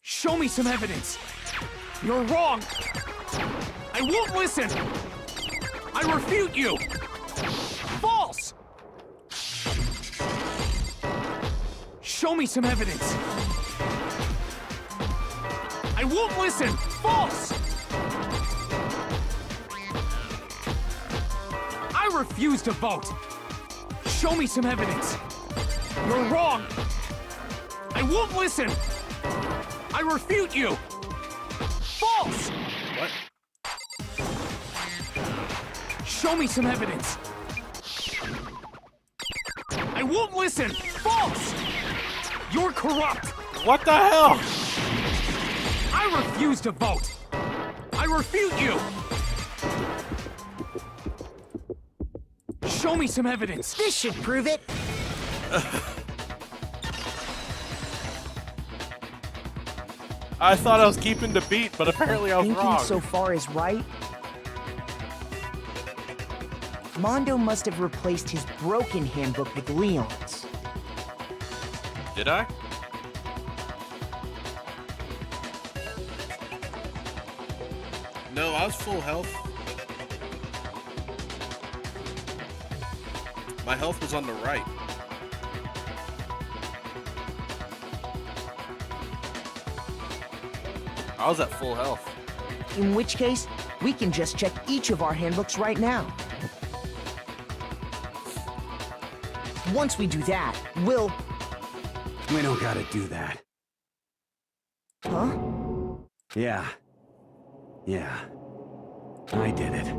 Speaker 5: Show me some evidence! You're wrong! I won't listen! I refute you! False! Show me some evidence! I won't listen! False! I refuse to vote! Show me some evidence! You're wrong! I won't listen! I refute you! False!
Speaker 2: What?
Speaker 5: Show me some evidence! I won't listen! False! You're corrupt!
Speaker 2: What the hell?
Speaker 5: I refuse to vote! I refute you! Show me some evidence!
Speaker 6: This should prove it!
Speaker 2: I thought I was keeping the beat, but apparently I was
Speaker 6: Thinking
Speaker 2: wrong.
Speaker 6: so far is right. Mondo must have replaced his broken handbook with Leon's.
Speaker 2: Did I? No, I was full health. My health was on the right. I was at full health.
Speaker 6: In which case, we can just check each of our handbooks right now. Once we do that, we'll...
Speaker 10: We don't gotta do that.
Speaker 6: Huh?
Speaker 10: Yeah. I did it.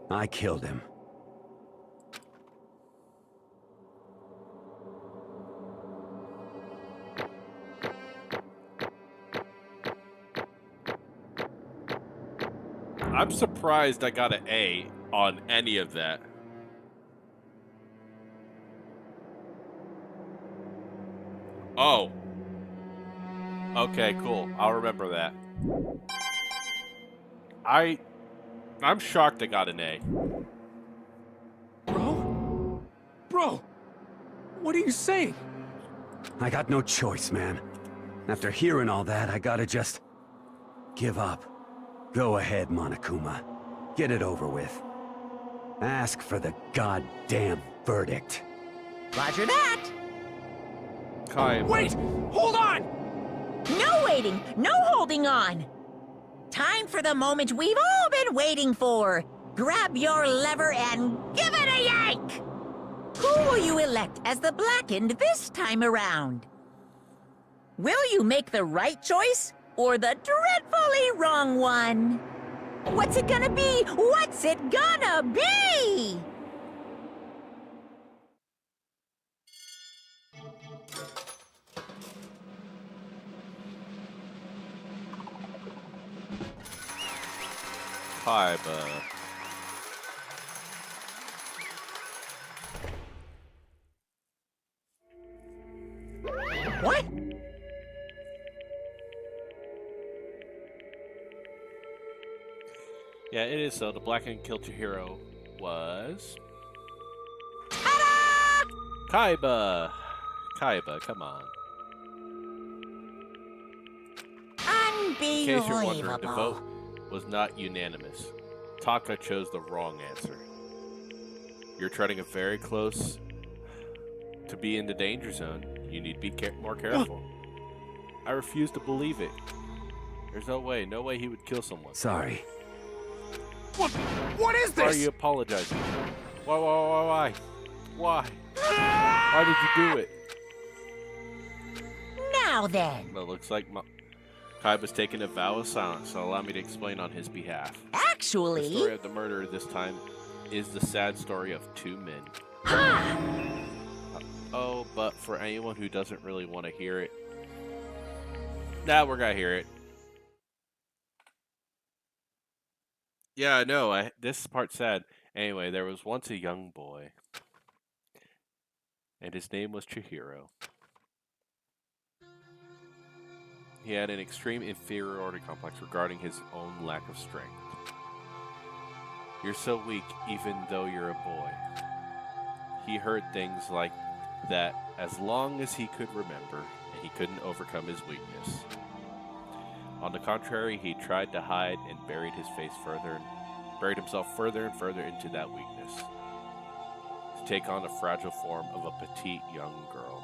Speaker 10: I killed him.
Speaker 2: I'm surprised I got an A on any of that. Oh. Okay, cool. I'll remember that. I'm shocked I got an A.
Speaker 5: Bro! What are you saying?
Speaker 10: I got no choice, man. After hearing all that, I gotta just... give up. Go ahead, Monokuma. Get it over with. Ask for the goddamn verdict.
Speaker 3: Roger that!
Speaker 2: Kaiba.
Speaker 5: Wait! Hold on!
Speaker 3: No waiting! No holding on! Time for the moment we've all been waiting for! Grab your lever and give it a yank! Who will you elect as the Blackened this time around? Will you make the right choice or the dreadfully wrong one? What's it gonna be? What's it gonna be?
Speaker 2: Kaiba.
Speaker 3: What?
Speaker 2: Yeah, it is so. The Blackened Kill Chihiro was... Kaiba! Kaiba, come on. In case you're wondering, the vote was not unanimous. Taka chose the wrong answer. You're treading a very close to be in the danger zone. You need to be more careful. I refuse to believe it. There's no way he would kill someone.
Speaker 10: Sorry.
Speaker 5: What is this?
Speaker 2: Why are you apologizing? Why? Why did you do it?
Speaker 3: Now then.
Speaker 2: Well, it looks like Kaiba's taking a vow of silence, so allow me to explain on his behalf.
Speaker 3: Actually...
Speaker 2: The story of the murder this time is the sad story of two men. Oh, but for anyone who doesn't really want to hear it, now we're gonna hear it. Yeah, I know. This part's sad. Anyway, there was once a young boy, and his name was Chihiro. He had an extreme inferiority complex regarding his own lack of strength. You're so weak, even though you're a boy. He heard things like that as long as he could remember, and he couldn't overcome his weakness. On the contrary, he tried to hide and buried himself further and further into that weakness, to take on the fragile form of a petite young girl.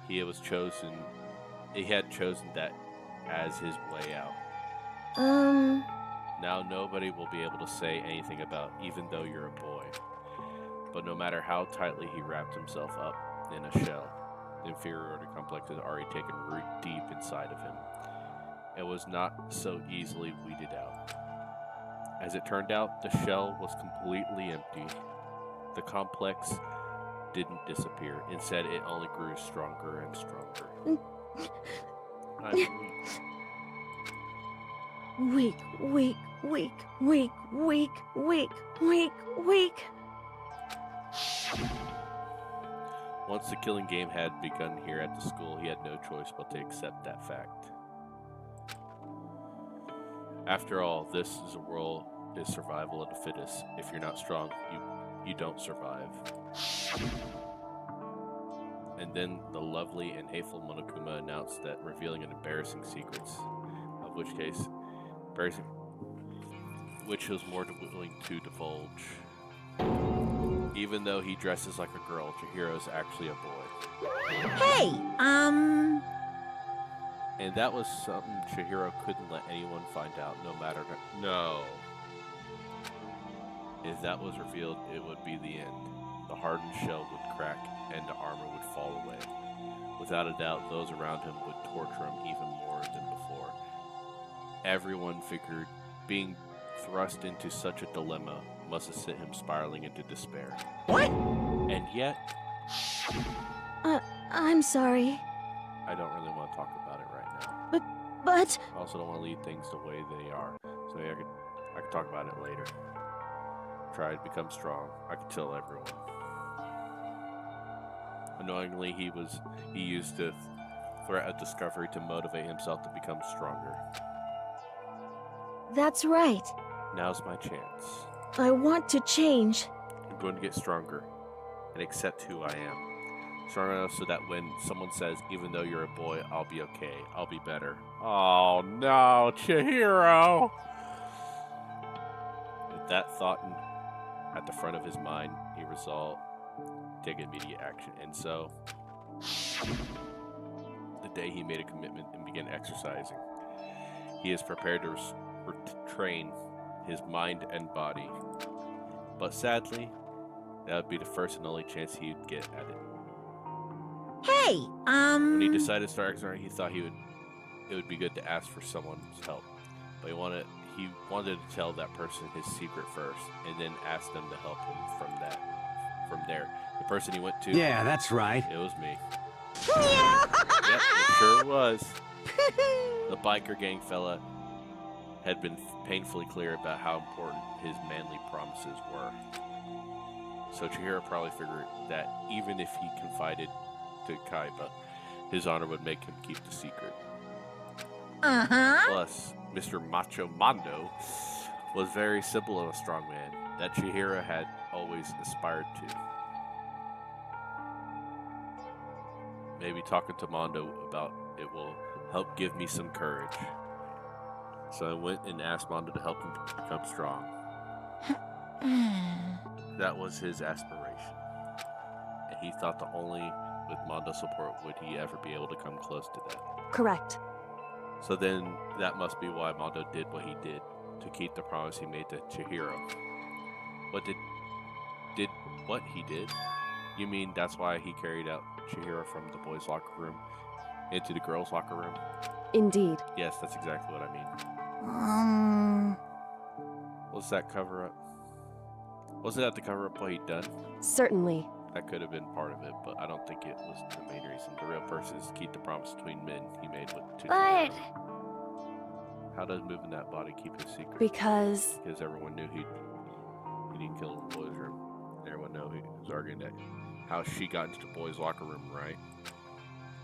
Speaker 2: He had chosen that as his way out. Now nobody will be able to say anything about even though you're a boy. But no matter how tightly he wrapped himself up in a shell, the inferiority complex had already taken root deep inside of him. It was not so easily weeded out. As it turned out, the shell was completely empty. The complex didn't disappear. Instead, it only grew stronger and stronger. I'm
Speaker 7: Weak.
Speaker 2: Once the killing game had begun here at the school, he had no choice but to accept that fact. After all, this is a world is survival of the fittest. If you're not strong, you don't survive. And then the lovely and hateful Monokuma announced that, revealing an embarrassing secrets, which was more willing to divulge. Even though he dresses like a girl, Chihiro is actually a boy.
Speaker 3: Hey,
Speaker 2: And that was something Chihiro couldn't let anyone find out, no matter... No. If that was revealed, it would be the end. The hardened shell would crack, and the armor would fall away. Without a doubt, those around him would torture him even more than before. Everyone figured being thrust into such a dilemma must have sent him spiraling into despair.
Speaker 3: What?
Speaker 2: And yet,
Speaker 7: I'm sorry.
Speaker 2: I don't really want to talk about it right now.
Speaker 7: But
Speaker 2: I also don't want to leave things the way they are. So maybe I could talk about it later. Try to become strong. I could tell everyone. Annoyingly, he used the threat of discovery to motivate himself to become stronger.
Speaker 7: that's right.
Speaker 2: Now's my chance.
Speaker 7: I want to change.
Speaker 2: I'm going to get stronger and accept who I am. Strong enough so that when someone says, even though you're a boy, I'll be okay, I'll be better. Oh no, Chihiro! With that thought at the front of his mind, he resolved to take immediate action. And so, the day he made a commitment and began exercising, he is prepared to train his mind and body. But sadly, that would be the first and only chance he would get at it.
Speaker 3: Hey,
Speaker 2: When he decided to start exercising, he thought it would be good to ask for someone's help. But he wanted to tell that person his secret first, and then ask them to help him from there. The person he went to.
Speaker 10: Yeah, that's right.
Speaker 2: It was me. Yep, it sure was. The biker gang fella had been painfully clear about how important his manly promises were. So Chihiro probably figured that even if he confided to Kaiba, his honor would make him keep the secret. Plus, Mr. Macho Mondo was very simple of a strong man that Chihiro had always aspired to. Maybe talking to Mondo about it will help give me some courage. So I went and asked Mondo to help him become strong. That was his aspiration. And he thought that only with Mondo's support would he ever be able to come close to that.
Speaker 7: Correct.
Speaker 2: So then that must be why Mondo did what he did, to keep the promise he made to Chihiro. What he did? You mean that's why he carried out Chihiro from the boys' locker room into the girls' locker room?
Speaker 7: Indeed.
Speaker 2: Yes, that's exactly what I mean. Was that cover up? Wasn't that the cover up what he'd done?
Speaker 7: Certainly.
Speaker 2: That could have been part of it, but I don't think it was the main reason. The real person is to keep the promise between men he made with Chihiro.
Speaker 8: But
Speaker 2: How does moving that body keep his secret?
Speaker 7: Because
Speaker 2: Everyone knew he didn't kill in the boys' room. Everyone knew he was arguing that how she got into the boys' locker room, right?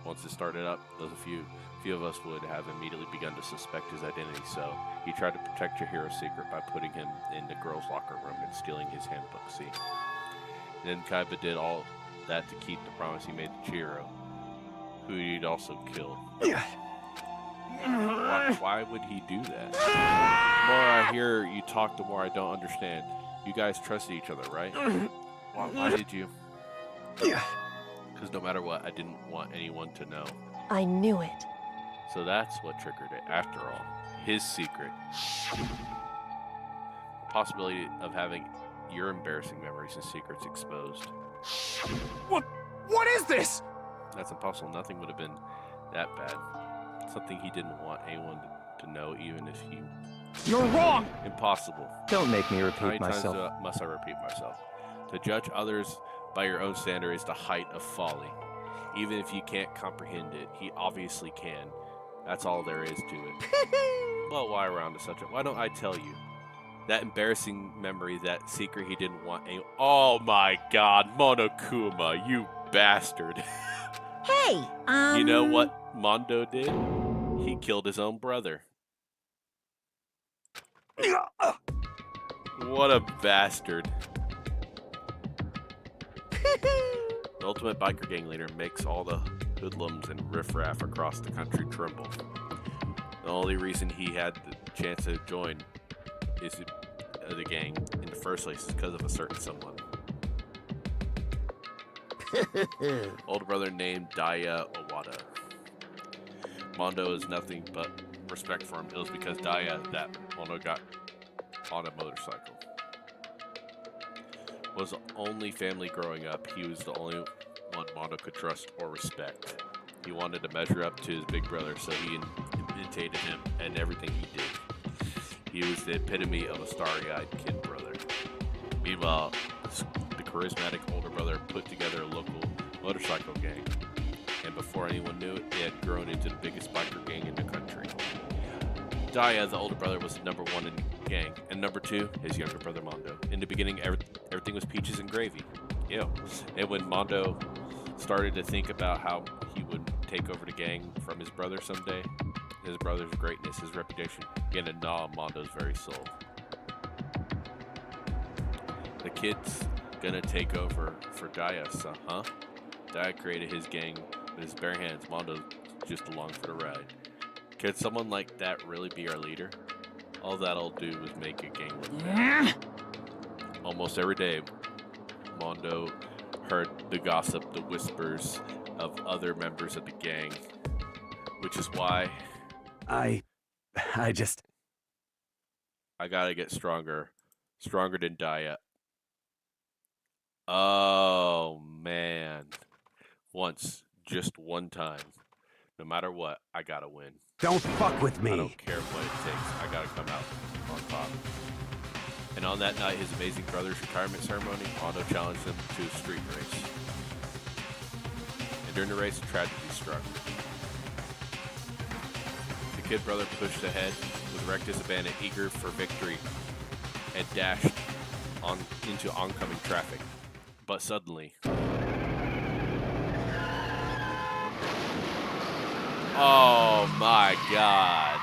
Speaker 2: Once it started up, those few of us would have immediately begun to suspect his identity. So he tried to protect Chihiro's secret by putting him in the girls' locker room and stealing his handbook. See, and then Kaiba did all that to keep the promise he made to Chihiro, who he'd also killed. Why would he do that? The more I hear you talk, the more I don't understand. You guys trusted each other, right? Why did you? Because no matter what, I didn't want anyone to know.
Speaker 7: I knew it.
Speaker 2: So that's what triggered it, after all. His secret. The possibility of having your embarrassing memories and secrets exposed.
Speaker 5: What is this?
Speaker 2: That's impossible. Nothing would have been that bad. Something he didn't want anyone to know, even if he...
Speaker 5: You're wrong!
Speaker 2: Impossible.
Speaker 9: Don't make me
Speaker 2: How
Speaker 9: repeat
Speaker 2: many
Speaker 9: myself.
Speaker 2: times must I repeat myself? To judge others by your own standard is the height of folly. Even if you can't comprehend it, he obviously can. That's all there is to it. Well, why around the subject? Why don't I tell you? That embarrassing memory, that secret he didn't want any... Oh my god, Monokuma, you bastard.
Speaker 3: Hey,
Speaker 2: You know what Mondo did? He killed his own brother. What a bastard. The ultimate biker gang leader makes all the hoodlums and riffraff across the country tremble. The only reason he had the chance to join is the gang in the first place is because of a certain someone. Older brother named Daya Owada. Mondo is nothing but respect for him. It was because Daya that Mondo got on a motorcycle. Was the only family growing up. He was the only one Mondo could trust or respect. He wanted to measure up to his big brother, so he imitated him and everything he did. He was the epitome of a starry-eyed kid brother. Meanwhile, the charismatic older brother put together a local motorcycle gang, and before anyone knew it, they had grown into the biggest biker gang in the country. Daya, the older brother, was number one in the gang, and number two, his younger brother Mondo. In the beginning, everything was peaches and gravy. Ew. And when Mondo started to think about how he would take over the gang from his brother someday, his brother's greatness, his reputation, began to gnaw Mondo's very soul. The kid's gonna take over for Daya, so, huh? Daya created his gang with his bare hands. Mondo's just along for the ride. Could someone like that really be our leader? All that'll do is make a gang look bad. Almost every day, Mondo heard the gossip, the whispers of other members of the gang, which is why
Speaker 10: I
Speaker 2: gotta get stronger than Daya. Oh man, just one time, no matter what, I gotta win.
Speaker 10: Don't fuck with me.
Speaker 2: I don't care what it takes. I gotta come out on top. And on that night, his amazing brother's retirement ceremony, Mondo challenged him to a street race. And during the race, tragedy struck. The kid brother pushed ahead with reckless abandon, eager for victory, and dashed into oncoming traffic. But suddenly, oh my God.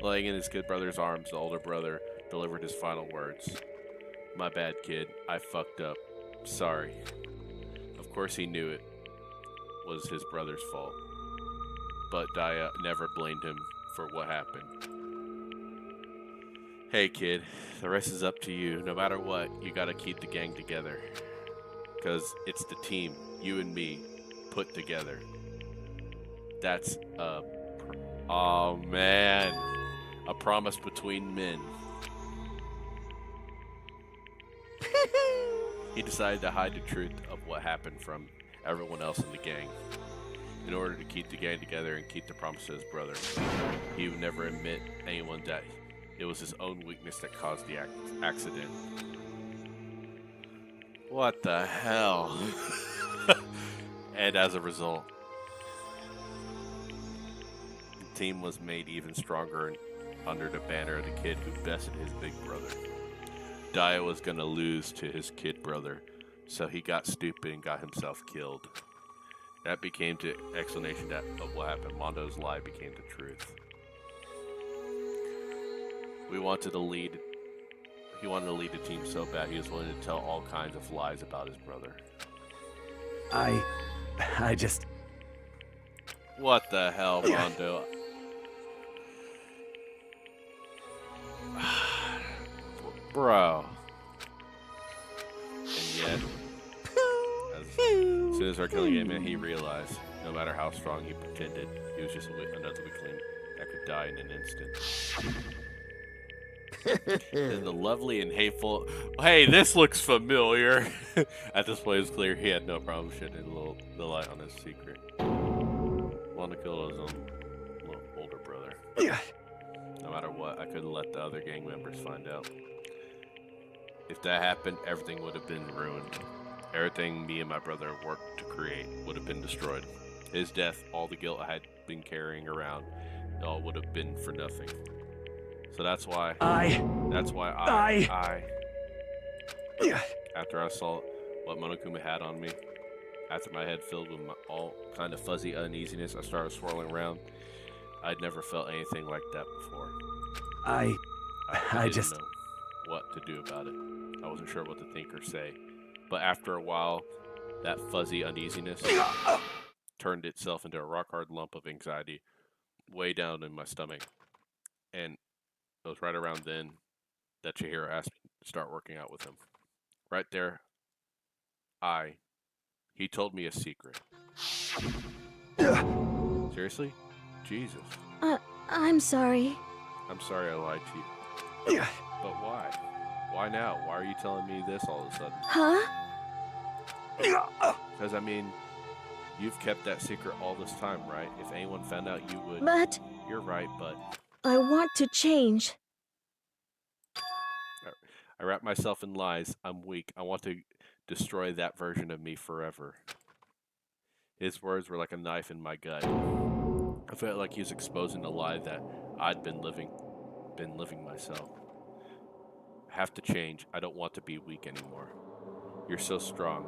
Speaker 2: Laying in his kid brother's arms, the older brother delivered his final words. My bad, kid. I fucked up. Sorry. Of course he knew it was his brother's fault. But Daya never blamed him for what happened. Hey, kid. The rest is up to you. No matter what, you gotta keep the gang together. Because it's the team, you and me, put together. That's oh man, a promise between men. He decided to hide the truth of what happened from everyone else in the gang. In order to keep the gang together and keep the promise to his brother, he would never admit anyone that it was his own weakness that caused the accident. What the hell? And as a result, the team was made even stronger under the banner of the kid who bested his big brother. Daya was gonna lose to his kid brother, so he got stupid and got himself killed. That became the explanation of what happened. Mondo's lie became the truth. He wanted to lead the team so bad he was willing to tell all kinds of lies about his brother.
Speaker 10: I just...
Speaker 2: What the hell, Mondo? Bro. And yet, as soon as our killing came in, he realized, no matter how strong he pretended, he was just another weakling that could die in an instant. And the lovely and hateful, hey, this looks familiar. At this point, it was clear he had no problem shedding the light on his secret. Wanted to kill his own older brother.
Speaker 10: Yeah.
Speaker 2: No matter what, I couldn't let the other gang members find out. If that happened, everything would have been ruined. Everything me and my brother worked to create would have been destroyed. His death, all the guilt I had been carrying around, it all would have been for nothing. So that's why after I saw what Monokuma had on me, after my head filled with all kind of fuzzy uneasiness, I started swirling around. I'd never felt anything like that before.
Speaker 10: I
Speaker 2: didn't know what to do about it. I wasn't sure what to think or say. But after a while, that fuzzy uneasiness turned itself into a rock-hard lump of anxiety way down in my stomach. And it was right around then that Chihiro asked me to start working out with him. Right there, he told me a secret. Seriously? Jesus.
Speaker 12: I'm sorry.
Speaker 2: I'm sorry I lied to you. But why? Why now? Why are you telling me this all of a sudden?
Speaker 12: Huh?
Speaker 2: Because, I mean, you've kept that secret all this time, right? If anyone found out, you would.
Speaker 16: But
Speaker 2: You're right, but
Speaker 16: I want to change.
Speaker 2: I wrap myself in lies. I'm weak. I want to destroy that version of me forever. His words were like a knife in my gut. I felt like he was exposing a lie that I'd been living myself. I have to change. I don't want to be weak anymore. You're so strong.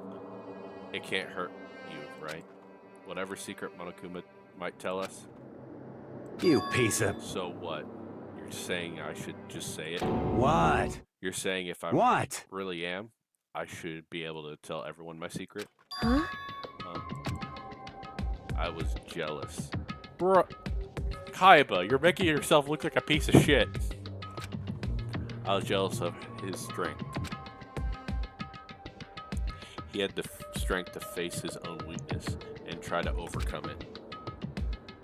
Speaker 2: It can't hurt you, right? Whatever secret Monokuma might tell us.
Speaker 10: You piece of...
Speaker 2: So what? You're saying I should just say it?
Speaker 10: What?
Speaker 2: You're saying if I really am, I should be able to tell everyone my secret?
Speaker 16: Huh?
Speaker 2: I was jealous. Bruh. Kaiba, you're making yourself look like a piece of shit. I was jealous of his strength. He had the strength to face his own weakness and try to overcome it.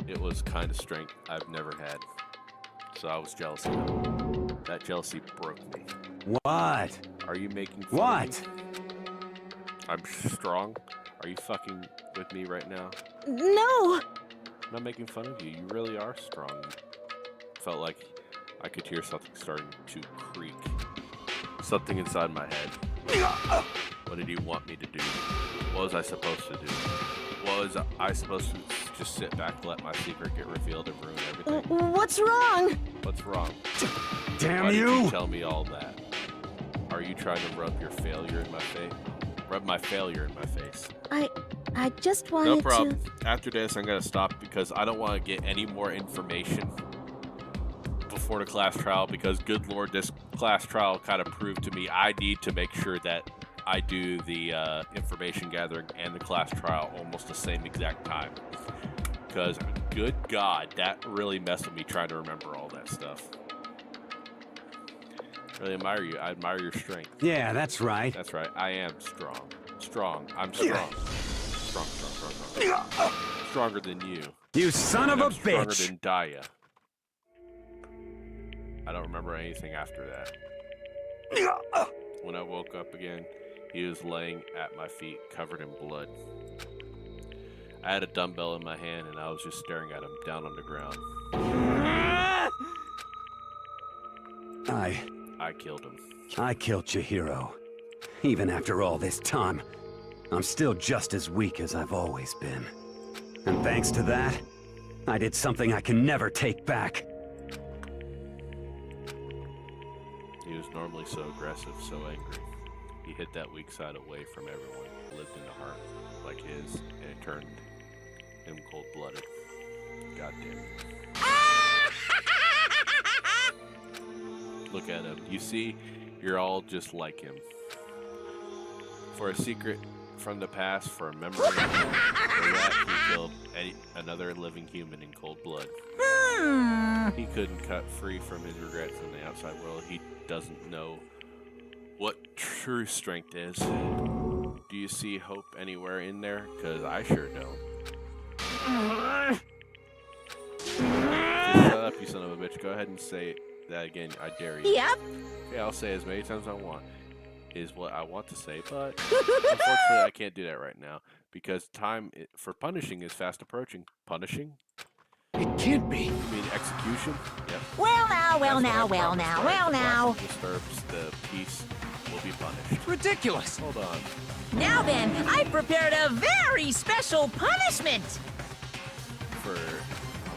Speaker 2: It was kind of strength I've never had. So I was jealous of him. That jealousy broke me.
Speaker 10: What?
Speaker 2: Are you making fun of me? I'm strong? Are you fucking with me right now?
Speaker 16: No!
Speaker 2: I'm not making fun of you. You really are strong. Felt like I could hear something starting to creak. Something inside my head. What did he want me to do? What was I supposed to do? Was I supposed to just sit back and let my secret get revealed and ruin everything?
Speaker 16: What's wrong?
Speaker 2: What's wrong?
Speaker 10: Damn
Speaker 2: Why
Speaker 10: you!
Speaker 2: did you tell me all that? Are you trying to rub your failure in my face? Rub my failure in my face.
Speaker 16: I just wanted
Speaker 2: No problem. After this, I'm gonna stop because I don't want to get any more information before the class trial because, good lord, this class trial kind of proved to me I need to make sure that I do the information gathering and the class trial almost the same exact time. Because, good god, that really messed with me trying to remember all that stuff. Really admire you. I admire your strength.
Speaker 10: Yeah, that's right.
Speaker 2: That's right. I am strong. Strong. I'm strong. Strong. Stronger than you.
Speaker 10: You son of a bitch!
Speaker 2: Stronger than Daya. I don't remember anything after that. When I woke up again, he was laying at my feet, covered in blood. I had a dumbbell in my hand, and I was just staring at him down on the ground. I killed him.
Speaker 10: I killed Chihiro. Even after all this time, I'm still just as weak as I've always been. And thanks to that, I did something I can never take back.
Speaker 2: He was normally so aggressive, so angry. He hid that weak side away from everyone, lived in a heart like his, and it turned him cold-blooded. God damn it. Look at him. You see, you're all just like him. For a secret from the past, for a memory, for that he killed another living human in cold blood. He couldn't cut free from his regrets in the outside world. He doesn't know what true strength is. Do you see hope anywhere in there? Because I sure don't. Just shut up, you son of a bitch. Go ahead and say that again. I dare you.
Speaker 3: Yep.
Speaker 2: Okay, I'll say as many times as I want. Is what I want to say, but unfortunately I can't do that right now because time for punishing is fast approaching. Punishing?
Speaker 5: It can't be.
Speaker 2: You mean execution? Yep.
Speaker 3: Well now.
Speaker 2: Whoever disturbs the peace will be punished.
Speaker 5: Ridiculous.
Speaker 2: Hold on.
Speaker 3: Now then, I prepared a very special punishment.
Speaker 2: For...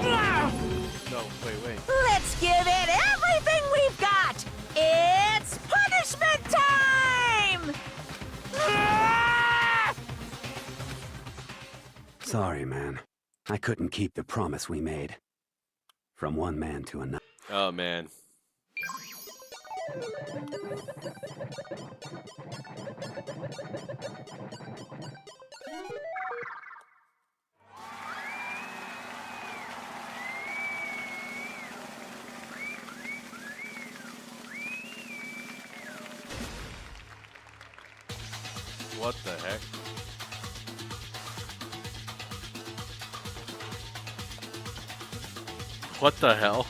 Speaker 2: No, wait.
Speaker 3: Let's give it everything we've got. It's punishment time!
Speaker 10: Sorry, man. I couldn't keep the promise we made. From one man to another.
Speaker 2: Oh, man. What the heck? What the hell?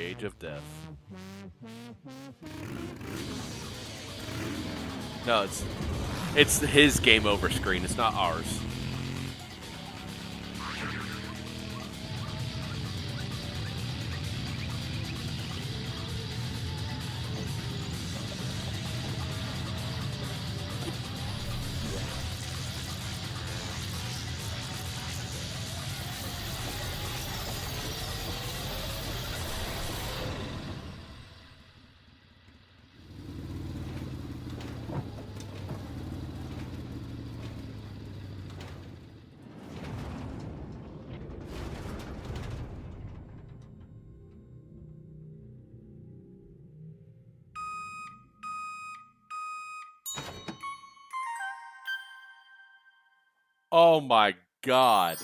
Speaker 2: Cage of Death. No, it's his game over screen. It's not ours. Oh my god.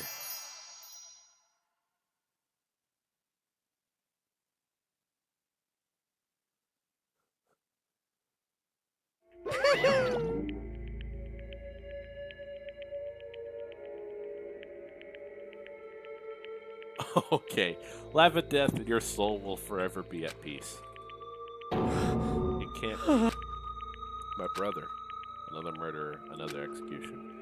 Speaker 2: Okay. Laugh at death and your soul will forever be at peace. It can't be. My brother. Another murder, another execution.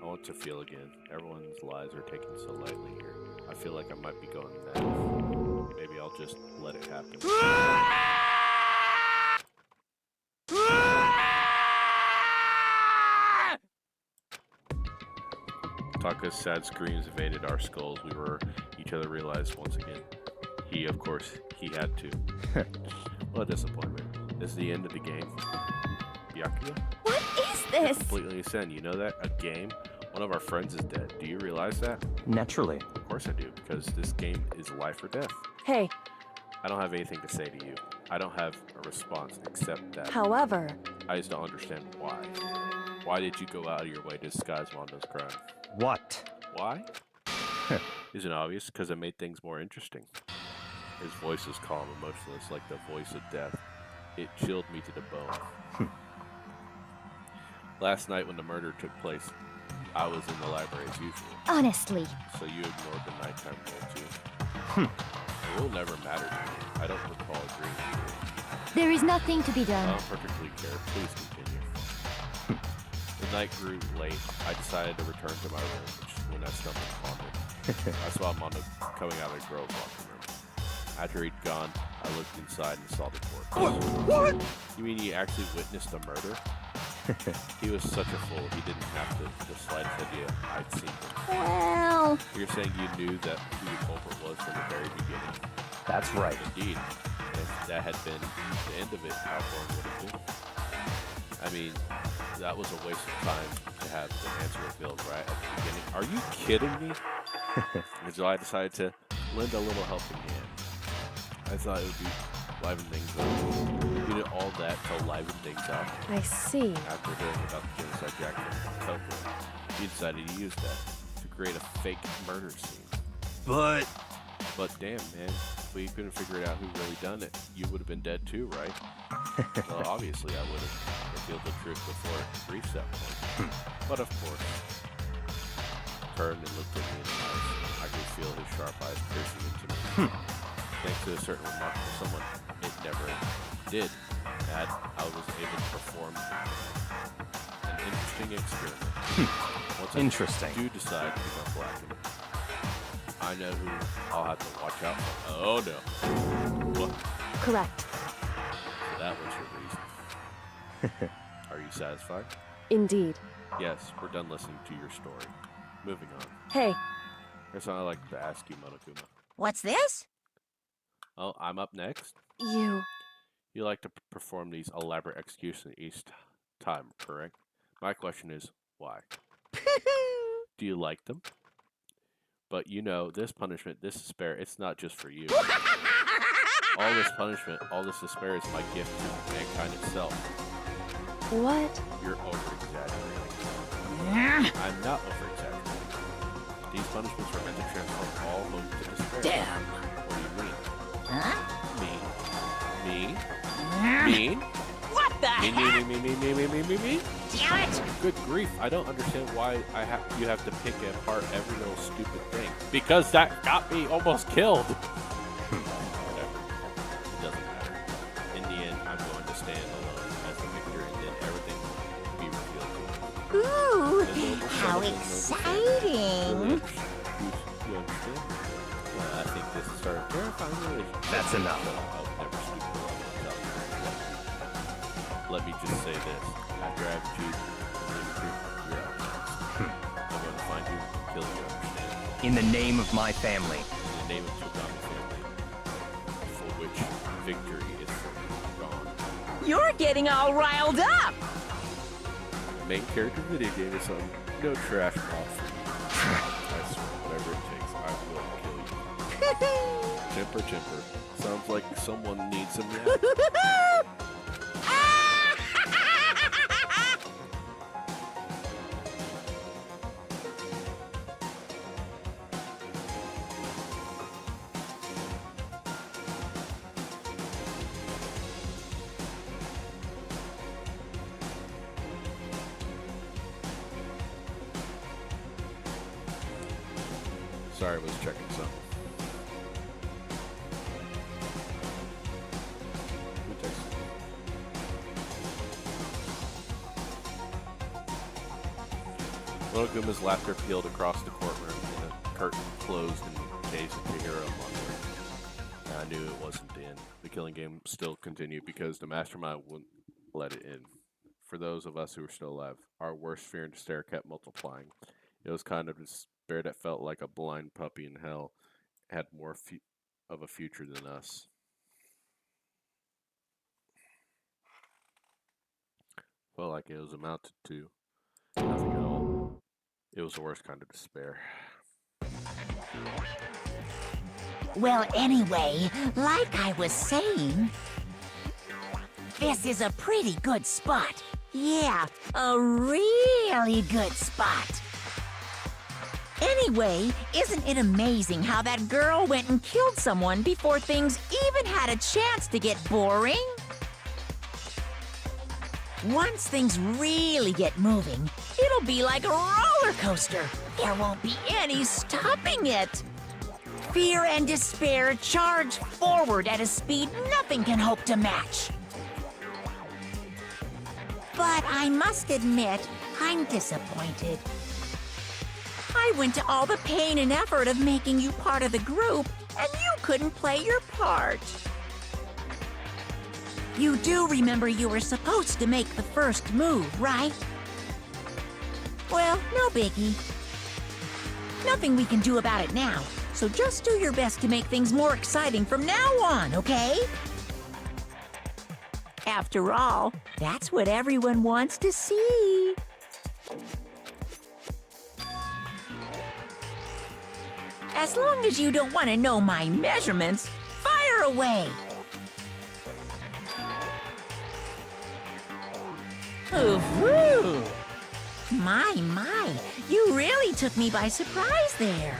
Speaker 2: I want to feel again. Everyone's lives are taken so lightly here. I feel like I might be going mad. Maybe I'll just let it happen. Taka's sad screams evaded our skulls. We were each other realized once again. He, of course, he had to. What a disappointment. This is the end of the game. Byakuya?
Speaker 8: What is this?
Speaker 2: Completely insane. You know that? A game? One of our friends is dead. Do you realize that?
Speaker 9: Naturally.
Speaker 2: Of course I do, because this game is life or death.
Speaker 7: Hey,
Speaker 2: I don't have anything to say to you. I don't have a response except that.
Speaker 7: however,
Speaker 2: I just don't understand why. Why did you go out of your way to disguise Mondo's crime?
Speaker 9: What?
Speaker 2: Why? Isn't obvious? Because it made things more interesting. His voice was calm, emotionless, like the voice of death. It chilled me to the bone. Last night when the murder took place, I was in the library as usual.
Speaker 12: Honestly.
Speaker 2: So you ignored the nighttime rule too. It will never matter to me. I don't recall agreeing with you.
Speaker 12: There is nothing to be
Speaker 2: I
Speaker 12: done.
Speaker 2: don't particularly care. Please continue. The night grew late. I decided to return to my room, which is when I stumbled upon it. I saw Mondo coming out of the girls' locker room. After he'd gone, I looked inside and saw the corpse.
Speaker 5: What?
Speaker 2: You mean you actually witnessed the murder? He was such a fool, he didn't have the slightest idea I'd seen him.
Speaker 8: Well...
Speaker 2: You're saying you knew that who the culprit was from the very beginning?
Speaker 9: That's right.
Speaker 2: Indeed. If that had been the end of it, how boring would it be? I mean, that was a waste of time to have the answer revealed right at the beginning. Are you kidding me? And so I decided to lend a little helping hand. I thought it would be liven things up. You did all that to liven things up.
Speaker 7: I see.
Speaker 2: After hearing about the genocide Jack from Tokyo, he decided to use that to create a fake murder scene. But damn, man, if we couldn't figure out who really done it, you would have been dead too, right? Well, obviously I would have revealed the truth before it reached that point. But of course, turned and looked at me in the eyes. I could feel his sharp eyes piercing into me. Thanks to a certain remarkable someone, it never did. That I was able to perform an interesting experiment. Once
Speaker 9: Interesting.
Speaker 2: I do decide to become black, I know who I'll have to watch out for. Oh no. What?
Speaker 7: Correct.
Speaker 2: So that was your reason. Are you satisfied?
Speaker 7: Indeed.
Speaker 2: Yes, we're done listening to your story. Moving on.
Speaker 7: Hey.
Speaker 2: Here's something I'd like to ask you, Monokuma.
Speaker 3: What's this?
Speaker 2: Oh, I'm up next.
Speaker 7: You
Speaker 2: like to perform these elaborate executions each time, correct? My question is, why? Do you like them? But you know, this punishment, this despair, it's not just for you. All this punishment, all this despair is my gift to mankind itself.
Speaker 7: What?
Speaker 2: You're over-exaggerating. I'm not over-exaggerating. These punishments are meant to transform all hope to despair.
Speaker 3: Damn.
Speaker 2: What do you mean?
Speaker 3: Huh?
Speaker 2: Mean? Mean?
Speaker 3: What the
Speaker 2: Me?
Speaker 3: Damn it!
Speaker 2: Good grief, I don't understand why you have to pick apart every little stupid thing. Because that got me almost killed. Whatever.
Speaker 3: How exciting!
Speaker 2: You understand? I think this is starting to clarify the relationship.
Speaker 9: That's enough.
Speaker 2: I'll never speak to you. Let me just say this. After I have achieved you're out next. I'm going to find you and kill you, understand?
Speaker 9: In the name of my family.
Speaker 2: In the name of Chogami family, for which victory is gone.
Speaker 3: You're getting all riled up!
Speaker 2: The main character video game is on no trash ball for you. I swear, whatever it takes, I will kill you. Chimper, chimper. Sounds like someone needs some yak. Sorry, I was checking something. Who texted me? Monokuma's laughter peeled across the courtroom, and a curtain closed and gazed at Chihiro longer. I knew it wasn't the end. The killing game still continued because the mastermind wouldn't let it in. For those of us who were still alive, our worst fear and despair kept multiplying. It was kind of despair that felt like a blind puppy in hell had more of a future than us. Felt like it was amounted to nothing at all. It was the worst kind of despair.
Speaker 3: Well, anyway, like I was saying, this is a pretty good spot. Yeah, a really good spot. Anyway, isn't it amazing how that girl went and killed someone before things even had a chance to get boring? Once things really get moving, it'll be like a roller coaster. There won't be any stopping it. Fear and despair charge forward at a speed nothing can hope to match. But I must admit, I'm disappointed. I went to all the pain and effort of making you part of the group, and you couldn't play your part. You do remember you were supposed to make the first move, right? Well, no biggie. Nothing we can do about it now, so just do your best to make things more exciting from now on, okay? After all, that's what everyone wants to see. As long as you don't want to know my measurements, fire away! Ooh, my, you really took me by surprise there.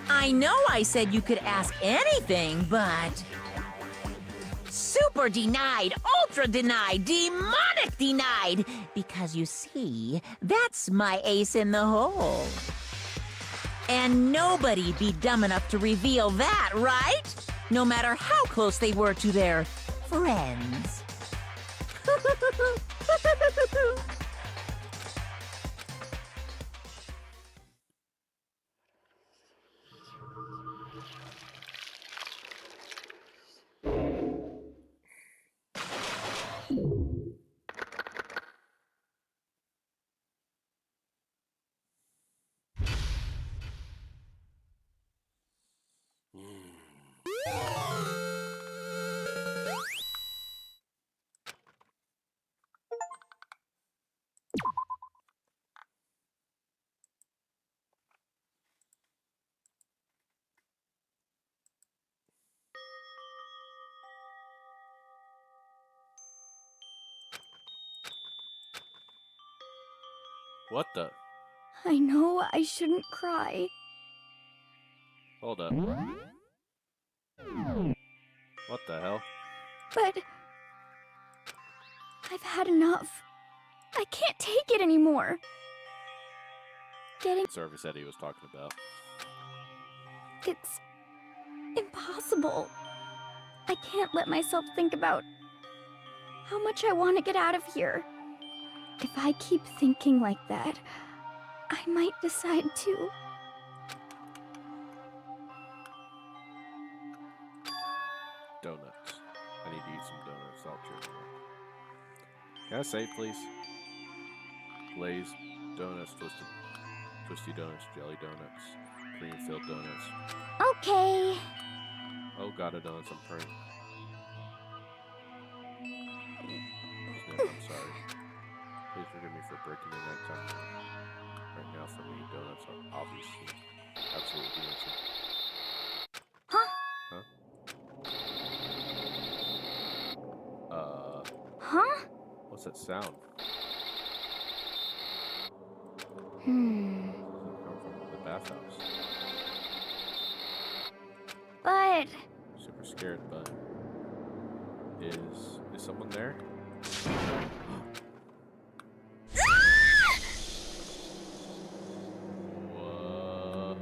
Speaker 3: I know I said you could ask anything, but... Super denied, ultra denied, demonic denied! Because you see, that's my ace in the hole. And nobody'd be dumb enough to reveal that, right? No matter how close they were to their friends.
Speaker 2: What the?
Speaker 8: I know I shouldn't cry.
Speaker 2: Hold up. What the hell?
Speaker 8: But... I've had enough. I can't take it anymore. Getting...
Speaker 2: Service Eddie was talking about.
Speaker 8: It's... impossible. I can't let myself think about how much I want to get out of here. If I keep thinking like that, I might decide to.
Speaker 2: Donuts. I need to eat some donuts. I'll cheer you up. Can I save, please? Lay's donuts, twisty donuts, jelly donuts, cream-filled donuts.
Speaker 8: Okay.
Speaker 2: Oh god, a donuts, I'm praying. Snip, I'm sorry. Please forgive me for breaking your nighttime. Right now, for me, donuts are obviously absolutely the answer.
Speaker 8: Huh? Huh?
Speaker 2: What's that sound?
Speaker 8: Hmm.
Speaker 2: Doesn't come from the bathhouse.
Speaker 8: But
Speaker 2: Super scared, but is someone there? What?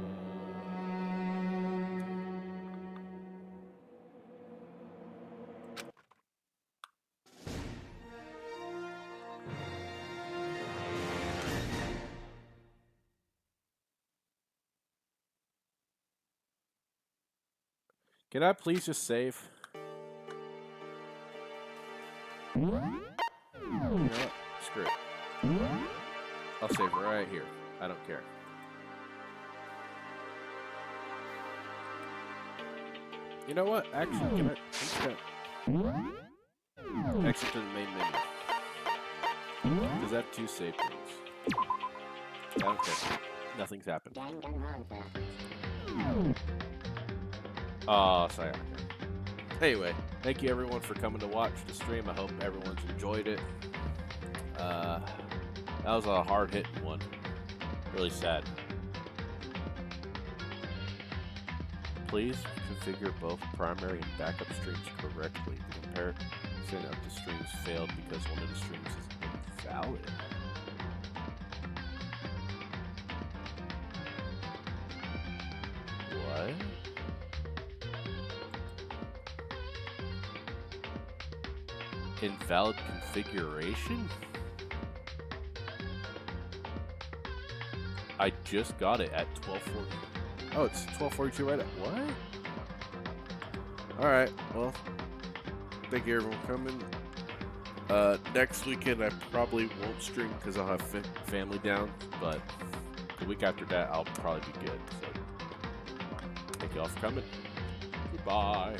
Speaker 2: Can I please just save? You know what? Screw it. I'll save right here. I don't care. You know what? Actually, can I exit to the main menu? Because I have 2 save things. I don't care. Nothing's happened. Oh, sorry. Anyway, thank you everyone for coming to watch the stream. I hope everyone's enjoyed it. That was a hard-hitting one. Really sad. Please configure both primary and backup streams correctly. The comparison of the streams failed because one of the streams is invalid. What? Invalid configuration? I just got it at 12:40. Oh, it's 12:42 right at what? Alright, well, thank you everyone for coming. Next weekend I probably won't stream because I'll have family down, but the week after that I'll probably be good. So, thank you all for coming. Goodbye.